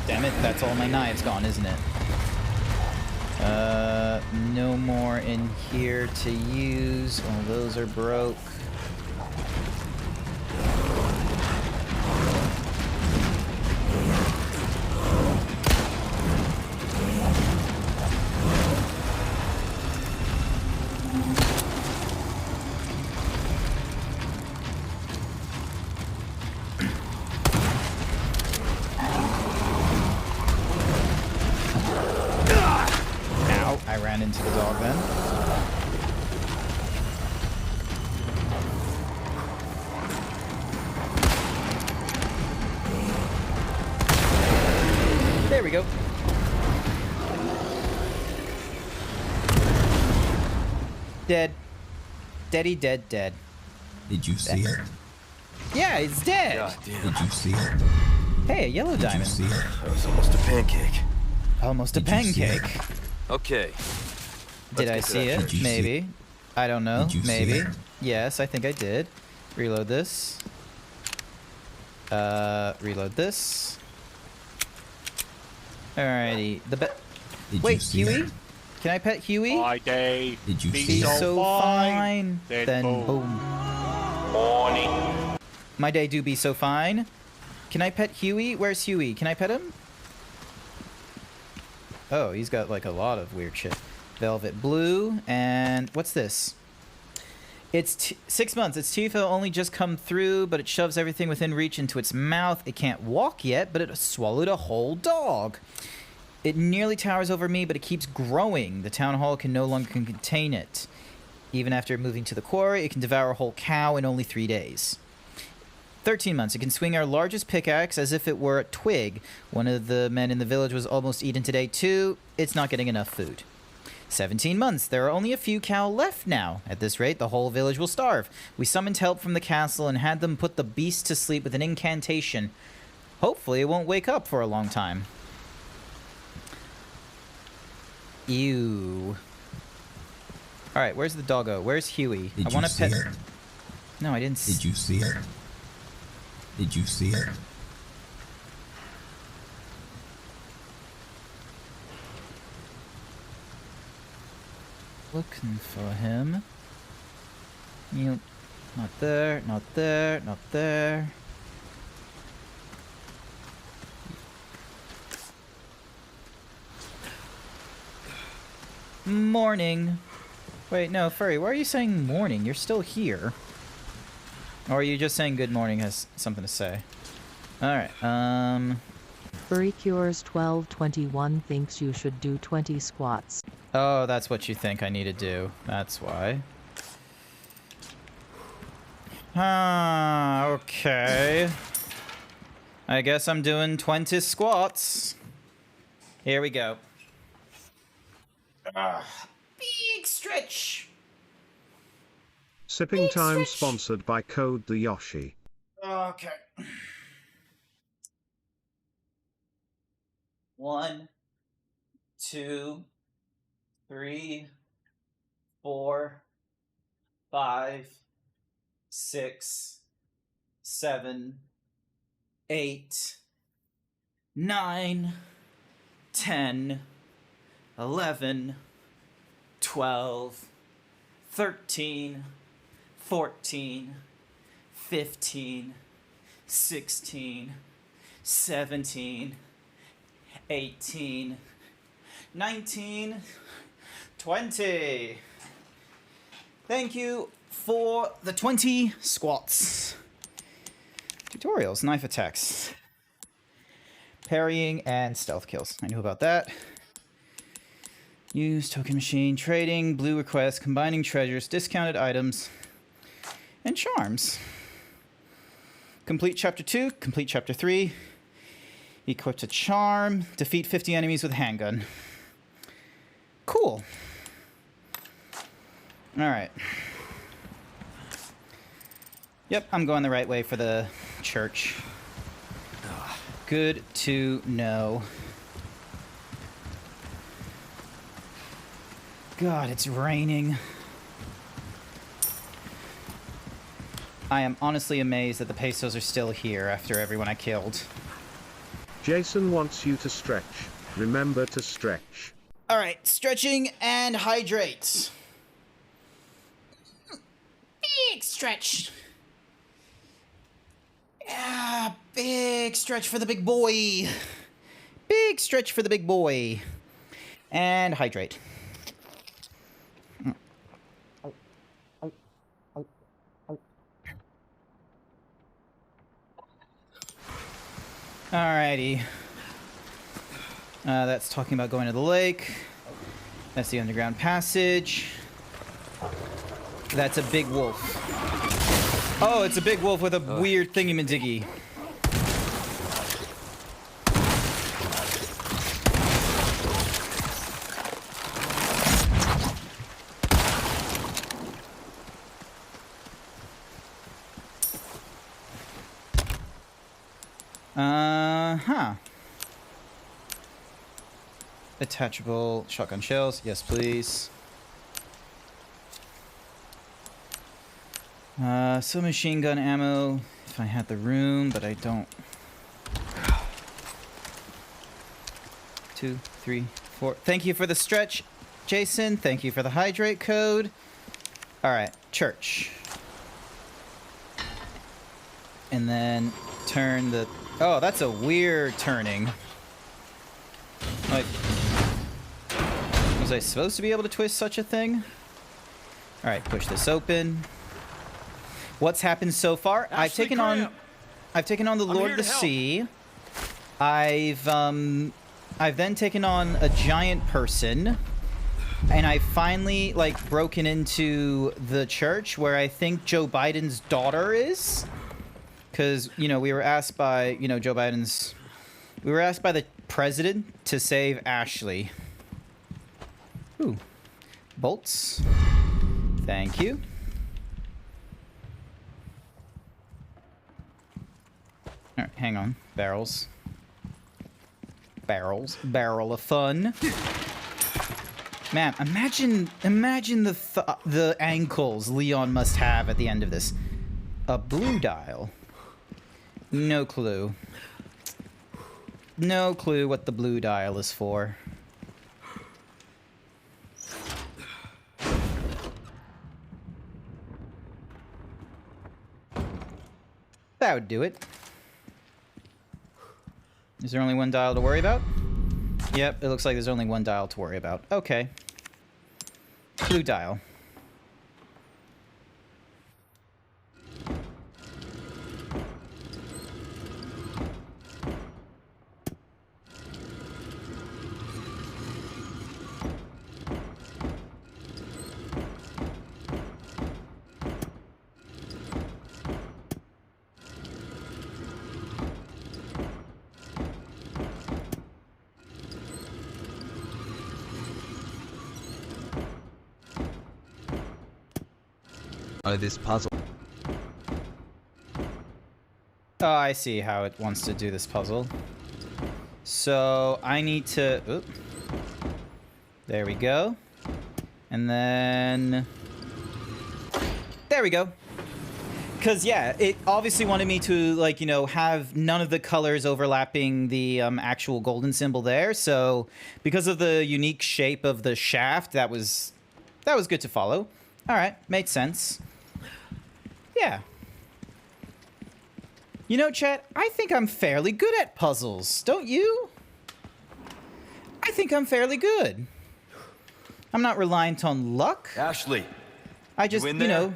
Damn it, that's all my knives gone, isn't it? No more in here to use. All those are broke. I ran into the dog then. There we go. Dead. Deady dead dead. Did you see it? Yeah, it's dead. God damn. Did you see it? Hey, a yellow Did diamond. you see it? That was almost a pancake. Almost a Did you see it? pancake. Okay. Did I see it? Did you see Maybe. it? I don't know. Did you see Maybe. it? Yes, I think I did. Reload this. Reload this. Alrighty. Did Wait, you see Huey? it? Can I pet Huey? My day. Did you Be see it? So fine. Then boom. Morning. My day do be so fine. Can I pet Huey? Where's Huey? Can I pet him? Oh, he's got like a lot of weird shit. Velvet blue, and what's this? It's 6 months. Its teeth have only just come through, but it shoves everything within reach into its mouth. It can't walk yet, but it swallowed a whole dog. It nearly towers over me, but it keeps growing. The town hall can no longer contain it. Even after moving to the quarry, it can devour a whole cow in only 3 days. 13 months. It can swing our largest pickaxe as if it were a twig. One of the men in the village was almost eaten today, too. It's not getting enough food. 17 months. There are only a few cow left now. At this rate, the whole village will starve. We summoned help from the castle and had them put the beast to sleep with an incantation. Hopefully, it won't wake up for a long time. Ew. Alright, where's the doggo? Where's Huey? Did I want you to see pet... it? No, I didn't Did you see it? Did you see it? Looking for him. You... Not there, not there, not there. Morning. Wait, no, Furry, why are you saying morning? You're still here. Or are you just saying good morning has something to say? Alright, Furry Cures 1221 thinks you should do 20 squats. Oh, that's what you think I need to do. That's why. Ah, okay. I guess I'm doing 20 squats. Here we go. Big stretch. Sipping time sponsored by Code the Yoshi. Okay. 1, 2, 3, 4, 5, 6, 7, 8, 9, 10, 11, 12, 13, 14, 15, 16, 17, 18, 19, 20. Thank you for the 20 squats. Tutorials, knife attacks. Parrying and stealth kills. I knew about that. Use token machine, trading, blue requests, combining treasures, discounted items, and charms. Complete chapter 2, complete chapter 3. Equipped a charm, defeat 50 enemies with a handgun. Cool. Alright. Yep, I'm going the right way for the church. Good to know. God, it's raining. I am honestly amazed that the pesos are still here after everyone I killed. Jason wants you to stretch. Remember to stretch. Alright, stretching and hydrate. Big stretch. Yeah, big stretch for the big boy. Big stretch for the big boy. And hydrate. Alrighty. That's talking about going to the lake. That's the underground passage. That's a big wolf. Oh, it's a big wolf with a weird thingamadiggy. Attachable shotgun shells. Yes, please. Some machine gun ammo if I had the room, but I don't. 2, 3, 4. Thank you for the stretch, Jason. Thank you for the hydrate code. Alright, church. And then turn the... Oh, that's a weird turning. Like... Was I supposed to be able to twist such a thing? Alright, push this open. What's happened so far? I've taken on the Lord of the Sea. I've then taken on a giant person. And I finally, like, broken into the church where I think Joe Biden's daughter is. Because, you know, we were asked by, you know, we were asked by the president to save Ashley. Ooh. Bolts. Thank you. Alright, hang on. Barrels. Barrel of fun. Man, imagine the ankles Leon must have at the end of this. A blue dial. No clue. No clue what the blue dial is for. That would do it. Is there only one dial to worry about? Yep, it looks like there's only one dial to worry about. Okay. Blue dial. Oh, this puzzle. Oh, I see how it wants to do this puzzle. So, I need to... Oop. There we go. And then... There we go. Because, yeah, it obviously wanted me to, like, you know, have none of the colors overlapping the actual golden symbol there. So, because of the unique shape of the shaft, that was good to follow. All right, made sense. Yeah. You know, chat, I think I'm fairly good at puzzles, don't you? I think I'm fairly good. I'm not reliant on luck. Ashley. I just, you know...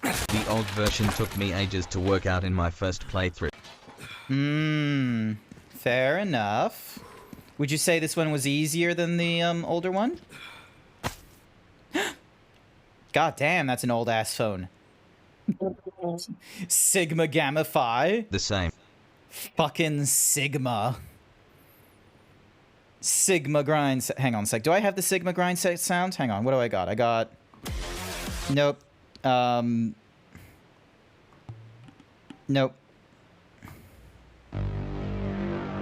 The old version took me ages to work out in my first playthrough. Fair enough. Would you say this one was easier than the older one? God damn, that's an old-ass phone. Sigma Gamma Phi. The same. Fucking Sigma. Sigma grind. Hang on a sec. Do I have the Sigma grind sound? Hang on. What do I got? I got... Nope. Nope.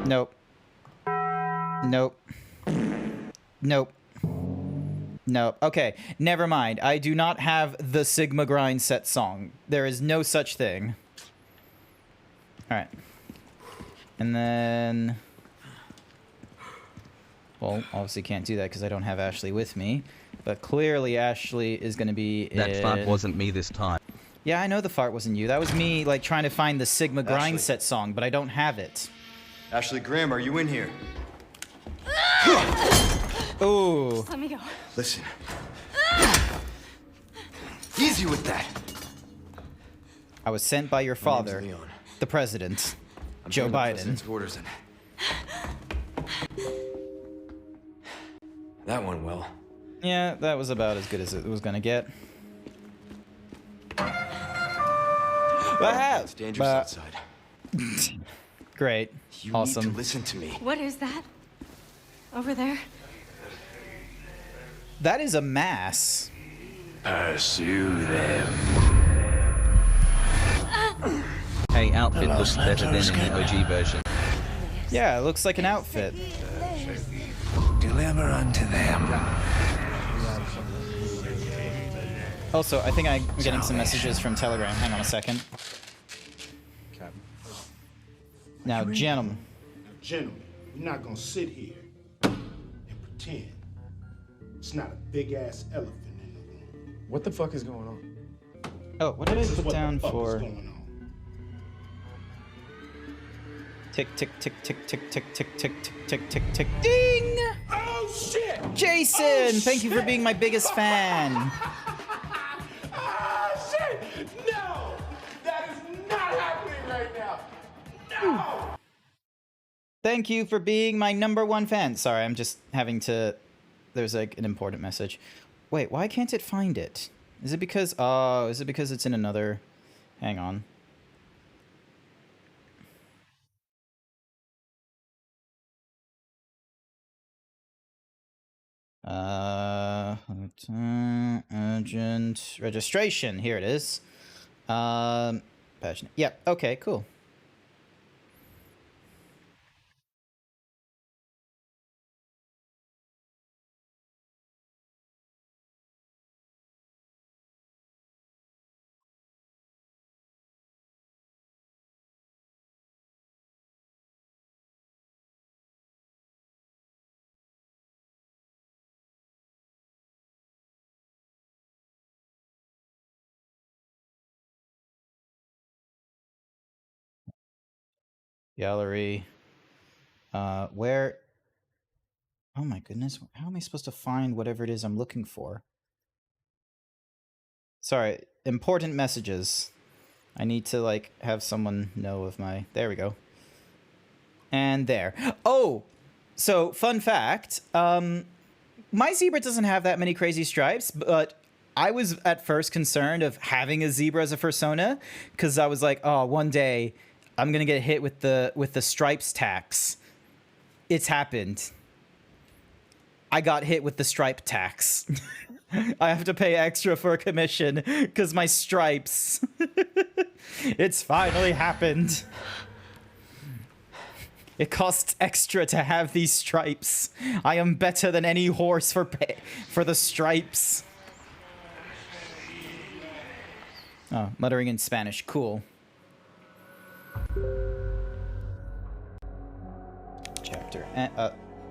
Nope. Nope. Nope. Nope. Okay, never mind. I do not have the Sigma grind set song. There is no such thing. Alright. And then... Well, obviously can't do that because I don't have Ashley with me. But clearly Ashley is going to be That fart wasn't me this time. Yeah, I know the fart wasn't you. That was me, like, trying to find the Sigma grind Ashley. set song, but I don't have it. Ashley Graham, are you in here? Ooh. Let me go. Listen. Easy with that. I was sent by your father, Leon. the president, I'm Joe doing the Biden. president's orders and... That went well. Yeah, that was about as good as it was gonna get. It's dangerous outside. Great. You Awesome. need to listen to me. What is that? Over there? That is a mass. Pursue them. Hey, outfit looks better than in the OG version. Yeah, it looks like an outfit. Deliver unto them. Also, I think I'm getting some messages from Telegram. Hang on a second. Now, gentlemen. Gentlemen, we're not gonna sit here and pretend it's not a big-ass elephant in the room. What the fuck is going on? Oh, what did I This is put what the down fuck is for? going on. Tick, tick, tick, tick, tick, tick, tick, tick, tick, tick, tick, tick, ding! Oh shit! Jason, thank you for being my biggest fan. Ah shit! No! That is not happening right now! No! Thank you for being my #1 fan. Sorry, I'm just having to... There's like an important message. Wait, why can't it find it? Is it because... Oh, is it because it's in another... Hang on. Urgent registration. Here it is. Passionate. Yep. Okay, cool. Gallery. Where... Oh my goodness. How am I supposed to find whatever it is I'm looking for? Sorry. Important messages. I need to, like, have someone know of my... There we go. And there. Oh! So, fun fact. My zebra doesn't have that many crazy stripes, but I was at first concerned of having a zebra as a persona, because I was like, oh, one day I'm gonna get hit with the stripes tax. It's happened. I got hit with the stripe tax. I have to pay extra for a commission because my stripes. It's finally happened. It costs extra to have these stripes. I am better than any horse for the stripes. Oh, muttering in Spanish. Cool. Chapter.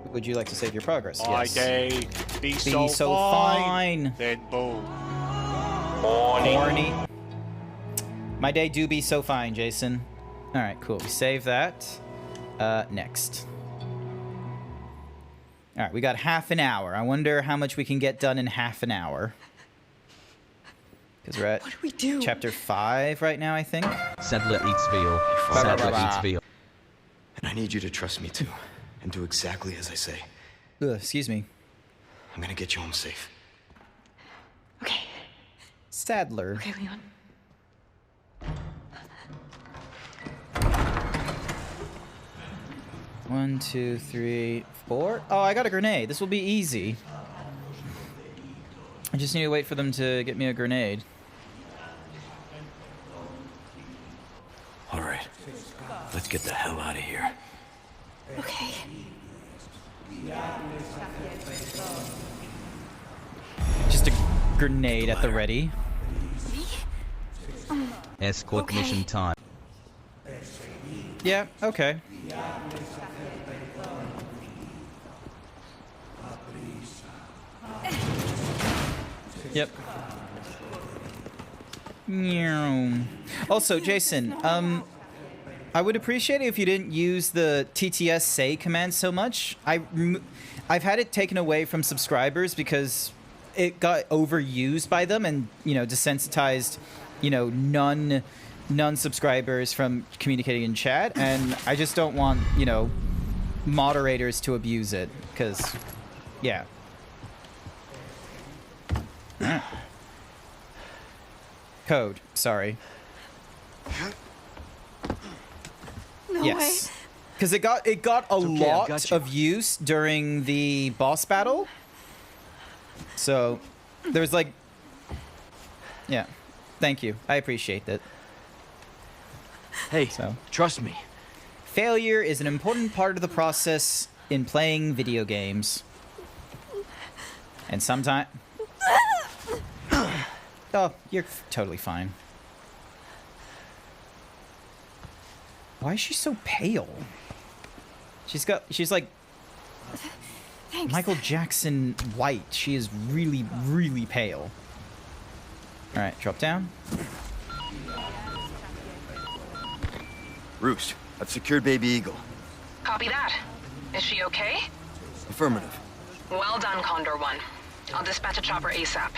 Would you like to save your progress? My Yes. day be so fine. fine. Then boom. Horny. My day do be so fine, Jason. All right, cool. We save that. Next. All right, we got half an hour. I wonder how much we can get done in half an hour. Because we're at chapter 5 right now, I think. Sadler eats veal. Sadler eats veal. And I need you to trust me too, and do exactly as I say. Excuse me. I'm gonna get you home safe. Okay. Sadler. Okay, Leon. One, 2, 3, 4. Oh, I got a grenade. This will be easy. I just need to wait for them to get me a grenade. All right, let's get the hell out of here. Okay. Just a grenade at the ready. Escort mission time. Yeah, okay. Yep. Also, Jason, I would appreciate it if you didn't use the TTS say command so much. I've had it taken away from subscribers because it got overused by them and, you know, desensitized, you know, non-subscribers from communicating in chat, and I just don't want, you know, moderators to abuse it, because, yeah. Code, sorry. No yes. way. Because it got a lot of use during the boss battle. So, there's like... Yeah. Thank you. I appreciate that. Hey, trust me. Failure is an important part of the process in playing video games. And sometimes... Oh, you're totally fine. Why is she so pale? She's like Thanks. Michael Jackson white. She is really, really pale. All right, drop down. Roost, I've secured Baby Eagle. Copy that. Is she okay? Affirmative. Well done, Condor 1. I'll dispatch a chopper ASAP.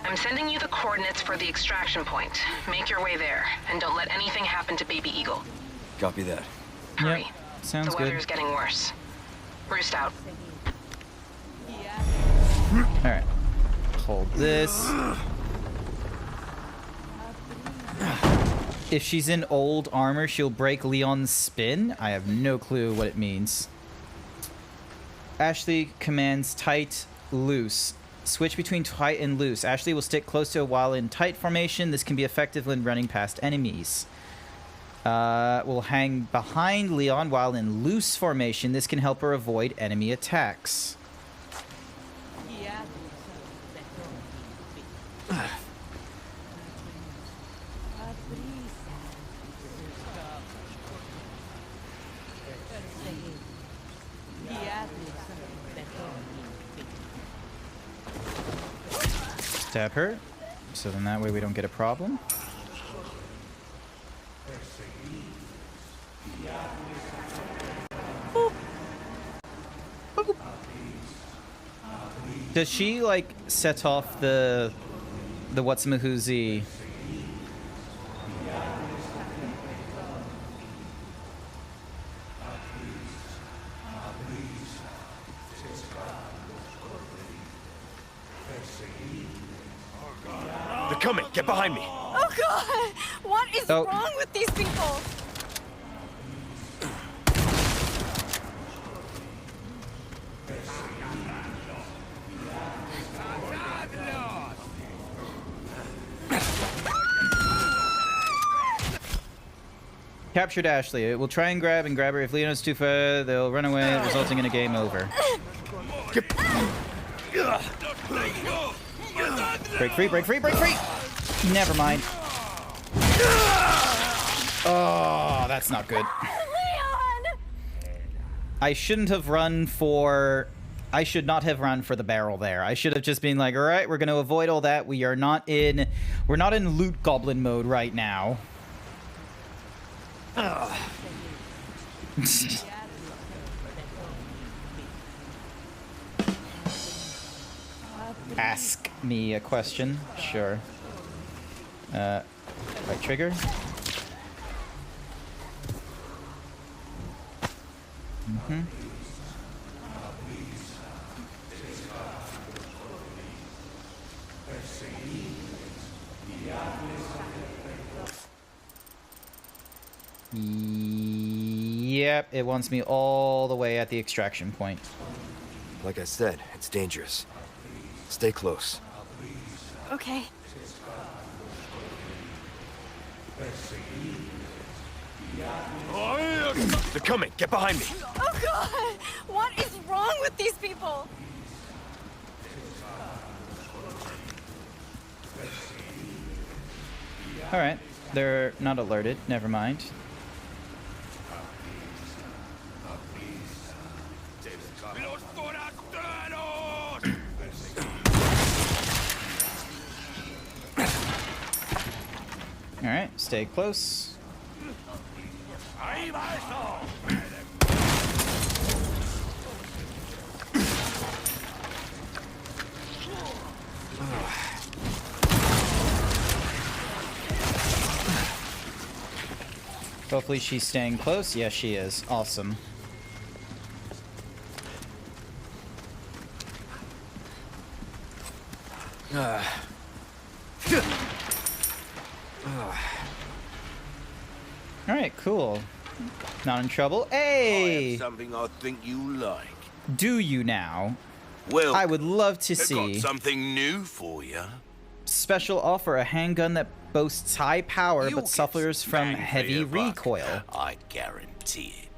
I'm sending you the coordinates for the extraction point. Make your way there, and don't let anything happen to Baby Eagle. Copy that. Hurry. Yep, sounds the good. weather's getting worse. Roost out. Alright. Hold this. If she's in old armor, she'll break Leon's spin? I have no clue what it means. Ashley commands tight, loose. Switch between tight and loose. Ashley will stick close to a while in tight formation. This can be effective when running past enemies. Will hang behind Leon while in loose formation. This can help her avoid enemy attacks. Stab her, so then that way we don't get a problem. Boop. Boop. Does she like set off the what's-a-mahoozy? They're coming! Get behind me! Oh god! What is wrong with these people? Captured Ashley. It will try and grab her. If Leon's too far, they'll run away, resulting in a game over. Break free, break free, break free! Never mind. Oh, that's not good. Leon! I shouldn't have run for... I should not have run for the barrel there. I should have just been like, all right, we're going to avoid all that. We're not in loot goblin mode right now. Ask me a question. Sure. Right trigger. Mm-hmm. Yep, it wants me all the way at the extraction point. Like I said, it's dangerous. Stay close. Okay. They're coming! Get behind me! Oh god! What is wrong with these people? Alright, they're not alerted. Never mind. Alright, stay close. Hopefully she's staying close. Yes, she is. Awesome. Alright, cool. Not in trouble. Hey! I have something I think you like. Do you now? Well, I would love to I've see. got something new for you. Special offer, a handgun that boasts high power You'll but suffers from bang for heavy your buck. recoil. I guarantee it.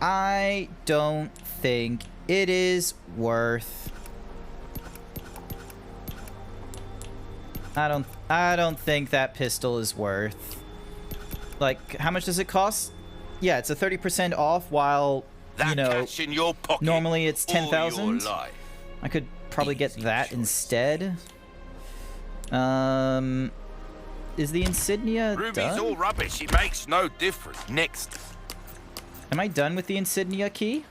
I don't think it is worth. I don't think that pistol is worth. Like, how much does it cost? Yeah, it's a 30% off while, you know, Cash in your pocket normally it's all your 10,000. life. I could probably get that instead. Is the insignia Ruby's done? all rubbish. It makes no difference. Next. Am I done with the insignia key?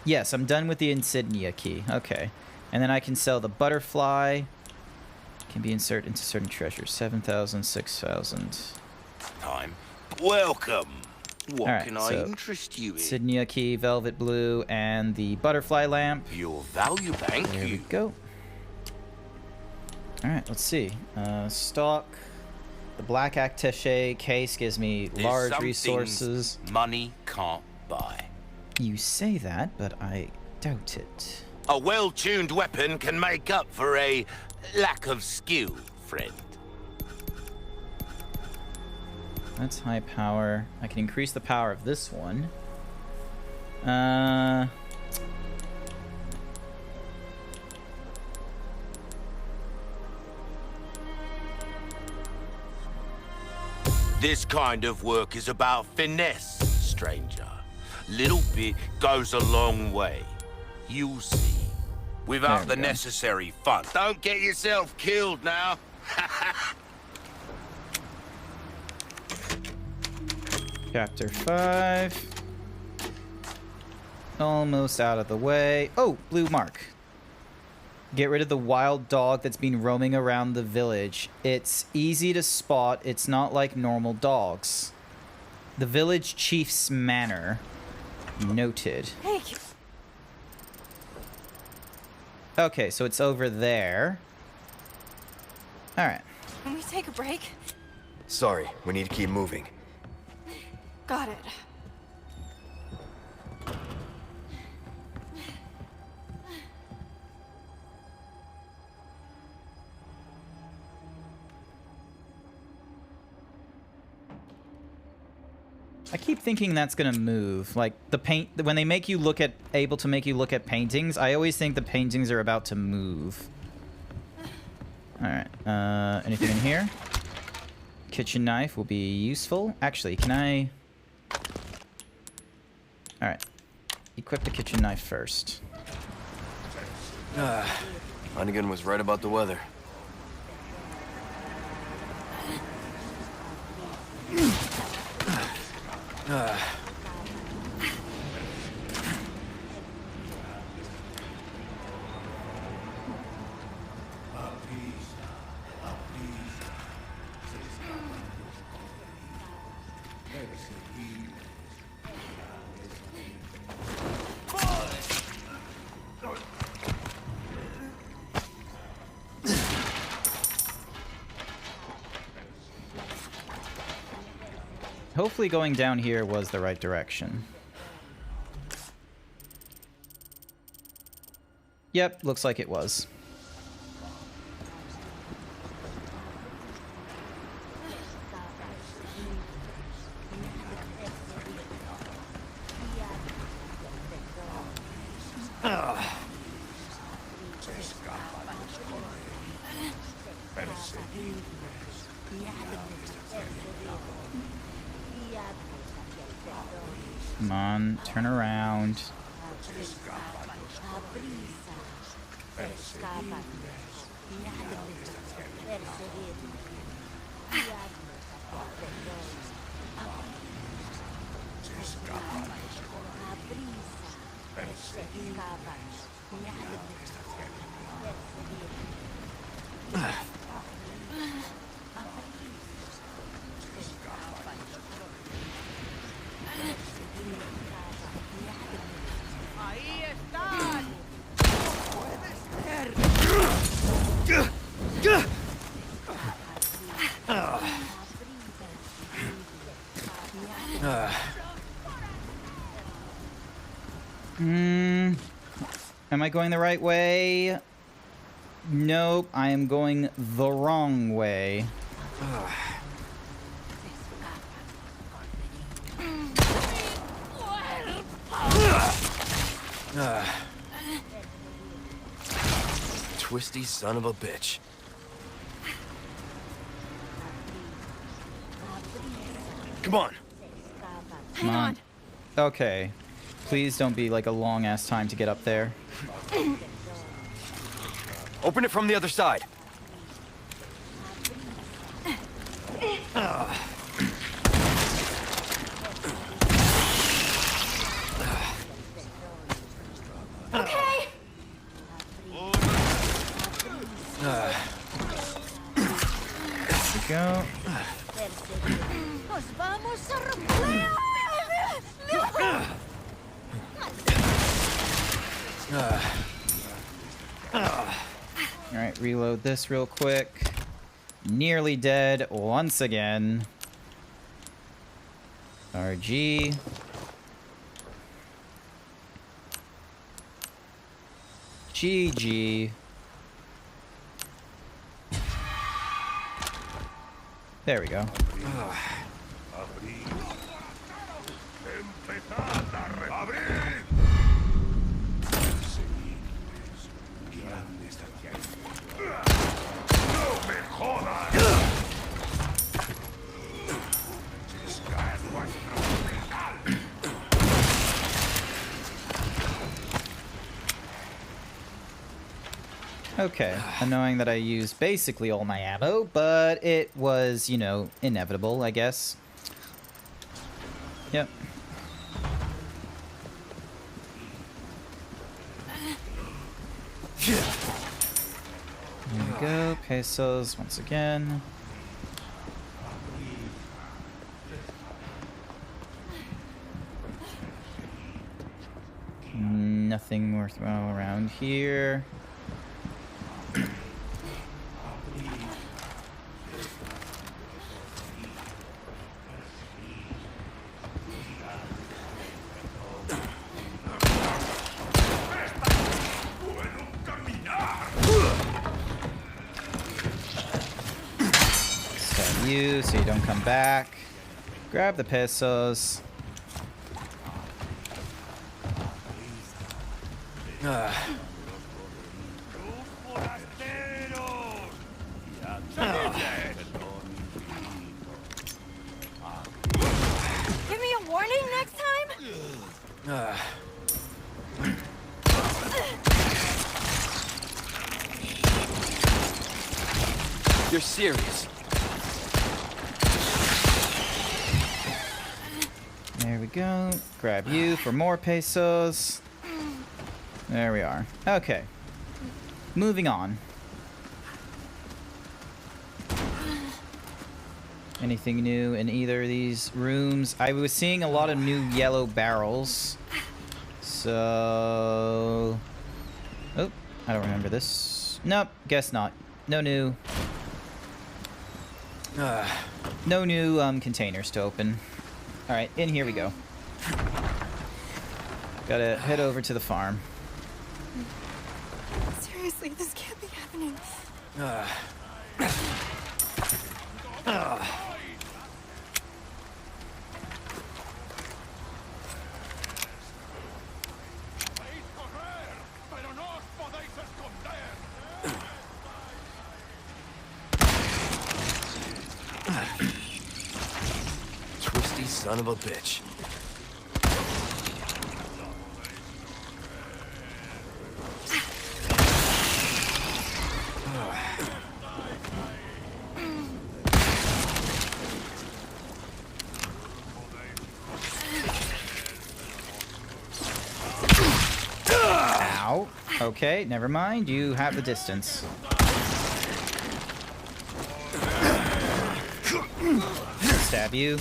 Yes, I'm done with the insignia key. Okay. And then I can sell the butterfly. Can be inserted into certain treasures. 7,000, 6,000. Time. Welcome. What All right, can I so interest you in? insignia key, velvet blue, and the butterfly lamp. Your value bank. There we go. All right, let's see. Stock. The black attaché case gives me There's large some resources. things money can't buy. You say that, but I doubt it. A well-tuned weapon can make up for a lack of skill, friend. That's high power. I can increase the power of this one. This kind of work is about finesse, stranger. Little bit goes a long way. You'll see. Without the necessary fun. Don't get yourself killed now. Chapter 5. Almost out of the way. Oh, blue mark. Get rid of the wild dog that's been roaming around the village. It's easy to spot. It's not like normal dogs. The village chief's manor. Noted. Hey. Okay, so it's over there. Alright. Can we take a break? Sorry, we need to keep moving. Got it. I keep thinking that's gonna move. Like the paint, when they make you look at, able to make you look at paintings, I always think the paintings are about to move. All right. Anything in here? Kitchen knife will be useful. Actually, can I? All right. Equip the kitchen knife first. Hunnigan was right about the weather. Hopefully going down here was the right direction. Yep, looks like it was. Come on, turn around. Am I going the right way? Nope, I am going the wrong way. Twisty son of a bitch. Come on. Come on. Okay. Please don't be like a long-ass time to get up there. Open it from the other side. Okay. There we go. Nos vamos a romper. Alright, reload this real quick. Nearly dead once again. RG. GG. There we go. Okay, annoying that I used basically all my ammo, but it was, you know, inevitable, I guess. Yep. There we go, pesos once again. Nothing worthwhile around here. You, so you don't come back. Grab the pesos. Give me a warning next time? You're serious. There we go. Grab you for more pesos. There we are. Okay. Moving on. Anything new in either of these rooms? I was seeing a lot of new yellow barrels. So... Oh, I don't remember this. Nope, guess not. No new... No new containers to open. Alright, in here we go. Gotta head over to the farm. Seriously, this can't be happening. Twisty son of a bitch. Ow. Okay, never mind. You have the distance. Stab you.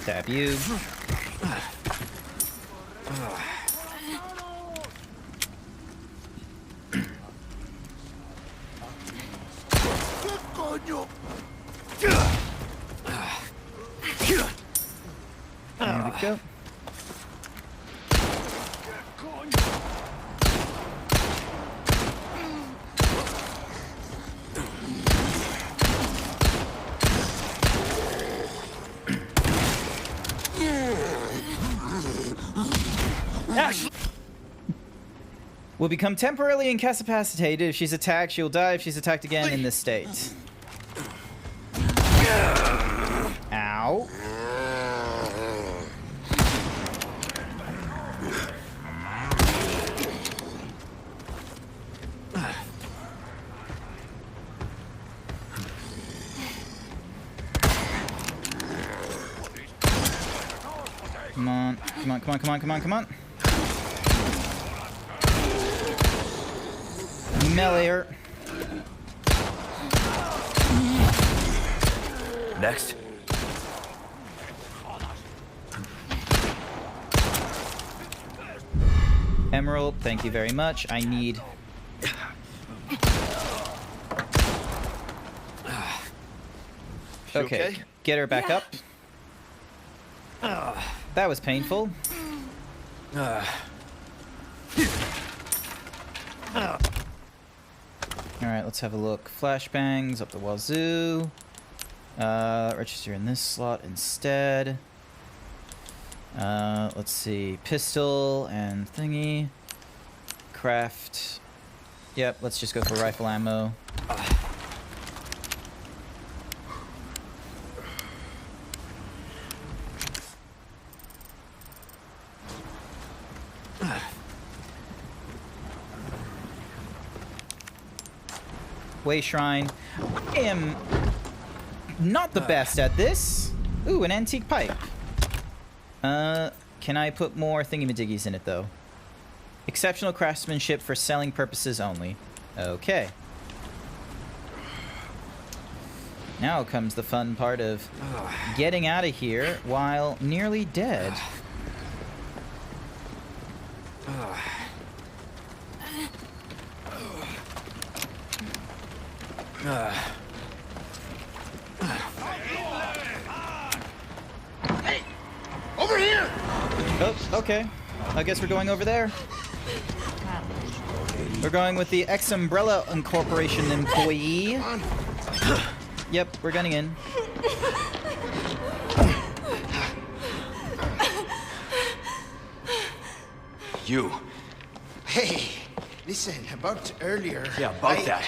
Stab you. There we go. Will become temporarily incapacitated. If she's attacked, she'll die. If she's attacked again in this state. Ow. Come on, come on, come on, come on, come on, come on. Melee her. Next. Emerald, thank you very much. I need... Okay, get her back up. That was painful. Alright, let's have a look. Flashbangs up the wazoo. Register in this slot instead. Let's see. Pistol and thingy. Craft. Yep, let's just go for rifle ammo. Way Shrine. I am not the best at this. Ooh, an antique pipe. Can I put more thingy-majiggies in it, though? Exceptional craftsmanship for selling purposes only. Okay. Now comes the fun part of getting out of here while nearly dead. Hey! Over here! Oh, okay. I guess we're going over there. We're going with the Ex-Umbrella Incorporation employee. Yep, we're gunning in. You. Hey, listen, about earlier. Yeah, about that.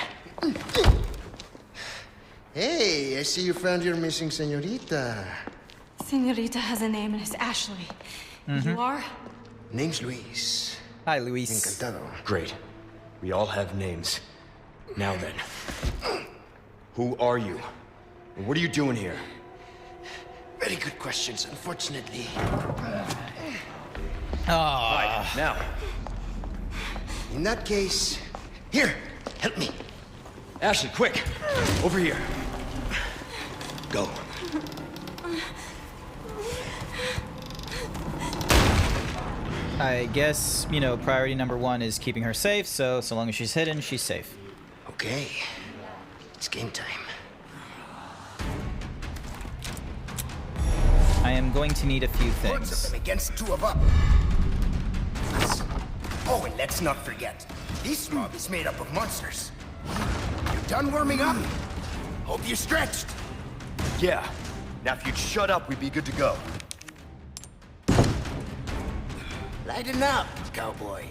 Hey, I see you found your missing señorita. Señorita has a name and it's Ashley. You are? Name's Luis. Hi, Luis. Encantado. Great. We all have names. Now then. Who are you? And what are you doing here? Very good questions, unfortunately. Right, now. In that case, here, help me. Ashley, quick! Over here. Go. I guess, you know, priority number 1 is keeping her safe, so long as she's hidden, she's safe. Okay. It's game time. I am going to need a few Hordes of things. them against 2 of us. Oh, and let's not forget, this mob is made up of monsters. You done warming up? Hope you stretched. Yeah. Now if you'd shut up, we'd be good to go. Lighten up, cowboy.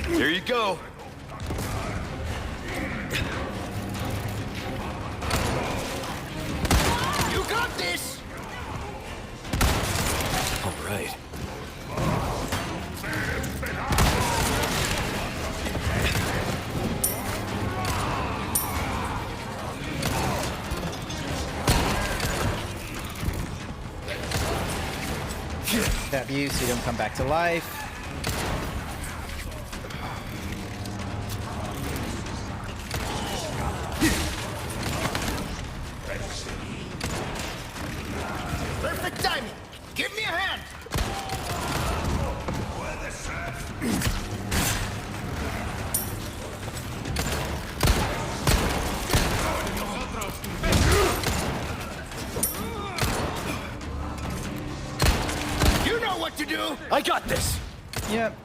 There you go. You got this! All right. Stab you so you don't come back to life. Perfect timing. Give me a hand. You know what to do. I got this. Yep.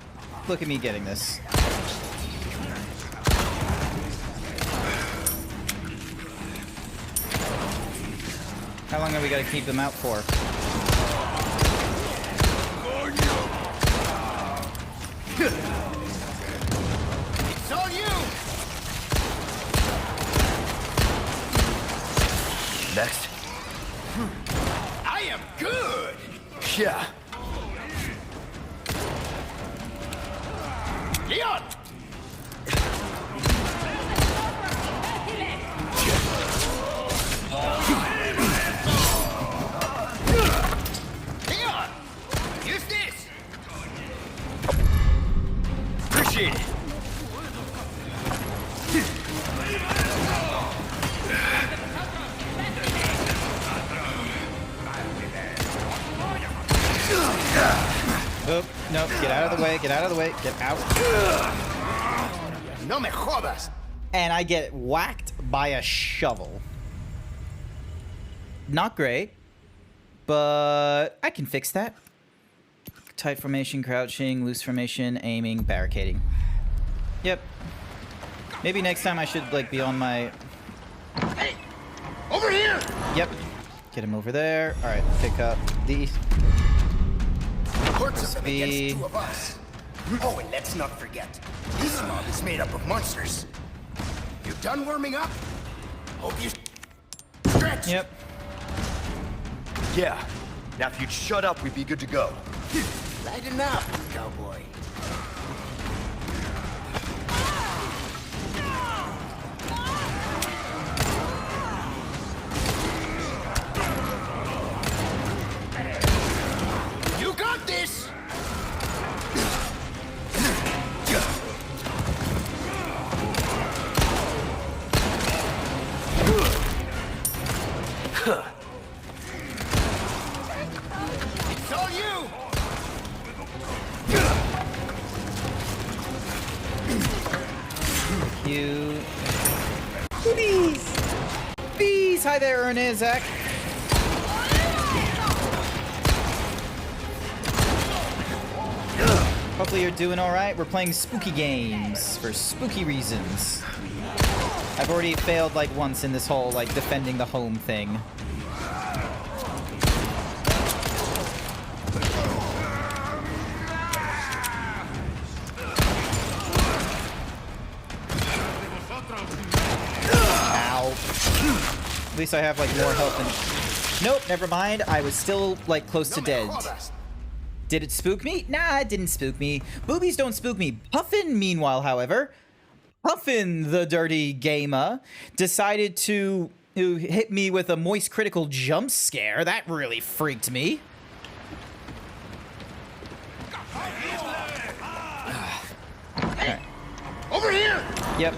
Look at me getting this. How long have we got to keep them out for? It's all you. Next. I am good. Yeah. Leon. Leon, use this. Appreciate it. Oh, no, get out of the way, get out of the way, get out. No me jodas. And I get whacked by a shovel. Not great, but I can fix that. Tight formation, crouching, loose formation, aiming, barricading. Yep. Maybe next time I should, like, be on my... Hey, over here. Yep. Get him over there. All right, pick up these. Hordes of them against 2 of us. Oh, and let's not forget, this mob is made up of monsters. You done warming up? Hope you stretch. Yep. Yeah. Now if you'd shut up, we'd be good to go. Lighten up, cowboy. You got this! you. Bees! Bees! Hi there, Ernizak. Hopefully you're doing alright. We're playing spooky games for spooky reasons. I've already failed like once in this whole like defending the home thing. Ow. At least I have like more health than... Nope, never mind. I was still like close to dead. Did it spook me? Nah, it didn't spook me. Boobies don't spook me. Puffin, meanwhile, however, Puffin, the dirty gamer, decided to hit me with a moist critical jump scare. That really freaked me. Right. Over here! Yep.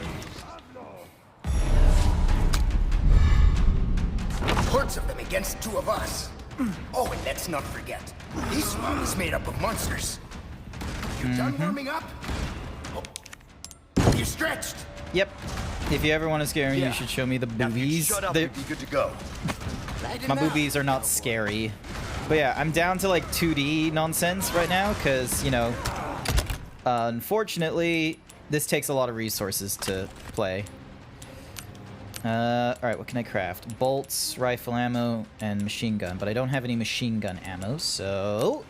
Hordes of them against two of us. Oh, and let's not forget, this swamp is made up of monsters. You done warming up? Oh. You stretched? Yep. If you ever want to scare me, you should show me the boobies. Shut up and be good to go. My boobies are not scary. But yeah, I'm down to like 2D nonsense right now because, you know, unfortunately, this takes a lot of resources to play. Alright, what can I craft? Bolts, rifle ammo, and machine gun. But I don't have any machine gun ammo, so...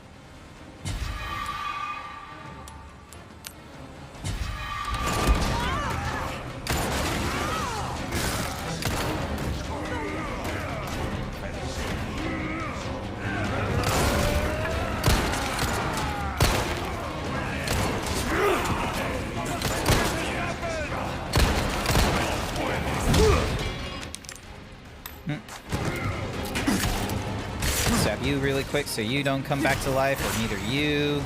Stab you really quick so you don't come back to life, or neither you.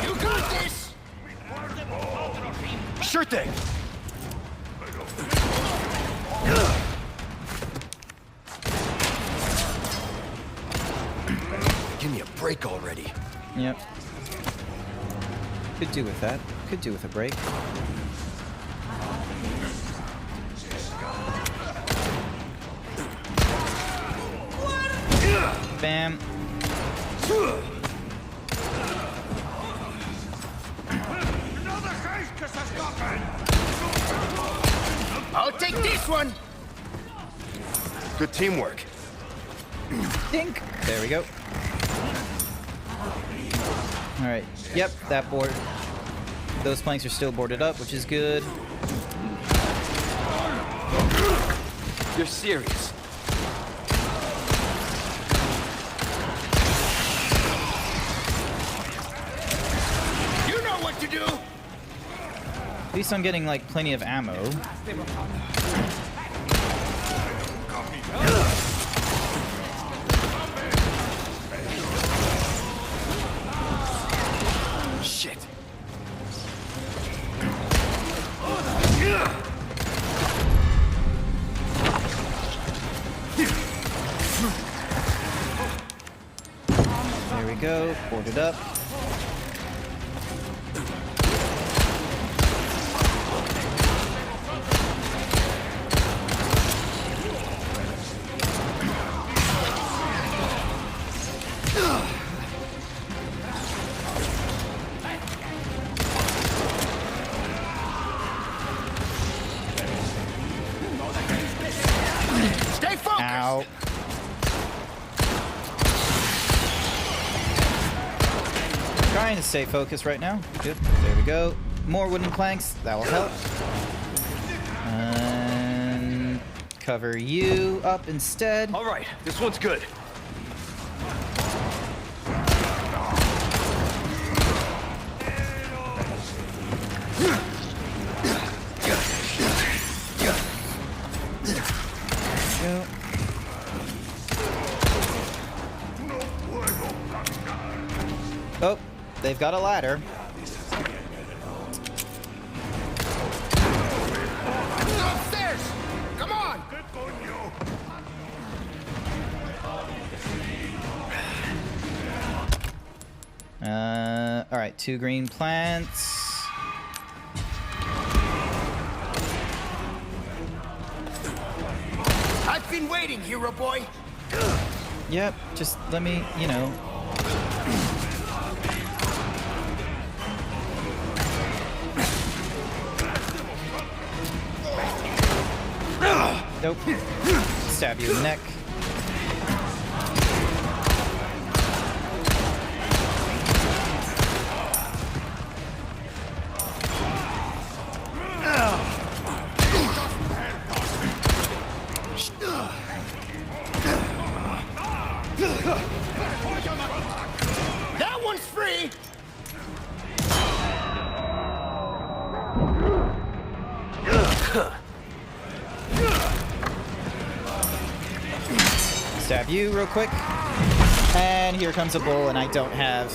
You got this! Sure thing! Give me a break already. Yep. Could do with that. Could do with a break. Bam. I'll take this one! Good teamwork. Dink. There we go. Alright. Yep, that board. Those planks are still boarded up, which is good. You're serious. You know what to do! At least I'm getting, like, plenty of ammo. Shit. There we go. Boarded up. Stay focused! Ow. Trying to stay focused right now. Good. There we go. More wooden planks. That will help. And cover you up instead. All right, this one's good. Go. Oh, they've got a ladder. Upstairs! Come on! 2 green plants. I've been waiting, hero boy. Yep, just let me, you know. Nope. Stab you in the neck. That one's free. Stab you real quick. And here comes a bull, and I don't have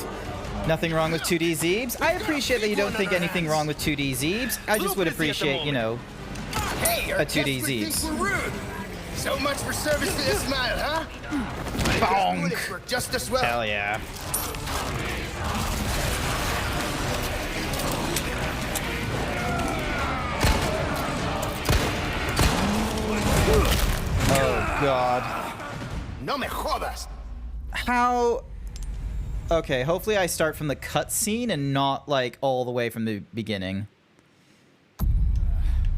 nothing wrong with 2D Zeebs. I appreciate that you don't think anything wrong with 2D Zeebs. I just would appreciate, you know, Hey, a 2D Zeebs. We're rude. So much for service to a smile, huh? Bonk. Work just as well. Hell yeah. Oh god. No me jodas. How? Okay, hopefully I start from the cutscene and not like all the way from the beginning.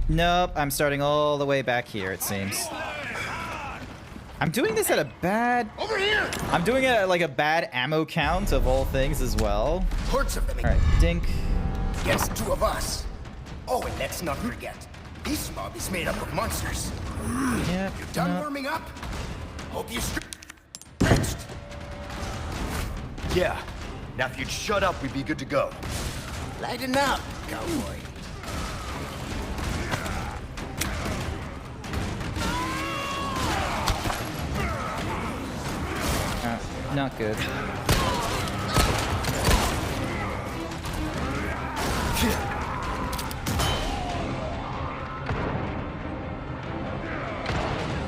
Nope, I'm starting all the way back here, it seems. I'm doing this at a bad... Over here! I'm doing it at like a bad ammo count of all things as well. Hordes of them. Alright, dink. Yes, 2 of us. Oh, and let's not forget, this mob is made up of monsters. Yep. You done warming up? Hope you stretched. Yeah. Now if you'd shut up, we'd be good to go. Lighten up, cowboy. Not good.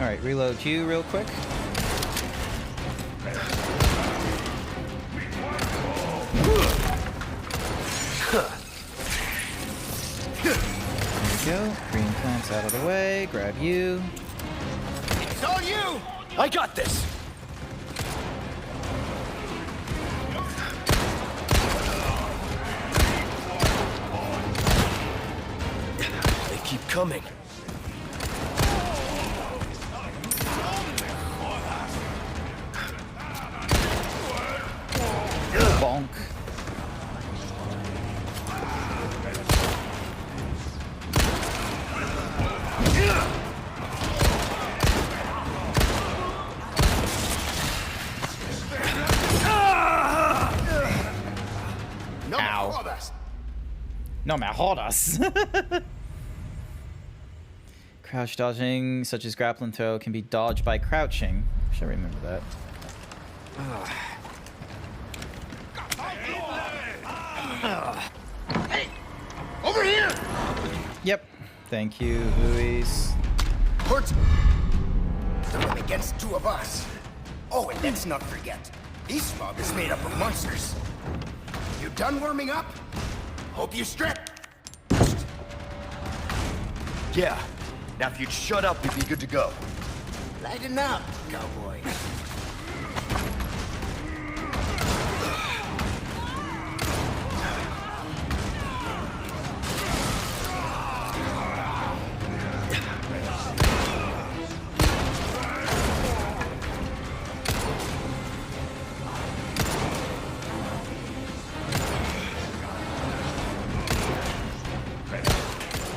Alright, reload you real quick. There we go. Green plants out of the way. Grab you. It's all you! I got this! They keep coming. Bonk. No me jodas. No me jodas. Crouch dodging, such as grapple and throw, can be dodged by crouching. Should remember that. Hey, over here! Yep. Thank you, Luis. Hordes. Throw them against 2 of us. Oh, and let's not forget, this mob is made up of monsters. You done warming up? Hope you stretch. Yeah. Now if you'd shut up, we'd be good to go. Lighten up, cowboy.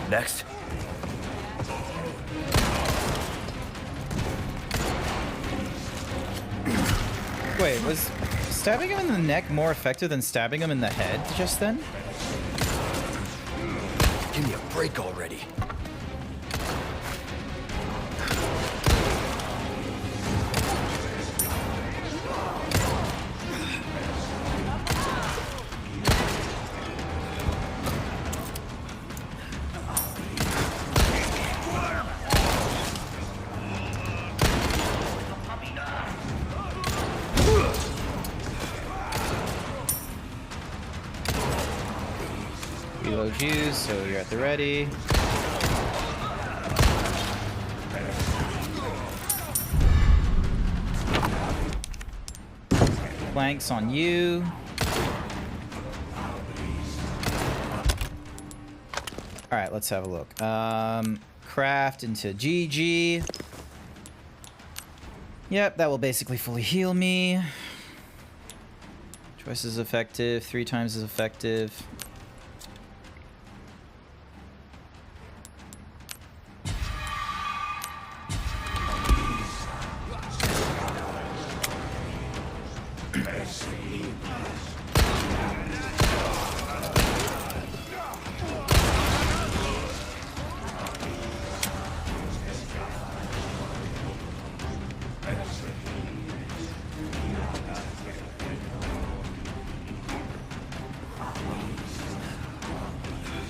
Next. Wait, was stabbing him in the neck more effective than stabbing him in the head just then? Give me a break already. told you, so you're at the ready. Flanks on you. Alright, let's have a look. Craft into GG. Yep, that will basically fully heal me. Twice as effective, 3 times as effective.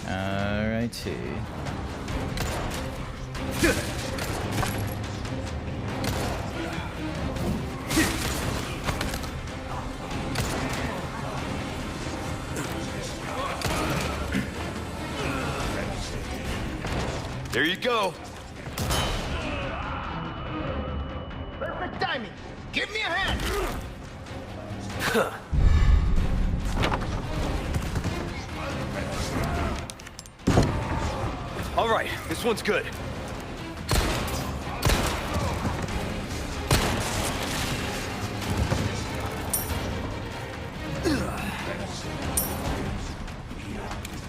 Alrighty. There you go. Perfect timing. Give me a hand. All right, this one's good.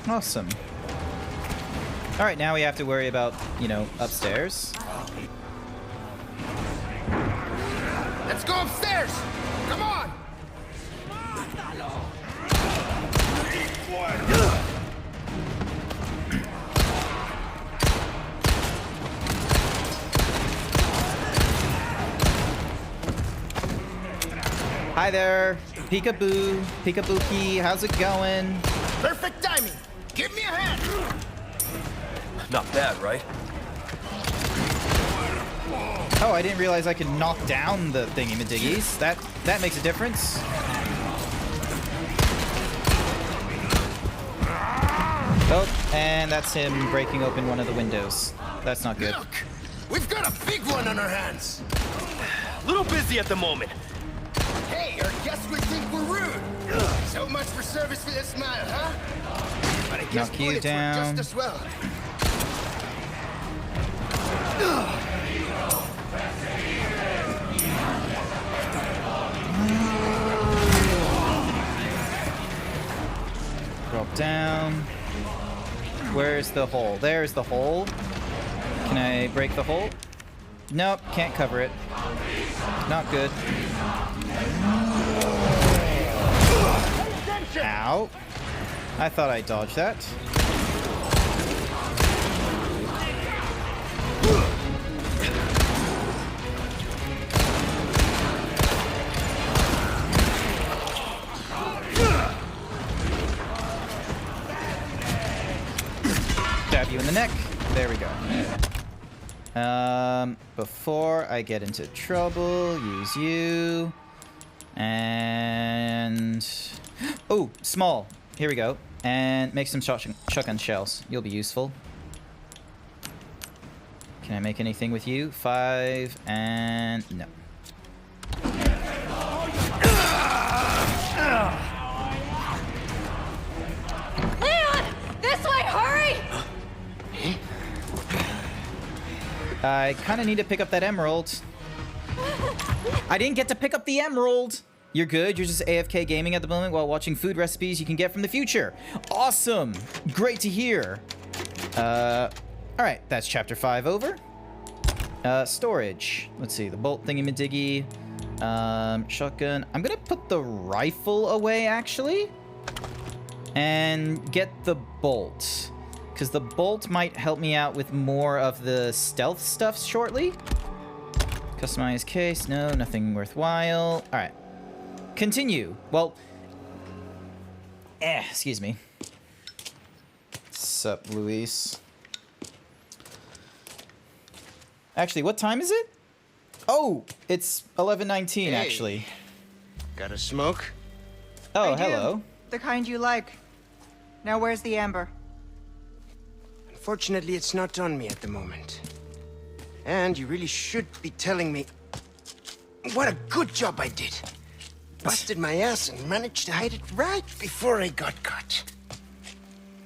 Awesome. All right, now we have to worry about, you know, upstairs. Let's go upstairs. Come on. Hi there, peekaboo, peekabookie. How's it going? Perfect timing. Give me a hand. Not bad, right? Oh, I didn't realize I could knock down the thingy-madiggies. That makes a difference. Oh, and that's him breaking open one of the windows. That's not good. Look, we've got a big one on our hands. A little busy at the moment. Hey, our guests would think we're rude. So much for service for this smile, huh? But I guess Knock you bullets work down. just as well. Drop down. Where's the hole? There's the hole. Can I break the hole? Nope, can't cover it. Not good. Ow. I thought I dodged that. Stab you in the neck. There we go. Before I get into trouble, use you. And... oh, small. Here we go. And make some shotgun shells. You'll be useful. Can I make anything with you? 5 and... no. Leon! This way, hurry! I kind of need to pick up that emerald. I didn't get to pick up the emerald! You're good. You're just AFK gaming at the moment while watching food recipes you can get from the future. Awesome. Great to hear. All right. That's chapter 5 over. Storage. Let's see. The bolt thingy-madiggy. Shotgun. I'm going to put the rifle away, actually. And get the bolt. Because the bolt might help me out with more of the stealth stuff shortly. Customize case. No, nothing worthwhile. All right. Continue. Well, excuse me. Sup, Luis? Actually, what time is it? Oh, it's 11:19, actually. Got a smoke? Oh, I do. hello. The kind you like. Now where's the amber? Fortunately, it's not on me at the moment. And you really should be telling me what a good job I did. Busted my ass and managed to hide it right before I got caught.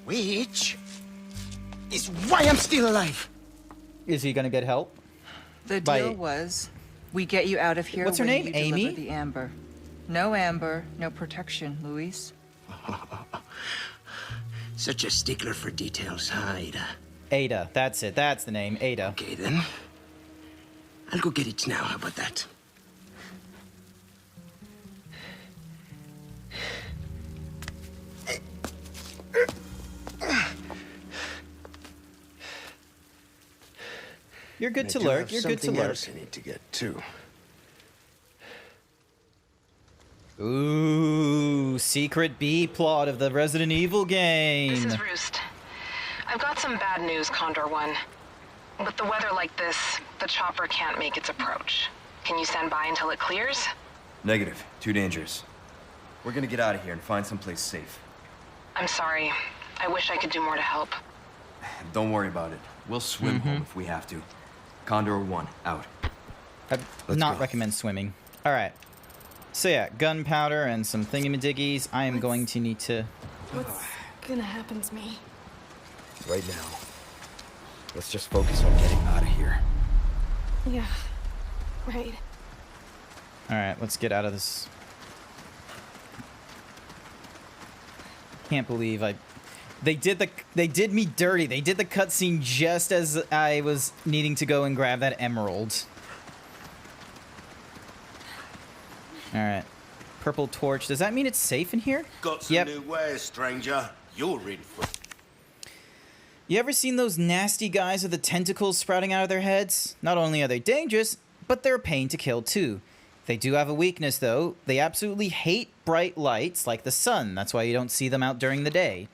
Which is why I'm still alive. Is he gonna get help? The deal was, we get you out of here. What's her when name? you Amy? deliver the amber. No amber, no protection, Luis. Such a stickler for details, huh, Ada? Ada, that's it. That's the name, Ada. Okay, then. I'll go get it now. How about that? You're good to lurk. You're good to lurk. Else I need to get too. Ooh, secret B plot of the Resident Evil game. This is Roost. I've got some bad news, Condor One. With the weather like this, the chopper can't make its approach. Can you stand by until it clears? Negative. Too dangerous. We're gonna get out of here and find someplace safe. I'm sorry. I wish I could do more to help. Don't worry about it. We'll swim home if we have to. Condor 1, out. I'd not recommend swimming. All right. So yeah, gunpowder and some thingamadiggies. I am going to need to... What's gonna happen to me? Right now, let's just focus on getting out of here. Yeah, right. All right, let's get out of this. Can't believe they did me dirty. They did the cutscene just as I was needing to go and grab that emerald. All right, purple torch. Does that mean it's safe in here? Got some new wares, stranger. You're in for. You ever seen those nasty guys with the tentacles sprouting out of their heads? Not only are they dangerous, but they're a pain to kill too. They do have a weakness though. They absolutely hate bright lights like the sun. That's why you don't see them out during the day.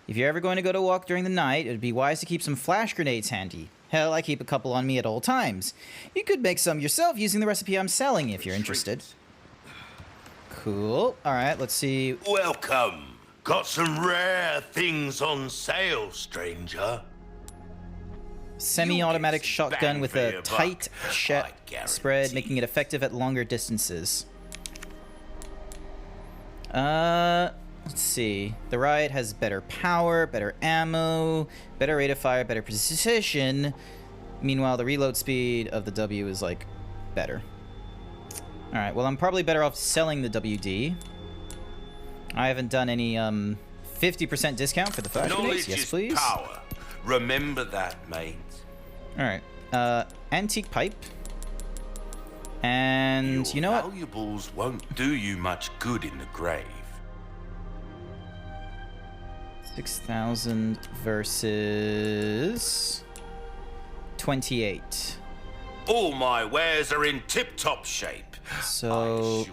If you're ever going to go to walk during the night, it would be wise to keep some flash grenades handy. Hell, I keep a couple on me at all times. You could make some yourself using the recipe I'm selling if you're interested. Cool. All right, let's see. Welcome. Got some rare things on sale, stranger. Semi-automatic shotgun with a tight spread, making it effective at longer distances. Let's see. The riot has better power, better ammo, better rate of fire, better precision. Meanwhile, the reload speed of the W is, like, better. Alright, well, I'm probably better off selling the WD. I haven't done any, 50% discount for the flash grenades. Yes, please. Power. Remember that, mate. Alright, antique pipe. And you know what? Valuables won't do you much good in the grave. 6,000 versus 28. All my wares are in tip-top shape. So,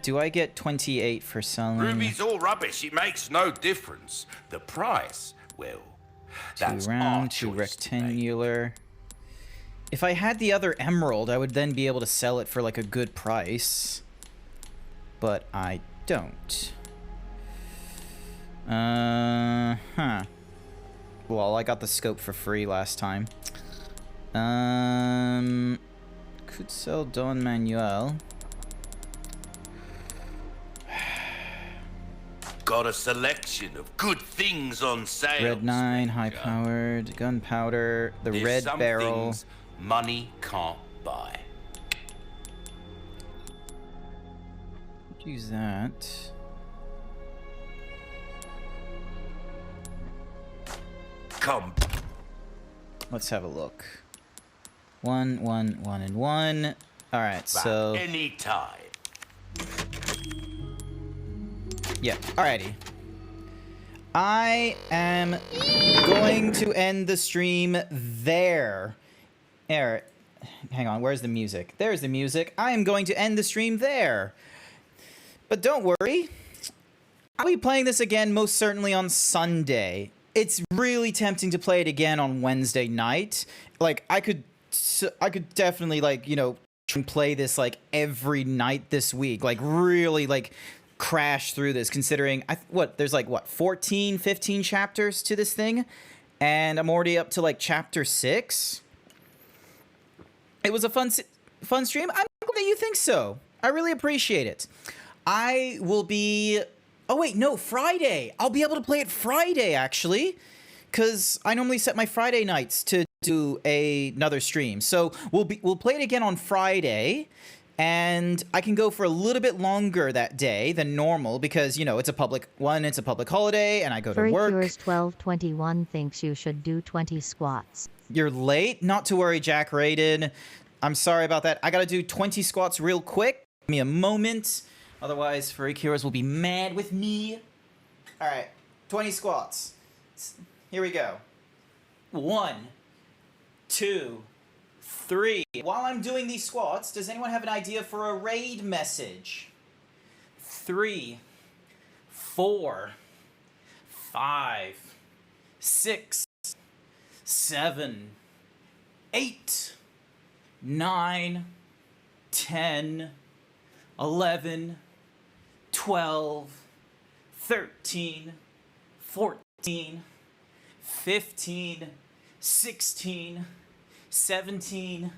do I get 28 for selling? Ruby's all rubbish. It makes no difference. The price, well, that's 2 round, 2 rectangular. If I had the other emerald, I would then be able to sell it for like a good price. But I don't. Huh. Well, I got the scope for free last time. Could sell Don Manuel. Got a selection of good things on sale. Red 9, high-powered, gunpowder, the There's red some barrel. things money can't buy. Use that. Come. Let's have a look. 1, 1, 1, and 1. All right, so. Anytime. Yeah. Alrighty. I am going to end the stream there. Eric, hang on. Where's the music? There's the music. I am going to end the stream there. But don't worry. I'll be playing this again most certainly on Sunday. It's really tempting to play it again on Wednesday night. Like, I could definitely, like, you know, play this, like, every night this week. Like, really, like, crash through this, considering, there's, like, what, 14, 15 chapters to this thing? and I'm already up to like chapter 6. It was a fun stream. I'm glad that you think so. I really appreciate it. I will be... Oh, wait, no, Friday. I'll be able to play it Friday, actually, because I normally set my Friday nights to do another stream. So we'll play it again on Friday, and I can go for a little bit longer that day than normal because, you know, it's a public holiday, and I go to work. FurryCures1221 thinks you should do 20 squats. You're late? Not to worry, Jack Raiden. I'm sorry about that. I gotta do 20 squats real quick. Give me a moment. Otherwise, Furry Cures will be mad with me. All right, 20 squats. Here we go. 1, 2, 3. While I'm doing these squats, does anyone have an idea for a raid message? 3, 4, 5, 6, 7, 8, 9, 10, 11, 12, 13, 14, 15, 16, 17,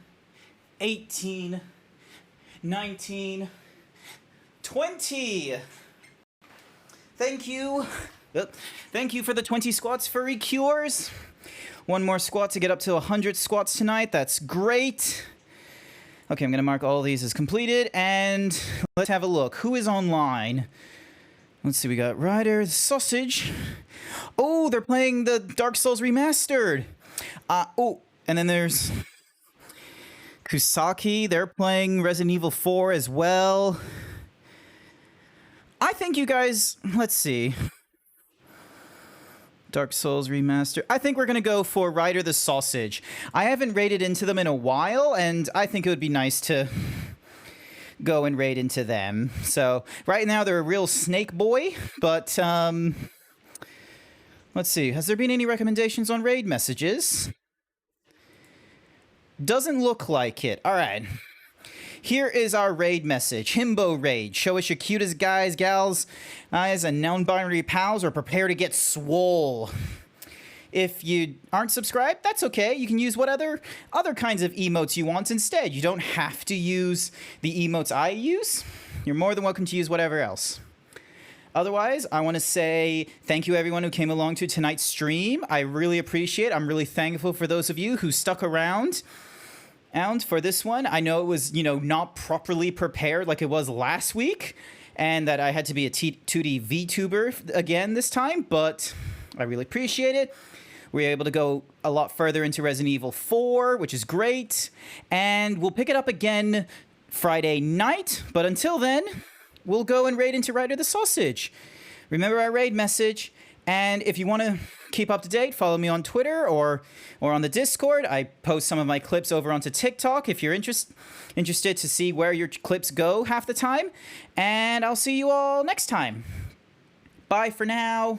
18, 19, 20. Thank you. Thank you for the 20 squats, Furry Cures. One more squat to get up to 100 squats tonight. That's great. Okay, I'm going to mark all these as completed, and let's have a look. Who is online? Let's see, we got Ryder, Sausage. Oh, they're playing the Dark Souls Remastered. Oh, and then there's Kusaki. They're playing Resident Evil 4 as well. I think you guys, let's see. Dark Souls Remaster. I think we're going to go for Ryder the Sausage. I haven't raided into them in a while, and I think it would be nice to go and raid into them. So, right now they're a real snake boy, but, let's see. Has there been any recommendations on raid messages? Doesn't look like it. All right. Here is our raid message. Himbo raid. Show us your cutest guys, gals, eyes, and non-binary pals, or prepare to get swole. If you aren't subscribed, that's okay. You can use what other kinds of emotes you want instead. You don't have to use the emotes I use. You're more than welcome to use whatever else. Otherwise, I want to say thank you everyone who came along to tonight's stream. I really appreciate it. I'm really thankful for those of you who stuck around. And for this one, I know it was, you know, not properly prepared like it was last week, and that I had to be a 2D VTuber again this time, but I really appreciate it. We were able to go a lot further into Resident Evil 4, which is great, and we'll pick it up again Friday night, but until then, we'll go and raid into Ryder the Sausage. Remember our raid message, and if you want to keep up to date, follow me on Twitter or on the Discord. I post some of my clips over onto TikTok if you're interested to see where your clips go half the time. And I'll see you all next time. Bye for now.